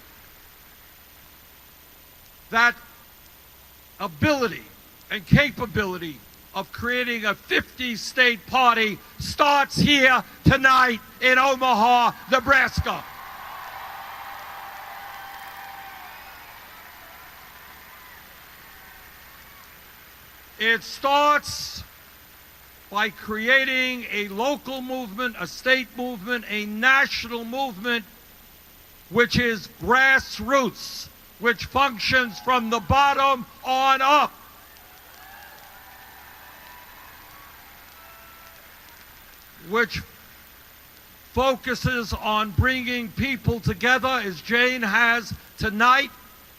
that ability and capability of creating a 50-state party starts here tonight in Omaha, Nebraska. It starts by creating a local movement, a state movement, a national movement, which is grassroots, which functions from the bottom on up. Which focuses on bringing people together, as Jane has tonight,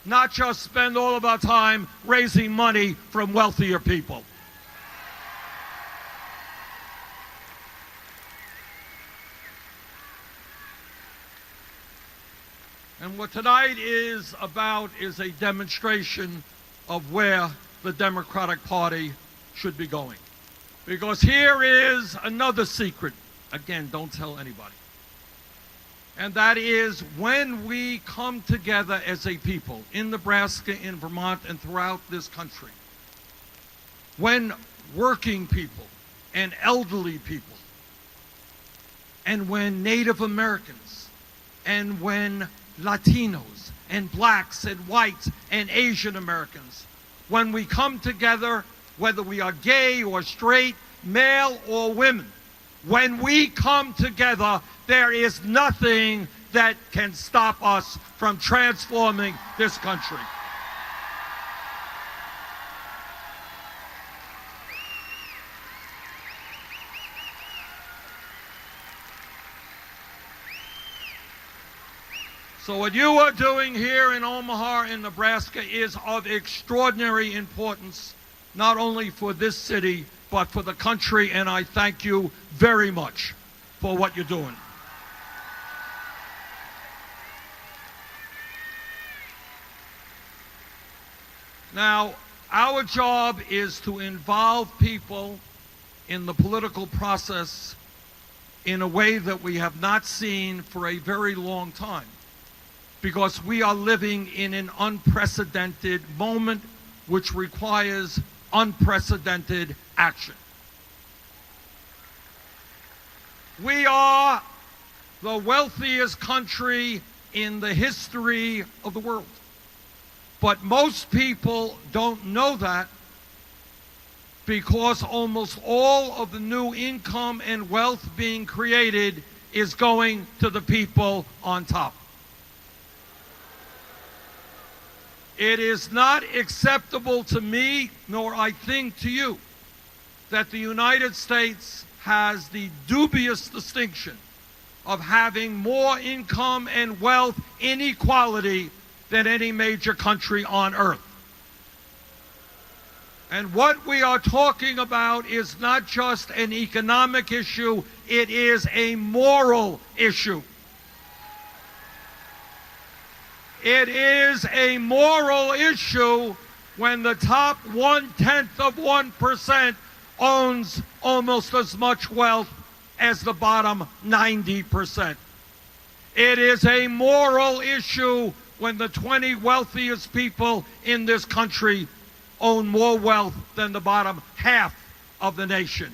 not just spend all of our time raising money from wealthier people. And what tonight is about is a demonstration of where the Democratic Party should be going. Because here is another secret. Again, don't tell anybody. And that is, when we come together as a people in Nebraska, in Vermont, and throughout this country, when working people and elderly people, and when Native Americans, and when Latinos, and blacks, and whites, and Asian Americans, when we come together, whether we are gay or straight, male or women, when we come together, there is nothing that can stop us from transforming this country. So what you are doing here in Omaha, in Nebraska, is of extraordinary importance, not only for this city, but for the country, and I thank you very much for what you're doing. Now, our job is to involve people in the political process in a way that we have not seen for a very long time, because we are living in an unprecedented moment which requires unprecedented action. We are the wealthiest country in the history of the world. But most people don't know that, because almost all of the new income and wealth being created is going to the people on top. It is not acceptable to me, nor I think to you, that the United States has the dubious distinction of having more income and wealth inequality than any major country on earth. And what we are talking about is not just an economic issue, it is a moral issue. It is a moral issue when the top 0.1% owns almost as much wealth as the bottom 90%. It is a moral issue when the 20 wealthiest people in this country own more wealth than the bottom half of the nation.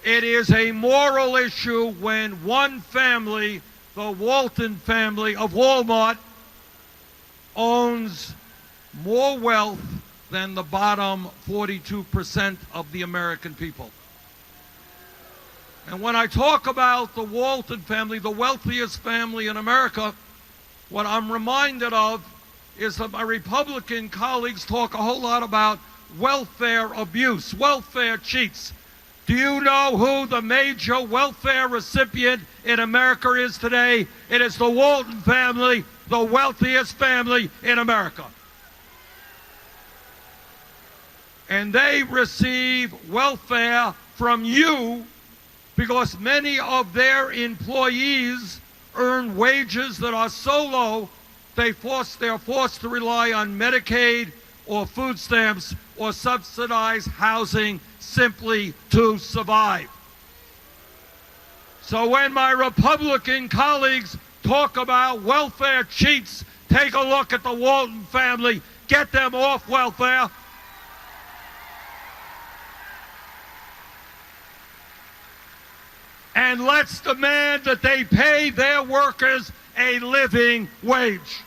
It is a moral issue when one family, the Walton family of Walmart, owns more wealth than the bottom 42% of the American people. And when I talk about the Walton family, the wealthiest family in America, what I'm reminded of is that my Republican colleagues talk a whole lot about welfare abuse, welfare cheats. Do you know who the major welfare recipient in America is today? It is the Walton family, the wealthiest family in America. And they receive welfare from you because many of their employees earn wages that are so low they're forced to rely on Medicaid or food stamps or subsidized housing simply to survive. So when my Republican colleagues talk about welfare cheats, take a look at the Walton family. get them off welfare. And let's demand that they pay their workers a living wage.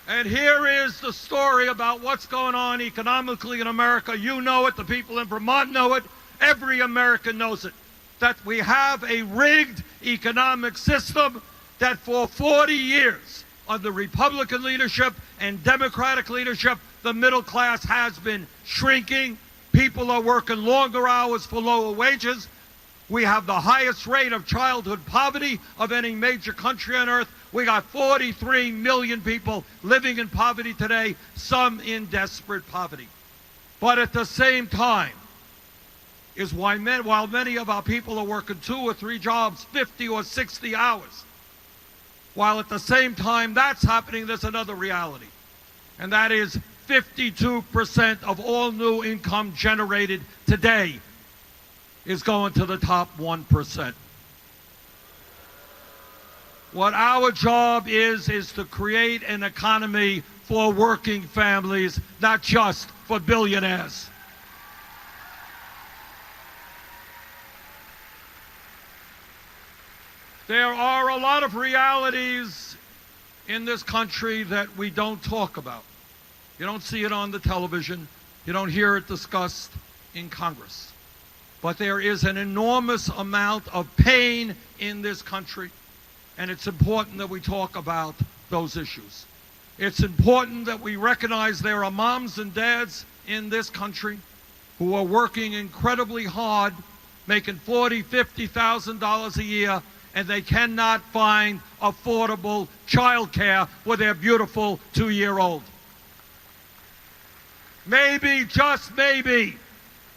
And here is the story about what's going on economically in America. You know it. The people in Vermont know it. Every American knows it. That we have a rigged economic system that for 40 years, under Republican leadership and Democratic leadership, the middle class has been shrinking. People are working longer hours for lower wages. We have the highest rate of childhood poverty of any major country on earth. We got 43 million people living in poverty today, some in desperate poverty. But at the same time, is while many of our people are working 2 or 3 jobs, 50 or 60 hours, while at the same time that's happening, there's another reality. And that is 52% of all new income generated today is going to the top 1%. What our job is to create an economy for working families, not just for billionaires. There are a lot of realities in this country that we don't talk about. You don't see it on the television. You don't hear it discussed in Congress. But there is an enormous amount of pain in this country, and it's important that we talk about those issues. It's important that we recognize there are moms and dads in this country who are working incredibly hard, making $40,000, $50,000 a year, and they cannot find affordable child care for their beautiful 2-year-old. Maybe, just maybe,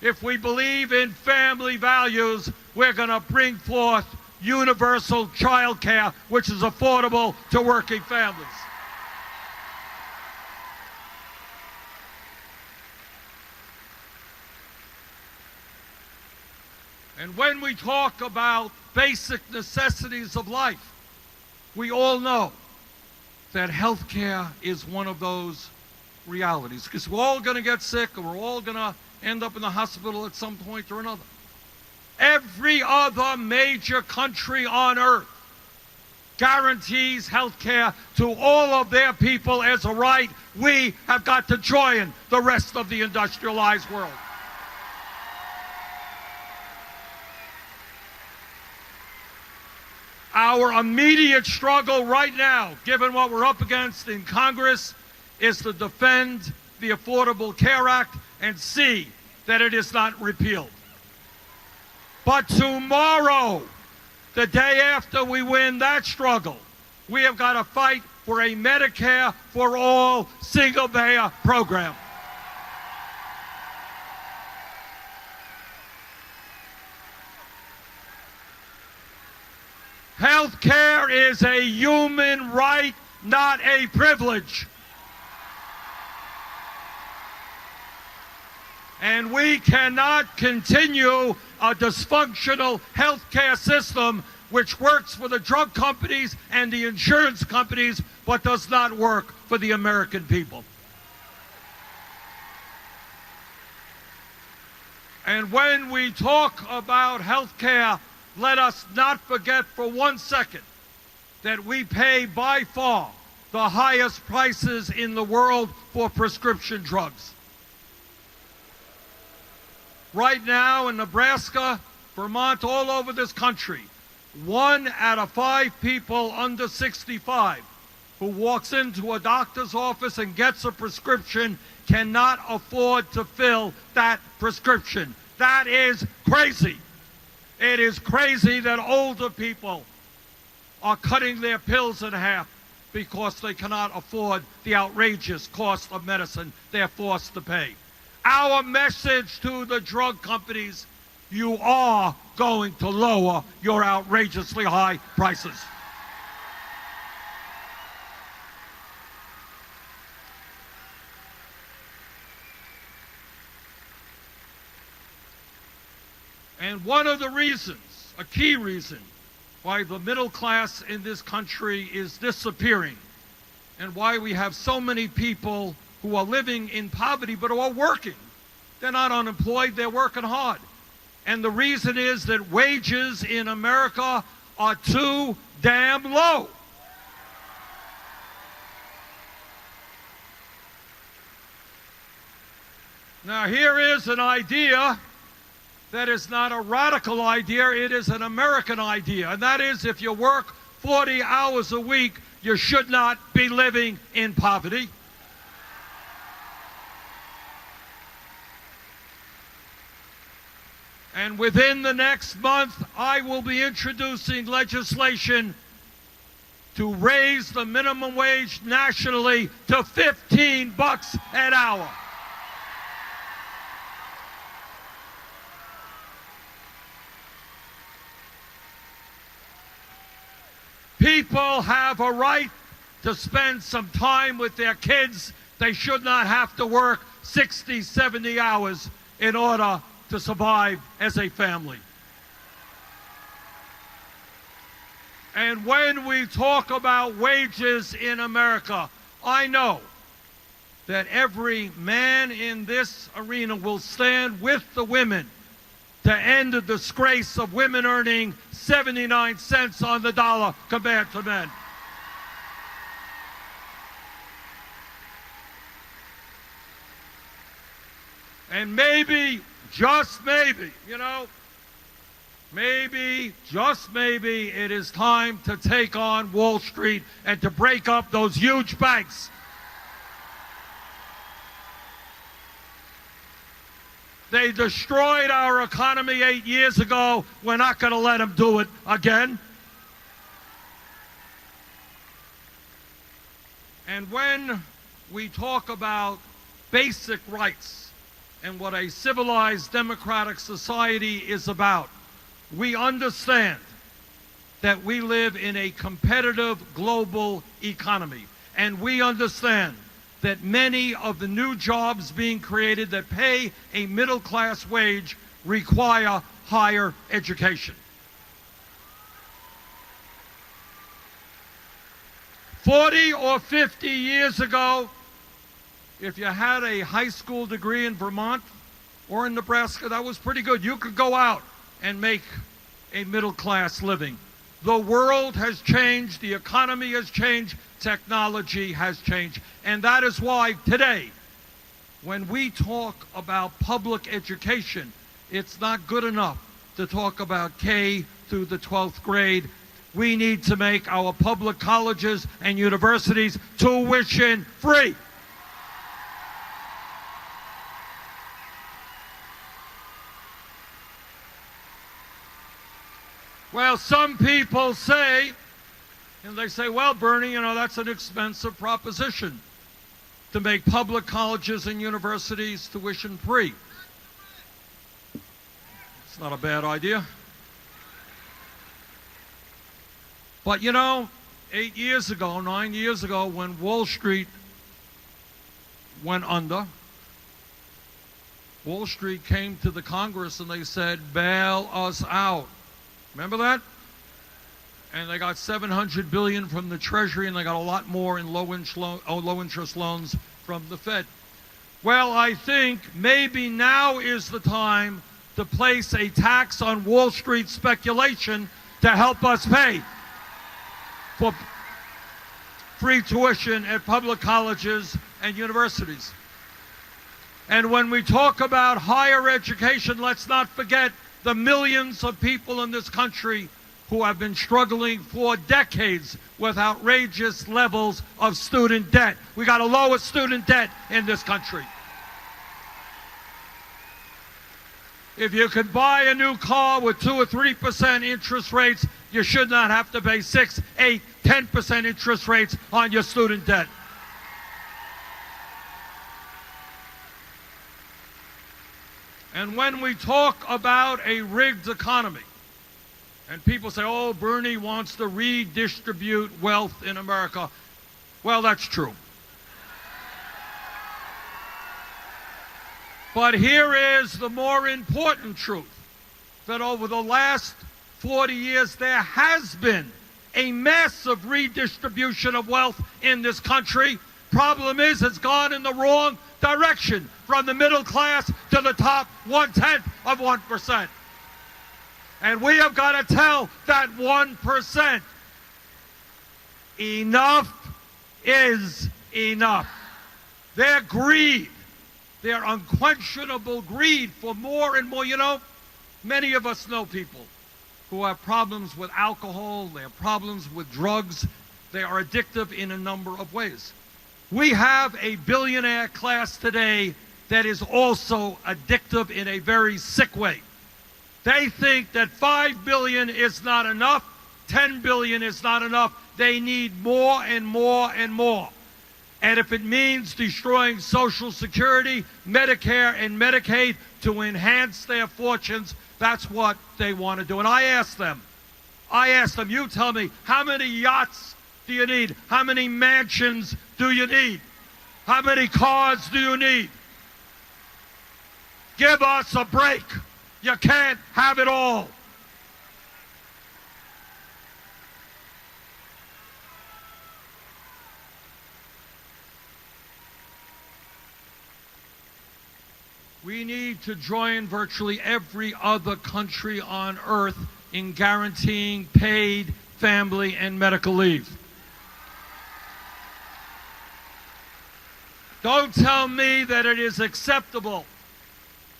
if we believe in family values, we're going to bring forth universal child care, which is affordable to working families. And when we talk about basic necessities of life, we all know that health care is one of those realities, because we're all going to get sick and we're all going to end up in the hospital at some point or another. Every other major country on earth guarantees health care to all of their people as a right. We have got to join the rest of the industrialized world. Our immediate struggle right now, given what we're up against in Congress, is to defend the Affordable Care Act and see that it is not repealed. But tomorrow, the day after we win that struggle, we have got to fight for a Medicare for all single-payer program. Health care is a human right, not a privilege. And we cannot continue a dysfunctional health care system which works for the drug companies and the insurance companies but does not work for the American people. And when we talk about health care, let us not forget for 1 second that we pay by far the highest prices in the world for prescription drugs. Right now in Nebraska, Vermont, all over this country, 1 out of 5 people under 65 who walks into a doctor's office and gets a prescription cannot afford to fill that prescription. That is crazy. It is crazy that older people are cutting their pills in half because they cannot afford the outrageous cost of medicine they're forced to pay. Our message to the drug companies: you are going to lower your outrageously high prices. And one of the reasons, a key reason, why the middle class in this country is disappearing, and why we have so many people who are living in poverty but who are working. They're not unemployed, they're working hard. And the reason is that wages in America are too damn low. Now, here is an idea that is not a radical idea, it is an American idea. And that is, if you work 40 hours a week, you should not be living in poverty. And within the next month, I will be introducing legislation to raise the minimum wage nationally to $15 an hour. People have a right to spend some time with their kids. They should not have to work 60, 70 hours in order to survive as a family. And when we talk about wages in America, I know that every man in this arena will stand with the women to end the disgrace of women earning 79 cents on the dollar compared to men. And maybe, just maybe, maybe, just maybe, it is time to take on Wall Street and to break up those huge banks. They destroyed our economy 8 years ago. We're not going to let them do it again. And when we talk about basic rights and what a civilized democratic society is about, we understand that we live in a competitive global economy. And we understand that many of the new jobs being created that pay a middle-class wage require higher education. 40 or 50 years ago, if you had a high school degree in Vermont or in Nebraska, that was pretty good. You could go out and make a middle-class living. The world has changed, the economy has changed, technology has changed. And that is why today, when we talk about public education, it's not good enough to talk about K through the 12th grade. We need to make our public colleges and universities tuition free. Well, some people say, and they say, well, Bernie, that's an expensive proposition to make public colleges and universities tuition free. It's not a bad idea. But 8 years ago, 9 years ago, when Wall Street went under, Wall Street came to the Congress and they said, bail us out. Remember that? And they got $700 billion from the Treasury, and they got a lot more in low-interest loans from the Fed. Well, I think maybe now is the time to place a tax on Wall Street speculation to help us pay for free tuition at public colleges and universities. And when we talk about higher education, let's not forget the millions of people in this country who have been struggling for decades with outrageous levels of student debt. We got to lower student debt in this country. If you could buy a new car with 2 or 3% interest rates, you should not have to pay 6, 8, 10% interest rates on your student debt. And when we talk about a rigged economy, and people say, oh, Bernie wants to redistribute wealth in America. Well, that's true. But here is the more important truth, that over the last 40 years, there has been a massive redistribution of wealth in this country. Problem is, it's gone in the wrong direction, from the middle class to the top 0.1%. And we have got to tell that 1%, enough is enough. Their greed, their unquenchable greed for more and more. You know, many of us know people who have problems with alcohol, they have problems with drugs, they are addictive in a number of ways. We have a billionaire class today that is also addictive in a very sick way. They think that $5 billion is not enough, $10 billion is not enough. They need more and more and more. And if it means destroying Social Security, Medicare, and Medicaid to enhance their fortunes, that's what they want to do. And I ask them, you tell me, how many yachts do you need? How many mansions do you need? How many cars do you need? Give us a break. You can't have it all. We need to join virtually every other country on earth in guaranteeing paid family and medical leave. Don't tell me that it is acceptable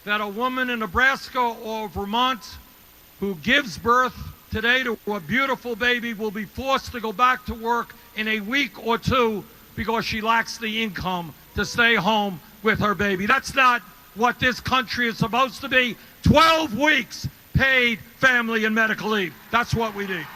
that a woman in Nebraska or Vermont who gives birth today to a beautiful baby will be forced to go back to work in a week or two because she lacks the income to stay home with her baby. That's not what this country is supposed to be. 12 weeks paid family and medical leave. That's what we need.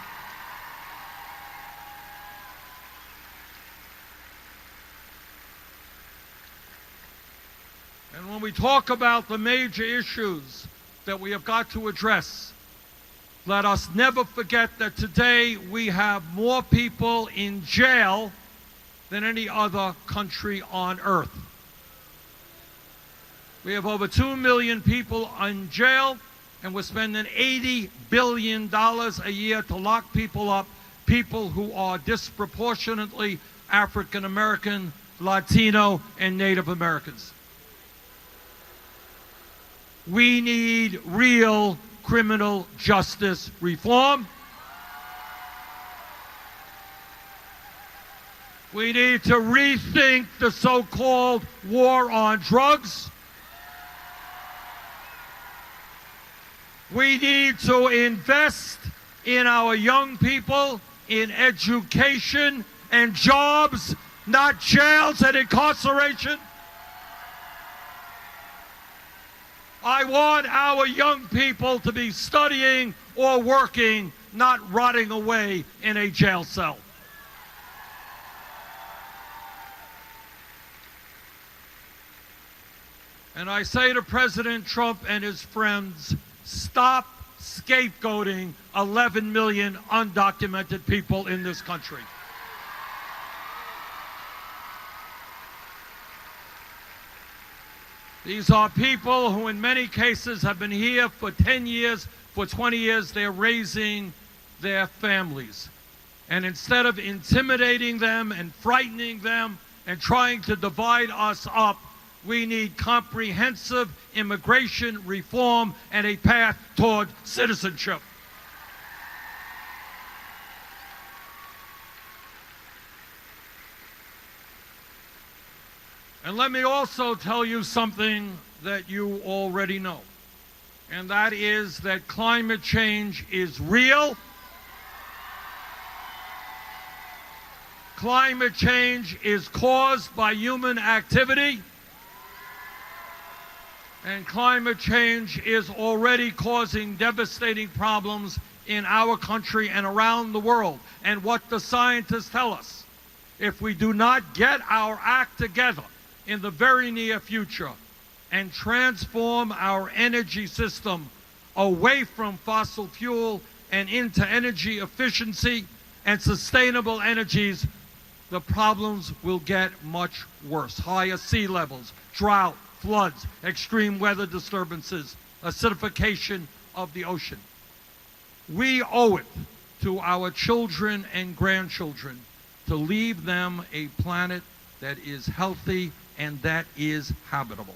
And when we talk about the major issues that we have got to address, let us never forget that today we have more people in jail than any other country on earth. We have over 2 million people in jail, and we're spending $80 billion a year to lock people up, people who are disproportionately African American, Latino, and Native Americans. We need real criminal justice reform. We need to rethink the so-called war on drugs. We need to invest in our young people, in education and jobs, not jails and incarceration. I want our young people to be studying or working, not rotting away in a jail cell. And I say to President Trump and his friends, stop scapegoating 11 million undocumented people in this country. These are people who in many cases have been here for 10 years, for 20 years. They're raising their families. And instead of intimidating them and frightening them and trying to divide us up, we need comprehensive immigration reform and a path toward citizenship. And let me also tell you something that you already know, and that is that climate change is real. Climate change is caused by human activity. And climate change is already causing devastating problems in our country and around the world. And what the scientists tell us, if we do not get our act together in the very near future and transform our energy system away from fossil fuel and into energy efficiency and sustainable energies, the problems will get much worse. Higher sea levels, drought, floods, extreme weather disturbances, acidification of the ocean. We owe it to our children and grandchildren to leave them a planet that is healthy and that is habitable.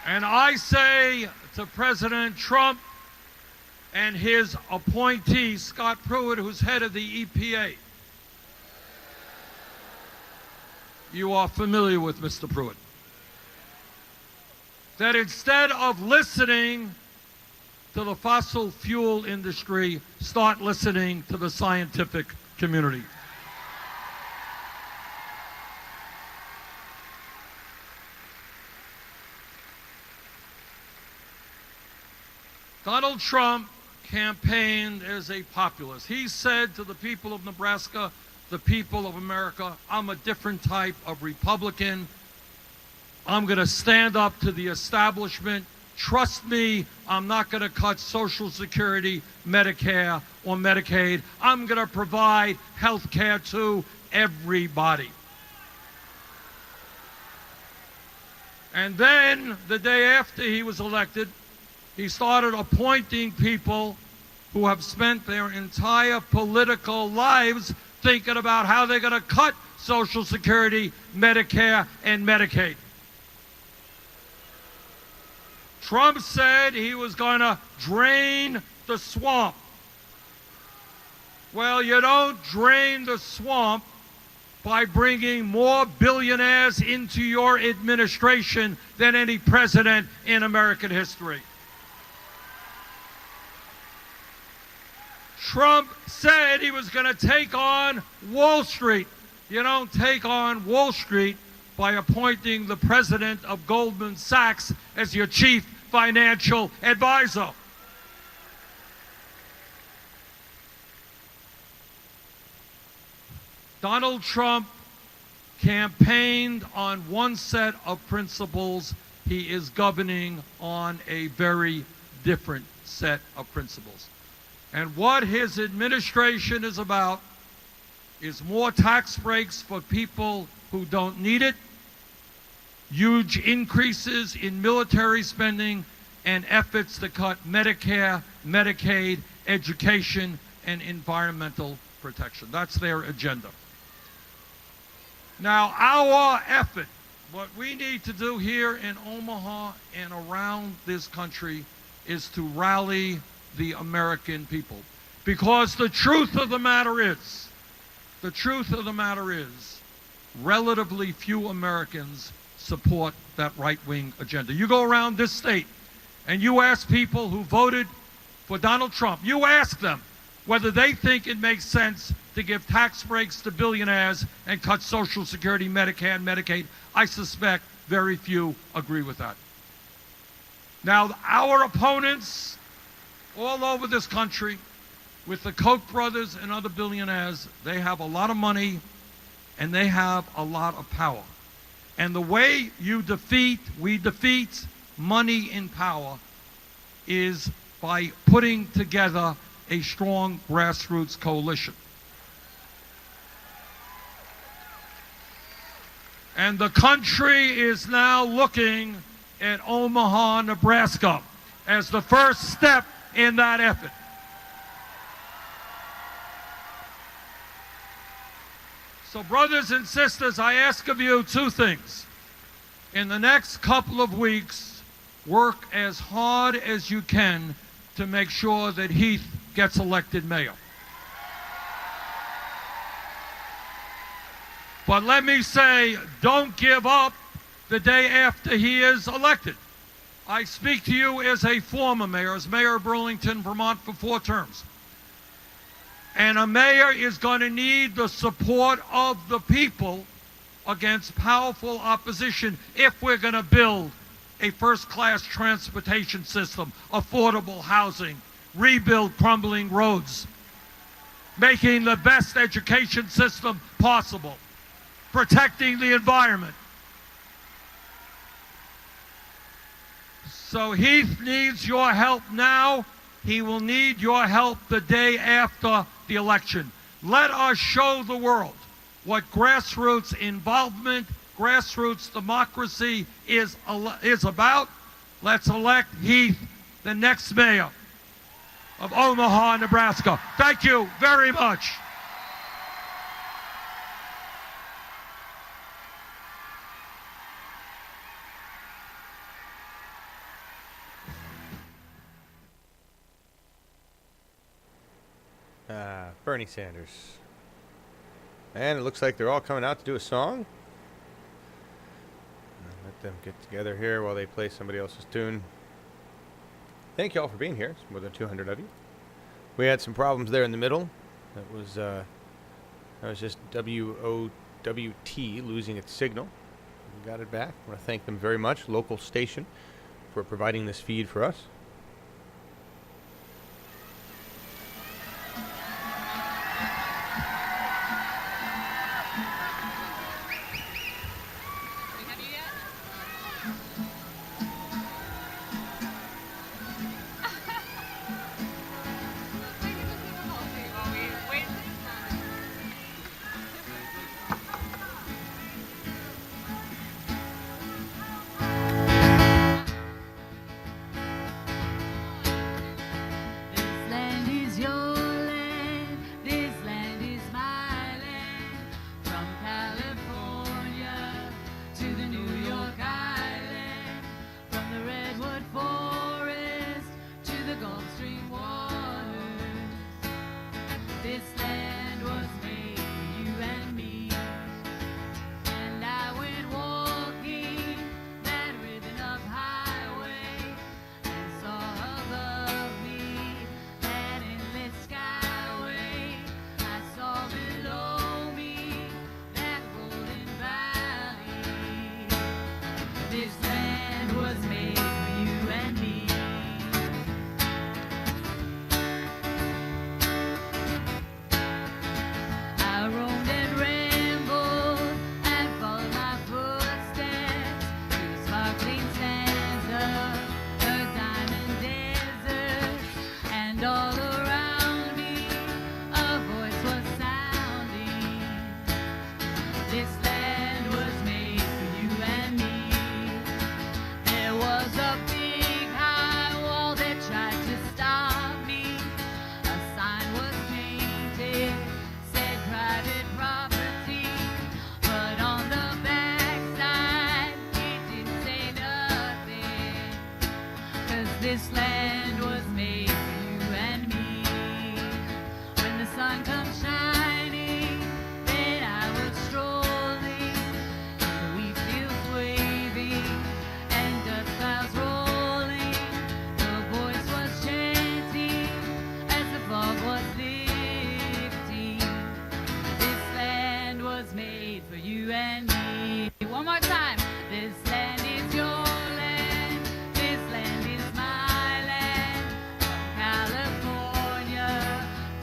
And I say to President Trump and his appointee, Scott Pruitt, who's head of the EPA, you are familiar with Mr. Pruitt, that instead of listening to the fossil fuel industry, start listening to the scientific community. Donald Trump campaigned as a populist. He said to the people of Nebraska, the people of America, I'm a different type of Republican. I'm going to stand up to the establishment. Trust me, I'm not going to cut Social Security, Medicare, or Medicaid. I'm going to provide health care to everybody. And then, the day after he was elected, he started appointing people who have spent their entire political lives thinking about how they're going to cut Social Security, Medicare, and Medicaid. Trump said he was going to drain the swamp. Well, you don't drain the swamp by bringing more billionaires into your administration than any president in American history. Trump said he was going to take on Wall Street. You don't take on Wall Street by appointing the president of Goldman Sachs as your chief financial advisor. Donald Trump campaigned on one set of principles. He is governing on a very different set of principles. And what his administration is about is more tax breaks for people who don't need it, huge increases in military spending, and efforts to cut Medicare, Medicaid, education, and environmental protection. That's their agenda. Now, our effort, what we need to do here in Omaha and around this country, is to rally the American people. Because the truth of the matter is, relatively few Americans support that right-wing agenda. You go around this state and you ask people who voted for Donald Trump, you ask them whether they think it makes sense to give tax breaks to billionaires and cut Social Security, Medicare, and Medicaid. I suspect very few agree with that. Now, our opponents all over this country, with the Koch brothers and other billionaires, they have a lot of money and they have a lot of power. And the way we defeat money in power is by putting together a strong grassroots coalition. And the country is now looking at Omaha, Nebraska as the first step in that effort. So, brothers and sisters, I ask of you two things. In the next couple of weeks, work as hard as you can to make sure that Heath gets elected mayor. But let me say, don't give up the day after he is elected. I speak to you as a former mayor, as mayor of Burlington, Vermont, for 4 terms. And a mayor is going to need the support of the people against powerful opposition if we're going to build a first-class transportation system, affordable housing, rebuild crumbling roads, making the best education system possible, protecting the environment. So Heath needs your help now. He will need your help the day after the election. Let us show the world what grassroots involvement, grassroots democracy is about. Let's elect Heath, the next mayor of Omaha, Nebraska. Thank you very much. Bernie Sanders. And it looks like they're all coming out to do a song. Let them get together here while they play somebody else's tune. Thank you all for being here. It's more than 200 of you. We had some problems there in the middle. That was just WOWT losing its signal. We got it back. I want to thank them very much, local station, for providing this feed for us. This land was made for you and me. When the sun comes shining, then I was strolling in the wheat fields waving and dust clouds rolling. The voice was chanting as the fog was lifting. This land was made for you and me. One more time. This land is your land. This land is my land. From California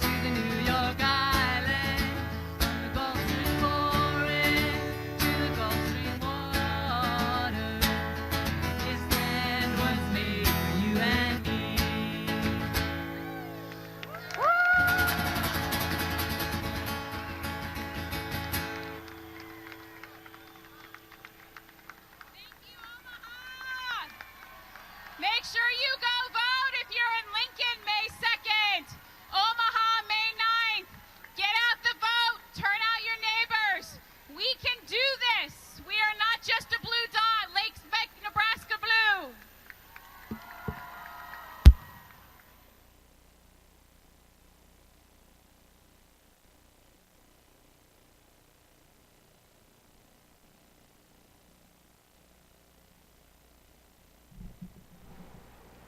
to the New York Island. From the Gulf Stream forest to the Gulf Stream water. This land was made for you and me. Make sure you go vote if you're in Lincoln May 2nd, Omaha May 9th. Get out the vote, turn out your neighbors. We can do this. We are not just a blue dot. Lakes make Nebraska blue.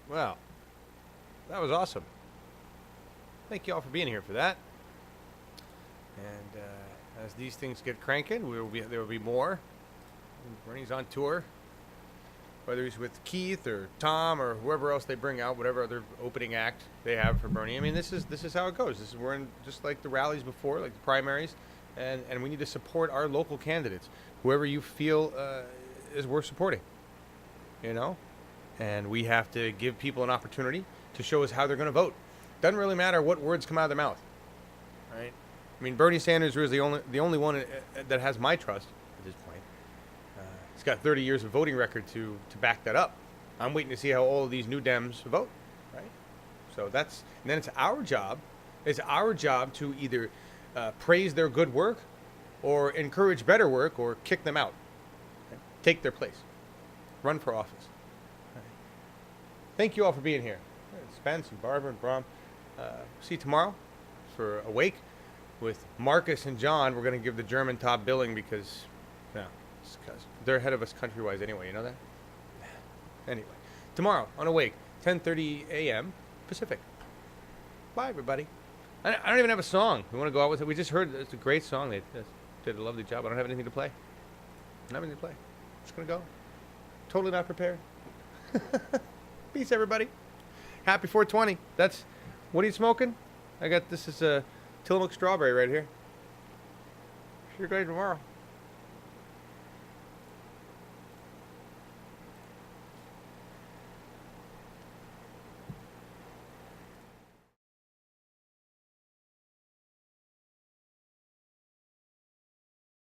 Well, that was awesome. Thank you all for being here for that. And as these things get cranking, there will be more. Bernie's on tour, whether he's with Keith or Tom or whoever else they bring out, whatever other opening act they have for Bernie. I mean, this is how it goes. We're in just like the rallies before, like the primaries, and we need to support our local candidates, whoever you feel is worth supporting. You know. And we have to give people an opportunity to show us how they're going to vote. Doesn't really matter what words come out of their mouth, right? I mean, Bernie Sanders is the only one that has my trust at this point. He's got 30 years of voting record to back that up. I'm waiting to see how all of these new Dems vote, right? So and then it's our job. It's our job to either praise their good work or encourage better work or kick them out. Okay? Take their place. Run for office. Right. Thank you all for being here. Spence and Barbara and Brom. See you tomorrow for Awake with Marcus and John. We're going to give the German top billing because, they're ahead of us country-wise anyway. You know that? Anyway, tomorrow on Awake, 10:30 a.m. Pacific. Bye, everybody. I don't even have a song. We want to go out with it. We just heard it's a great song. They did a lovely job. I don't have anything to play. I don't have anything to play. I'm just going to go. Totally not prepared. Peace, everybody. Happy 420. What are you smoking? This is a Tillamook strawberry right here. You're going tomorrow.